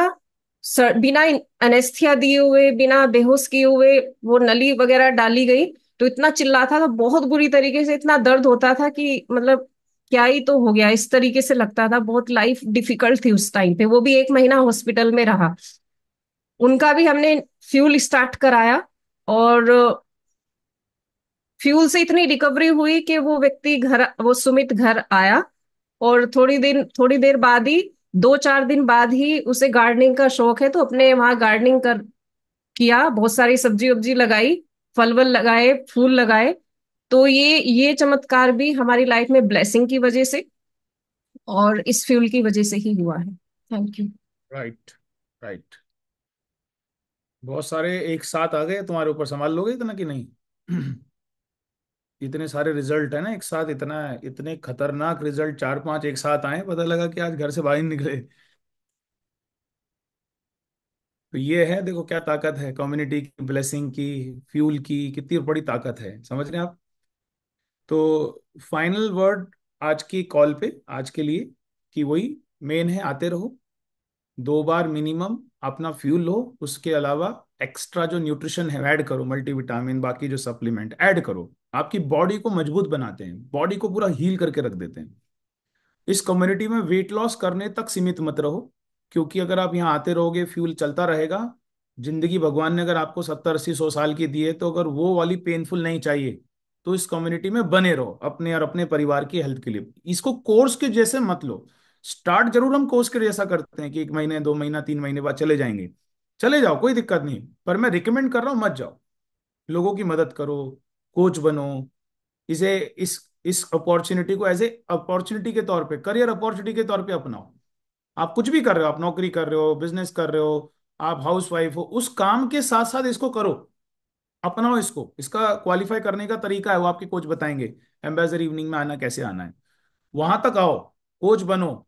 बिना अनेस्थिया दिए हुए, बिना बेहोश किए हुए वो नली वगैरह डाली गई। तो इतना चिल्लाता था बहुत बुरी तरीके से, इतना दर्द होता था कि मतलब क्या ही तो हो गया, इस तरीके से लगता था। बहुत लाइफ डिफिकल्ट थी उस टाइम पे। वो भी 1 महीना हॉस्पिटल में रहा। उनका भी हमने फ्यूल स्टार्ट कराया, और फ्यूल से इतनी रिकवरी हुई कि वो सुमित घर आया। और थोड़ी देर बाद ही, 2-4 दिन बाद ही उसे गार्डनिंग का शौक है, तो अपने वहां गार्डनिंग कर किया, बहुत सारी सब्जी वब्जी लगाई, फल वल लगाए, फूल लगाए। तो ये चमत्कार भी हमारी लाइफ में ब्लेसिंग की वजह से और इस फ्यूल की वजह से ही हुआ है। Thank you. Right, right. बहुत सारे एक साथ आ गए, तुम्हारे ऊपर संभाल लोगे इतना कि नहीं? इतने सारे रिजल्ट है ना एक साथ, इतना इतने खतरनाक रिजल्ट 4-5 एक साथ आए, पता लगा कि आज घर से बाहर ही नहीं निकले। तो ये है, देखो क्या ताकत है कम्युनिटी की, ब्लेसिंग की, फ्यूल की, कितनी बड़ी ताकत है, समझ रहे हैं आप? तो फाइनल वर्ड आज की कॉल पे, आज के लिए, कि वही मेन है, आते रहो, 2 बार मिनिमम अपना फ्यूल लो। उसके अलावा एक्स्ट्रा जो न्यूट्रिशन है ऐड करो, मल्टीविटामिन, बाकी जो सप्लीमेंट ऐड करो। आपकी बॉडी को मजबूत बनाते हैं, बॉडी को पूरा हील करके रख देते हैं। इस कम्युनिटी में वेट लॉस करने तक सीमित मत रहो, क्योंकि अगर आप यहाँ आते रहोगे, फ्यूल चलता रहेगा। जिंदगी भगवान ने अगर आपको 70-80-100 साल की दी है, तो अगर वो वाली पेनफुल नहीं चाहिए, तो इस कम्युनिटी में बने रहो अपने और अपने परिवार की हेल्थ के लिए। इसको कोर्स के जैसे मत लो। स्टार्ट जरूर हम कोर्स के जैसा करते हैं कि 1 महीने, 2 महीना, 3 महीने बाद चले जाएंगे, चले जाओ, कोई दिक्कत नहीं। पर मैं रिकमेंड कर रहा हूँ मत जाओ, लोगों की मदद करो, कोच बनो। इसे इस इस अपॉर्चुनिटी को एज ए अपॉर्चुनिटी के तौर पे, करियर अपॉर्चुनिटी के तौर पे अपनाओ। आप कुछ भी कर रहे हो, आप नौकरी कर रहे हो, बिजनेस कर रहे हो, आप हाउस वाइफ हो, उस काम के साथ साथ इसको करो, अपनाओ इसको। इसका क्वालिफाई करने का तरीका है, वो आपके कोच बताएंगे। एम्बेसडर इवनिंग में आना, कैसे आना है, वहां तक आओ, कोच बनो।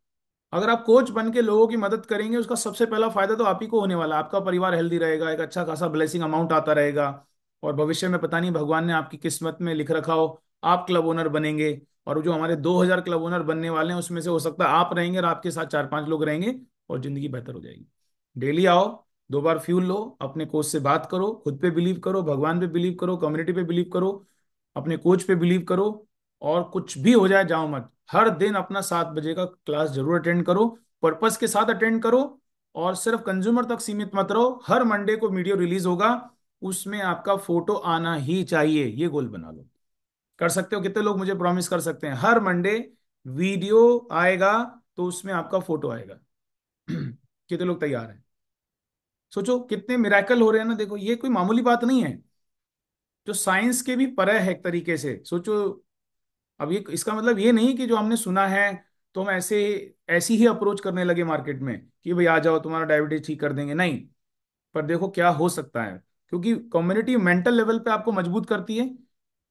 अगर आप कोच बन के लोगों की मदद करेंगे, उसका सबसे पहला फायदा तो आप ही को होने वाला है। आपका परिवार हेल्दी रहेगा, एक अच्छा खासा ब्लेसिंग अमाउंट आता रहेगा, और भविष्य में पता नहीं भगवान ने आपकी किस्मत में लिख रखा हो, आप क्लब ओनर बनेंगे। और जो हमारे 2000 क्लब ओनर बनने वाले हैं, उसमें से हो सकता है आप रहेंगे और आपके साथ 4-5 लोग रहेंगे, और जिंदगी बेहतर हो जाएगी। डेली आओ, 2 बार फ्यूल लो, अपने कोच से बात करो, खुद पे बिलीव करो, भगवान पे बिलीव करो, कम्युनिटी पे बिलीव करो, अपने कोच पे बिलीव करो। और कुछ भी हो जाए जाओ मत, हर दिन अपना 7 बजे का क्लास जरूर अटेंड करो, पर्पस के साथ अटेंड करो, और सिर्फ कंज्यूमर तक सीमित मत रहो। हर मंडे को वीडियो रिलीज होगा, उसमें आपका फोटो आना ही चाहिए, ये गोल बना लो। कर सकते हो? कितने लोग मुझे प्रॉमिस कर सकते हैं हर मंडे वीडियो आएगा तो उसमें आपका फोटो आएगा? कितने लोग तैयार हैं? सोचो कितने मिराकल हो रहे हैं ना। देखो, ये कोई मामूली बात नहीं है, जो साइंस के भी परे है एक तरीके से। सोचो, अब ये इसका मतलब ये नहीं कि जो हमने सुना है तो हम ऐसे ऐसी ही अप्रोच करने लगे मार्केट में कि भाई आ जाओ तुम्हारा डायबिटीज ठीक कर देंगे, नहीं। पर देखो क्या हो सकता है, क्योंकि कम्युनिटी मेंटल लेवल पे आपको मजबूत करती है,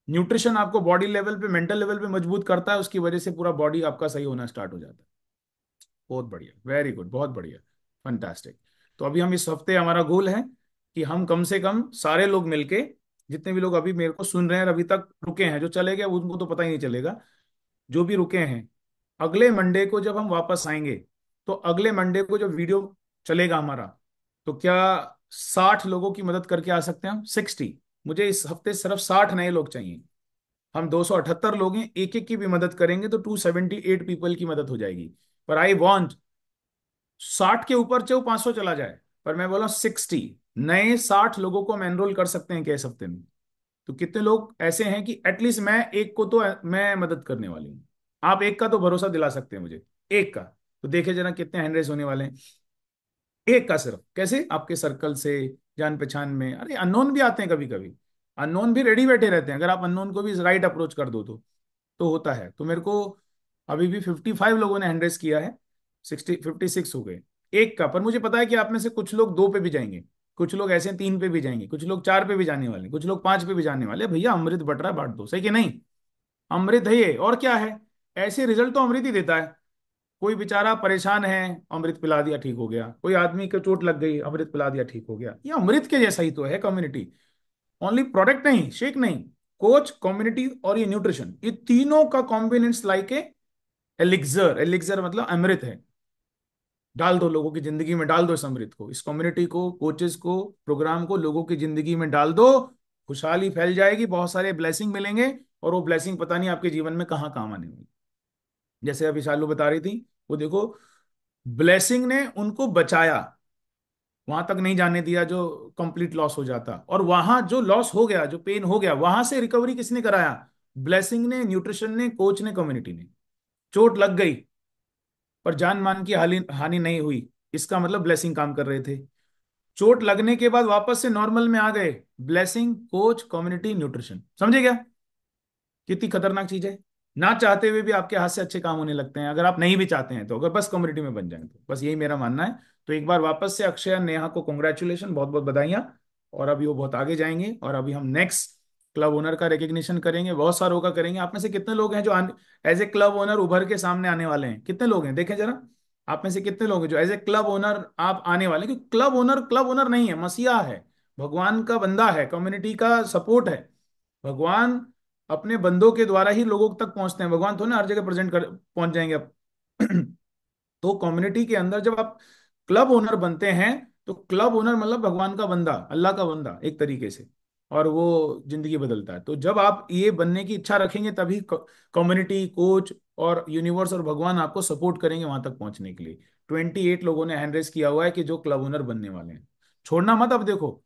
न्यूट्रिशन आपको बॉडी लेवल पे, मेंटल लेवल पे मजबूत करता है, उसकी वजह से पूरा बॉडी आपका सही होना स्टार्ट हो जाता है। बहुत बढ़िया, वेरी गुड, बहुत बढ़िया, फंटास्टिक। तो अभी हम इस हफ्ते, हमारा गोल है कि हम कम से कम सारे लोग मिलके, जितने भी लोग अभी मेरे को सुन रहे हैं और अभी तक रुके हैं, जो चले गए उनको तो पता ही नहीं चलेगा, जो भी रुके हैं, अगले मंडे को जब हम वापस आएंगे, तो अगले मंडे को जब वीडियो चलेगा हमारा, तो क्या 60 लोगों की मदद करके आ सकते हैं हम? 60। मुझे इस हफ्ते सिर्फ 60 नए लोग चाहिए। हम 278 लोग हैं, एक एक की भी मदद करेंगे तो 278 पीपल की मदद हो जाएगी। पर आई वॉन्ट 60 के ऊपर, चाहे 500 चला जाए, पर मैं बोला 60 नए 60 लोगों को हम एनरोल कर सकते हैं क्या इस हफ्ते में? तो कितने लोग ऐसे हैं कि एटलीस्ट मैं एक को तो मैं मदद करने वाली हूँ? आप एक का तो भरोसा दिला सकते हैं मुझे, एक का? तो देखे जरा कितने हैंड रेस होने वाले हैं। एक का सिर्फ, कैसे? आपके सर्कल से, जान पहचान में। अरे अननोन भी आते हैं कभी कभी, अननोन भी रेडी बैठे रहते हैं, अगर आप अननोन को भी राइट अप्रोच कर दो तो होता है। तो मेरे को अभी भी 55 लोगों ने हैंड रेस किया है, 56 हो गए एक का। पर मुझे पता है कि आप में से कुछ लोग 2 पे भी जाएंगे, कुछ लोग ऐसे 3 पे भी जाएंगे, कुछ लोग 4 पे भी जाने वाले, कुछ लोग 5 पे भी जाने वाले। भैया अमृत बट रहा है, बांट दो, सही कि नहीं? अमृत है ये, और क्या है? ऐसे रिजल्ट तो अमृत ही देता है। कोई बेचारा परेशान है, अमृत पिला दिया, ठीक हो गया। कोई आदमी को चोट लग गई, अमृत पिला दिया, ठीक हो गया। ये अमृत के जैसा ही तो है कम्युनिटी। ओनली प्रोडक्ट नहीं, शेक नहीं, कोच, कम्युनिटी और ये न्यूट्रिशन, ये तीनों का कॉम्बिनेंस लाइक ए एलिक्सर। एलिक्सर मतलब अमृत है। डाल दो लोगों की जिंदगी में, डाल दो इस अमृत को, इस कम्युनिटी को, कोचेस को, प्रोग्राम को लोगों की जिंदगी में डाल दो। खुशहाली फैल जाएगी, बहुत सारे ब्लेसिंग मिलेंगे, और वो ब्लेसिंग पता नहीं आपके जीवन में कहाँ काम आने वाली। जैसे अभी शालू बता रही थी, वो देखो, ब्लेसिंग ने उनको बचाया, वहां तक नहीं जाने दिया जो कंप्लीट लॉस हो जाता। और वहां जो लॉस हो गया, जो पेन हो गया, वहां से रिकवरी किसने कराया? ब्लेसिंग ने, न्यूट्रिशन ने, कोच ने, कम्युनिटी ने। चोट लग गई पर जान मान की हानि हानि नहीं हुई, इसका मतलब ब्लेसिंग काम कर रहे थे। चोट लगने के बाद वापस से नॉर्मल में आ गए, ब्लेसिंग, कोच, कम्युनिटी, न्यूट्रिशन। समझे क्या कितनी खतरनाक चीज है? ना चाहते हुए भी आपके हाथ से अच्छे काम होने लगते हैं, अगर आप नहीं भी चाहते हैं तो, अगर बस कम्युनिटी में बन जाए तो। बस यही मेरा मानना है। तो एक बार वापस से अक्षय और नेहा को कॉन्ग्रेचुलेशन, बहुत बहुत बधाइयाँ। और अभी वो बहुत आगे जाएंगे, और अभी हम नेक्स्ट क्लब ओनर का रिकग्निशन करेंगे, बहुत सारों का करेंगे। आप में से कितने लोग हैं जो एज ए क्लब ओनर उभर के सामने आने वाले हैं? कितने लोग हैं देखें जरा, आप में से कितने लोग हैं जो एज ए क्लब ओनर आप आने वाले हैं? क्योंकि क्लब ओनर नहीं है, मसीहा है, भगवान का बंदा है, कम्युनिटी का सपोर्ट है। भगवान अपने बंदों के द्वारा ही लोगों तक पहुंचते हैं, भगवान तो ना हर जगह प्रेजेंट कर पहुंच जाएंगे अब। तो कम्युनिटी के अंदर जब आप क्लब ओनर बनते हैं, तो क्लब ओनर मतलब भगवान का बंदा, अल्लाह का बंदा एक तरीके से, और वो जिंदगी बदलता है। तो जब आप ये बनने की इच्छा रखेंगे, तभी कम्युनिटी, कोच और यूनिवर्स और भगवान आपको सपोर्ट करेंगे वहां तक पहुंचने के लिए। 28 लोगों ने हैंड रेस किया हुआ है कि जो क्लब ओनर बनने वाले हैं। छोड़ना मत। अब देखो,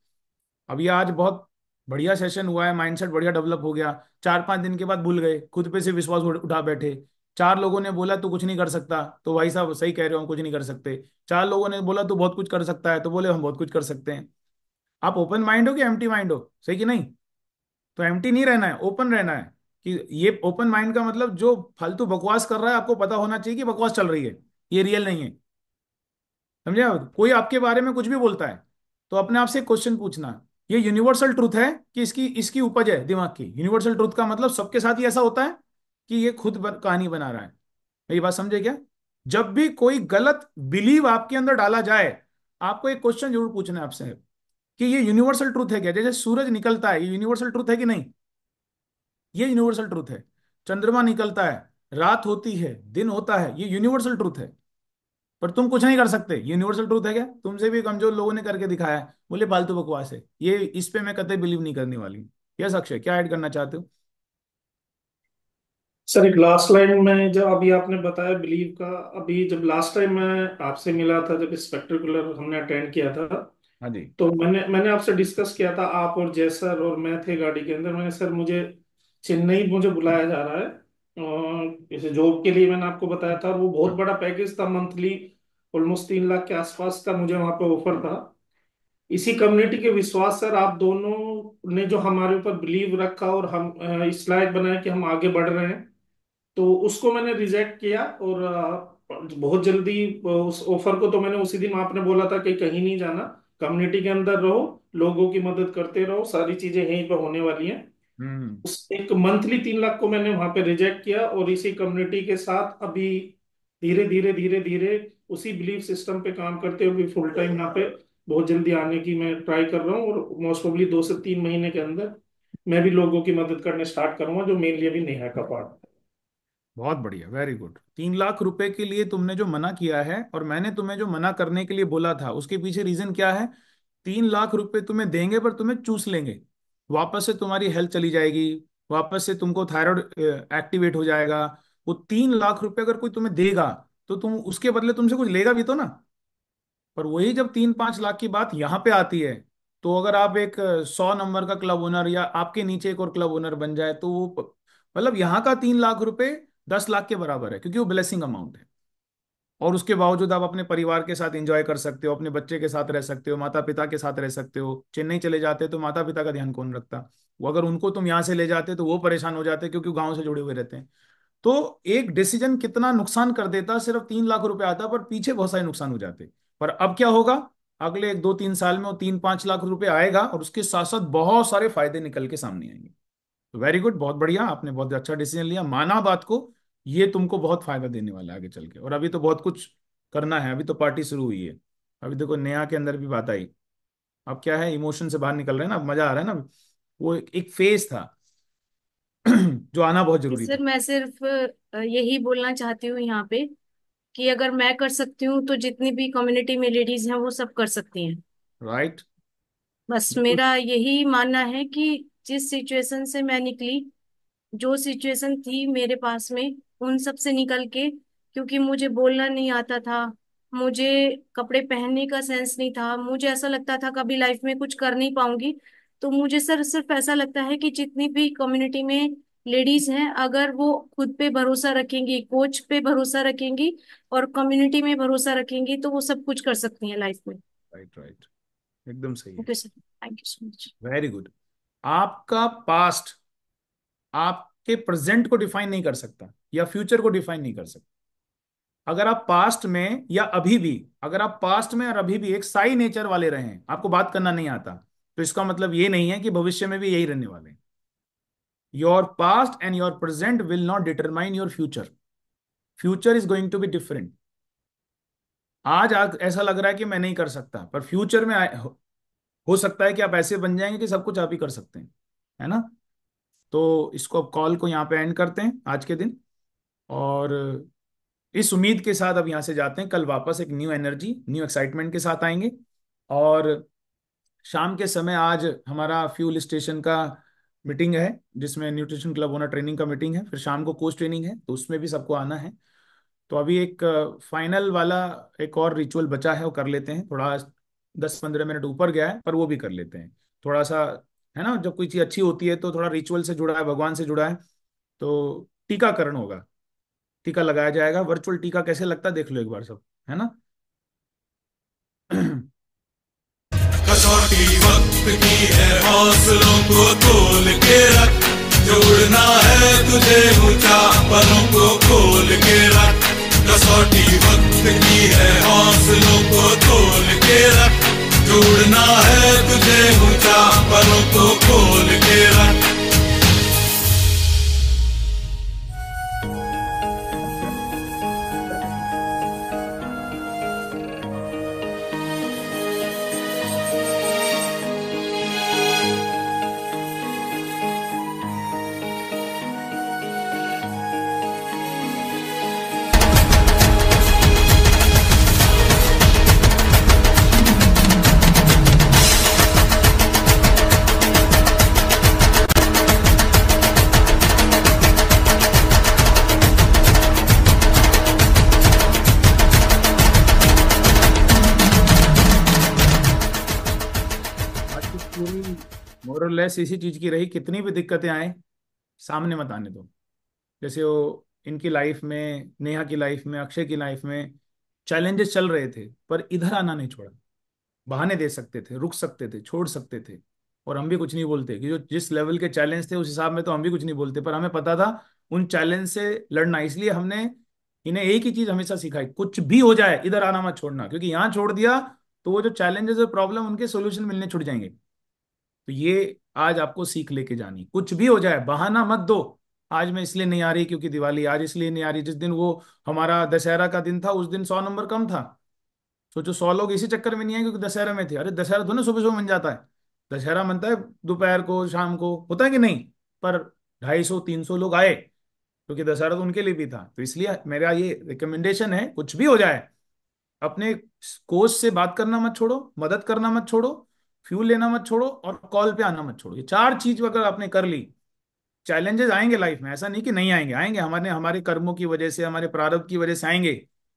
अब ये आज बहुत बढ़िया सेशन हुआ है, माइंडसेट बढ़िया डेवलप हो गया, 4-5 दिन के बाद भूल गए, खुद पे से विश्वास उठा बैठे। 4 लोगों ने बोला तू कुछ नहीं कर सकता, तो भाई साहब सही कह रहे हो, हम कुछ नहीं कर सकते। 4 लोगों ने बोला तू बहुत कुछ कर सकता है, तो बोले हम बहुत कुछ कर सकते हैं। आप ओपन माइंड हो कि एम्प्टी माइंड हो? सही कि नहीं? तो एम्प्टी नहीं रहना है, ओपन रहना है। कि ये ओपन माइंड का मतलब जो फालतू बकवास कर रहा है आपको पता होना चाहिए कि बकवास चल रही है, ये रियल नहीं है। समझे आप? कोई आपके बारे में कुछ भी बोलता है तो अपने आप से क्वेश्चन पूछना, ये यूनिवर्सल ट्रूथ है कि इसकी इसकी उपज है दिमाग की? यूनिवर्सल ट्रूथ का मतलब सबके साथ ही ऐसा होता है कि ये खुद कहानी बना रहा है? मेरी बात समझे क्या? जब भी कोई गलत बिलीव आपके अंदर डाला जाए, आपको एक क्वेश्चन जरूर पूछना है आपसे कि ये यूनिवर्सल ट्रूथ है क्या? जैसे सूरज निकलता है, ये यूनिवर्सल ट्रूथ है कि नहीं? ये यूनिवर्सल ट्रूथ है। चंद्रमा निकलता है, रात होती है, दिन होता है, ये यूनिवर्सल ट्रूथ है। पर तुम कुछ नहीं कर सकते, यूनिवर्सल ट्रूथ है क्या? तुमसे भी कमजोर लोगों ने करके दिखाया है, बोले फालतू बकवास है ये, इस पे मैं कतई बिलीव नहीं करने वाली हूँ। यस अक्षय, क्या ऐड करना चाहते हो? सर एक लास्ट लाइन में जब अभी आपने बताया बिलीव का, अभी जब लास्ट टाइम मैं आपसे मिला था, जब स्पेक्टेकुलर हमने अटेंड किया था, हाँ जी। तो मैंने मैंने आपसे डिस्कस किया था, आप और जय सर और मैं थे गाड़ी के अंदर। मैंने सर मुझे चेन्नई मुझे बुलाया जा रहा है जैसे जॉब के लिए, मैंने आपको बताया था, और वो बहुत बड़ा पैकेज था, मंथली ऑलमोस्ट 3 लाख के आसपास का मुझे वहां पे ऑफर था। इसी कम्युनिटी के विश्वास सर, आप दोनों ने जो हमारे ऊपर बिलीव रखा और हम इस लायक बनाया कि हम आगे बढ़ रहे हैं, तो उसको मैंने रिजेक्ट किया। और बहुत जल्दी उस ऑफर को, तो मैंने उसी दिन, आपने बोला था कि कहीं नहीं जाना, कम्युनिटी के अंदर रहो, लोगों की मदद करते रहो, सारी चीजें यहीं पर होने वाली हैं। हम्म। उस एक मंथली 3 लाख को मैंने वहां पे रिजेक्ट किया, और इसी कम्युनिटी के साथ अभी धीरे धीरे धीरे धीरे उसी बिलीफ सिस्टम पे काम करते हुए फुल टाइम यहाँ पे बहुत जल्दी आने की मैं ट्राई कर रहा हूँ। और मोस्ट प्रोबली 2 से 3 महीने के अंदर मैं भी लोगों की मदद करने स्टार्ट करूंगा, जो मेनली अभी नेहा का पार्ट है। बहुत बढ़िया, वेरी गुड। 3 लाख रुपए के लिए तुमने जो मना किया है और मैंने तुम्हें जो मना करने के लिए बोला था, उसके पीछे रीजन क्या है? 3 लाख रुपए तुम्हें देंगे पर तुम्हें चूस लेंगे, वापस से तुम्हारी हेल्थ चली जाएगी, वापस से तुमको थायराइड एक्टिवेट हो जाएगा। वो 3 लाख रुपए अगर कोई तुम्हें देगा तो तुम उसके बदले तुमसे कुछ लेगा भी तो ना। पर वही जब 3-5 लाख की बात यहाँ पे आती है, तो अगर आप एक 100 नंबर का क्लब ओनर या आपके नीचे एक और क्लब ओनर बन जाए तो वो मतलब यहाँ का 3 लाख रुपए 10 लाख के बराबर है, क्योंकि वो ब्लेसिंग अमाउंट है। और उसके बावजूद आप अपने परिवार के साथ एंजॉय कर सकते हो, अपने बच्चे के साथ रह सकते हो, माता पिता के साथ रह सकते हो। चेन्नई चले जाते तो माता पिता का ध्यान कौन रखता? वो अगर उनको तुम यहाँ से ले जाते तो वो परेशान हो जाते, क्योंकि गांव से जुड़े हुए रहते हैं। तो एक डिसीजन कितना नुकसान कर देता, सिर्फ 3 लाख रुपए आता पर पीछे बहुत सारे नुकसान हो जाते। पर अब क्या होगा? अगले 1-2-3 साल में वो 3-5 लाख रुपए आएगा और उसके साथ साथ बहुत सारे फायदे निकल के सामने आएंगे। तो वेरी गुड, बहुत बढ़िया, आपने बहुत अच्छा डिसीजन लिया, माना बात को। ये तुमको बहुत फायदा देने वाला है आगे चल के। और अभी तो बहुत कुछ करना है, अभी तो पार्टी शुरू हुई है। अभी देखो नेहा के अंदर भी बात आई। अब क्या है, इमोशन से बाहर निकल रहे हैं ना, अब मजा आ रहा है ना। वो एक फेज था जो आना बहुत जरूरी सर था। मैं सिर्फ यही बोलना चाहती हूँ यहाँ पे कि अगर मैं कर सकती हूँ तो जितनी भी कम्युनिटी में लेडीज हैं वो सब कर सकती हैं। राइट। बस मेरा यही मानना है कि जिस सिचुएशन से मैं निकली, जो सिचुएशन थी मेरे पास में, उन सब से निकल के, क्योंकि मुझे बोलना नहीं आता था, मुझे कपड़े पहनने का सेंस नहीं था, मुझे ऐसा लगता था कभी लाइफ में कुछ कर नहीं पाऊंगी। तो मुझे सर सिर्फ ऐसा लगता है कि जितनी भी कम्युनिटी में लेडीज हैं, अगर वो खुद पे भरोसा रखेंगी, कोच पे भरोसा रखेंगी और कम्युनिटी में भरोसा रखेंगी, तो वो सब कुछ कर सकती हैं लाइफ में। राइट राइट, एकदम सही है। Okay sir, thank you so much. Very good. आपका पास्ट आपके प्रेजेंट को डिफाइन नहीं कर सकता या फ्यूचर को डिफाइन नहीं कर सकता। अगर आप पास्ट में या अभी भी, अगर आप पास्ट में और अभी भी एक साई नेचर वाले रहे हैं, आपको बात करना नहीं आता, तो इसका मतलब ये नहीं है कि भविष्य में भी यही रहने वाले हैं। Your past and your present will not determine your future. Future is going to be different. आज ऐसा लग रहा है कि मैं नहीं कर सकता, पर फ्यूचर में हो सकता है कि आप ऐसे बन जाएंगे कि सब कुछ आप ही कर सकते हैं, है ना। तो इसको अब कॉल को यहाँ पे एंड करते हैं आज के दिन, और इस उम्मीद के साथ अब यहाँ से जाते हैं। कल वापस एक न्यू एनर्जी, न्यू एक्साइटमेंट के साथ आएंगे। और शाम के समय आज हमारा फ्यूल स्टेशन का मीटिंग है, जिसमें न्यूट्रिशन क्लब ओनर ट्रेनिंग का मीटिंग है, फिर शाम को कोच ट्रेनिंग है, तो उसमें भी सबको आना है। तो अभी एक फाइनल वाला एक और रिचुअल बचा है, वो कर लेते हैं। थोड़ा 10-15 मिनट ऊपर गया है, पर वो भी कर लेते हैं थोड़ा सा, है ना। जब कोई चीज़ अच्छी होती है तो थोड़ा रिचुअल से जुड़ा है, भगवान से जुड़ा है। तो टीकाकरण होगा, टीका लगाया जाएगा। वर्चुअल टीका कैसे लगता है देख लो एक बार सब, है ना। कसौटी वक्त की है, हौसलों को तोल के रख। जोड़ना है तुझे ऊंचा, पलों को खोल के रख, कसौटी वक्त की है, हौसलों को तोल के रख। जोड़ना है तुझे ऊंचा, पलों को खोल के रख। पूरी मोरलेस इसी चीज की रही, कितनी भी दिक्कतें आए सामने मत आने दो। जैसे वो इनकी लाइफ में, नेहा की लाइफ में, अक्षय की लाइफ में चैलेंजेस चल रहे थे, पर इधर आना नहीं छोड़ा। बहाने दे सकते थे, रुक सकते थे, छोड़ सकते थे, और हम भी कुछ नहीं बोलते कि जो जिस लेवल के चैलेंज थे उस हिसाब में तो हम भी कुछ नहीं बोलते, पर हमें पता था उन चैलेंज से लड़ना। इसलिए हमने इन्हें एक ही चीज हमेशा सिखाई, कुछ भी हो जाए इधर आना मत छोड़ना, क्योंकि यहाँ छोड़ दिया तो वो जो चैलेंजेस और प्रॉब्लम, उनके सोल्यूशन मिलने छुट जाएंगे। तो ये आज आपको सीख लेके जानी, कुछ भी हो जाए बहाना मत दो। आज मैं इसलिए नहीं आ रही क्योंकि दिवाली, आज इसलिए नहीं आ रही, जिस दिन वो हमारा दशहरा का दिन था उस दिन 100 नंबर कम था। सोचो 100 लोग इसी चक्कर में नहीं आए क्योंकि दशहरा में थे। अरे दशहरा तो ना सुबह सुबह बन जाता है, दशहरा बनता है दोपहर को, शाम को, होता है कि नहीं? पर 250-300 लोग आए क्योंकि दशहरा तो उनके लिए भी था। तो इसलिए मेरा ये रिकमेंडेशन है, कुछ भी हो जाए अपने कोच से बात करना मत छोड़ो, मदद करना मत छोड़ो, फ्यूल लेना मत छोड़ो, और कॉल पे आना मत छोड़ो। ये 4 चीज अगर आपने कर ली, चैलेंजेस आएंगे लाइफ में, ऐसा नहीं कि नहीं आएंगे, आएंगे, हमारे हमारे कर्मों की वजह से, हमारे प्रारब्ध की वजह से आएंगे,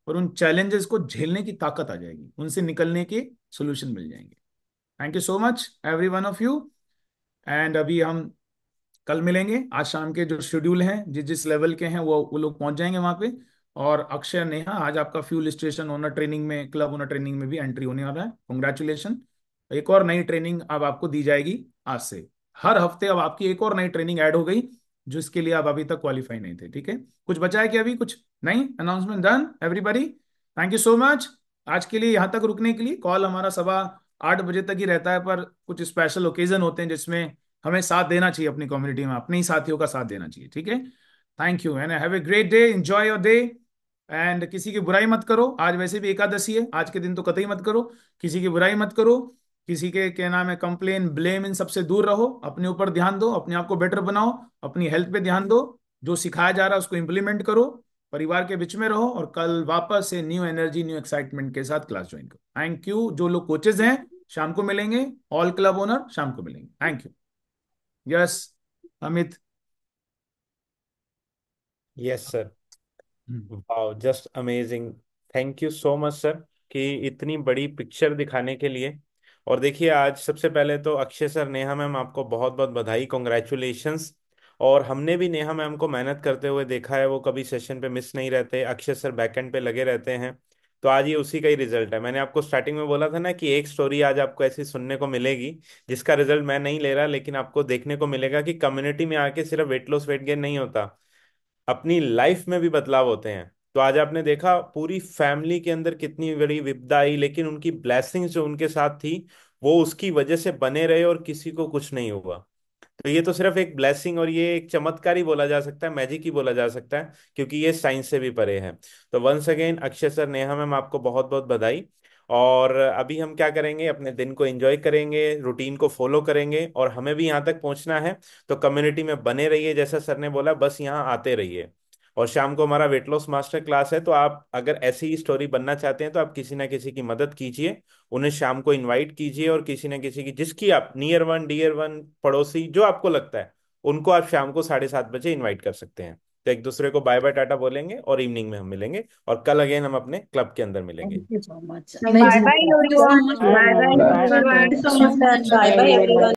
और उन चैलेंजेस को झेलने की ताकत आ जाएगी, उनसे निकलने के सोल्यूशन मिल जाएंगे। Thank you so much every one of you. And अभी हम कल मिलेंगे। आज शाम के जो शेड्यूल हैं, जिस जिस लेवल के हैं वो लोग पहुंच जाएंगे वहां पे। और अक्षय, नेहा, आज आपका फ्यूल स्टेशन ओनर ट्रेनिंग में, क्लब ओनर ट्रेनिंग में भी एंट्री होने वाला है। कॉन्ग्रेचुलेशन। एक और नई ट्रेनिंग अब आपको दी जाएगी आज से। हर हफ्ते अब आपकी एक और नई ट्रेनिंग ऐड हो गई, जो इसके लिए आप अभी तक क्वालिफाई नहीं थे। ठीक है, कुछ बचा है कि अभी कुछ नहीं? Announcement done everybody. Thank you so much आज के लिए यहाँ तक रुकने के लिए। कॉल हमारा 8:15 तक ही रहता है, पर कुछ स्पेशल ओकेजन होते हैं जिसमें हमें साथ देना चाहिए, अपनी कम्युनिटी में अपने ही साथियों का साथ देना चाहिए। ठीक है, thank you and have a great day, enjoy your day. And किसी की बुराई मत करो, आज वैसे भी एकादशी है, आज के दिन तो कतई मत करो, किसी की बुराई मत करो, किसी के क्या नाम है, कंप्लेन, ब्लेम, इन सबसे दूर रहो। अपने ऊपर ध्यान दो, अपने आप को बेटर बनाओ, अपनी हेल्थ पे ध्यान दो, जो सिखाया जा रहा है उसको इम्प्लीमेंट करो, परिवार के बीच में रहो, और कल वापस से न्यू एनर्जी, न्यू एक्साइटमेंट के साथ क्लास ज्वाइन करो। Thank you. जो लोग कोचेज हैं शाम को मिलेंगे, ऑल क्लब ओनर शाम को मिलेंगे। Thank you. Yes Amit. Yes sir. Wow, just amazing. Thank you so much sir कि इतनी बड़ी पिक्चर दिखाने के लिए। और देखिए, आज सबसे पहले तो अक्षय सर, नेहा मैम, आपको बहुत बहुत बधाई, कॉन्ग्रेचुलेशंस। और हमने भी नेहा मैम को मेहनत करते हुए देखा है, वो कभी सेशन पे मिस नहीं रहते, अक्षय सर बैकएंड पे लगे रहते हैं। तो आज ये उसी का ही रिजल्ट है। मैंने आपको स्टार्टिंग में बोला था ना कि एक स्टोरी आज आपको ऐसी सुनने को मिलेगी जिसका रिजल्ट मैं नहीं ले रहा, लेकिन आपको देखने को मिलेगा कि कम्युनिटी में आके सिर्फ वेट लॉस, वेट गेन नहीं होता, अपनी लाइफ में भी बदलाव होते हैं। तो आज आपने देखा पूरी फैमिली के अंदर कितनी बड़ी विपदा आई, लेकिन उनकी ब्लेसिंग्स जो उनके साथ थी वो उसकी वजह से बने रहे और किसी को कुछ नहीं हुआ। तो ये तो सिर्फ एक ब्लेसिंग और ये एक चमत्कार ही बोला जा सकता है, मैजिक ही बोला जा सकता है, क्योंकि ये साइंस से भी परे है। तो once again Akshay sir, Neha ma'am, आपको बहुत बहुत बधाई। और अभी हम क्या करेंगे, अपने दिन को एंजॉय करेंगे, रूटीन को फॉलो करेंगे, और हमें भी यहाँ तक पहुँचना है। तो कम्युनिटी में बने रहिए, जैसा सर ने बोला, बस यहाँ आते रहिए। और शाम को हमारा वेट लॉस मास्टर क्लास है, तो आप अगर ऐसी ही स्टोरी बनना चाहते हैं तो आप किसी ना किसी की मदद कीजिए, उन्हें शाम को इनवाइट कीजिए, और किसी ना किसी की, जिसकी आप नियर वन, डियर वन, पड़ोसी, जो आपको लगता है उनको आप शाम को 7:30 इनवाइट कर सकते हैं। तो एक दूसरे को बाय बाय टाटा बोलेंगे, और इवनिंग में हम मिलेंगे, और कल अगेन हम अपने क्लब के अंदर मिलेंगे। Bye bye everyone. Bye bye everyone. Bye bye everyone.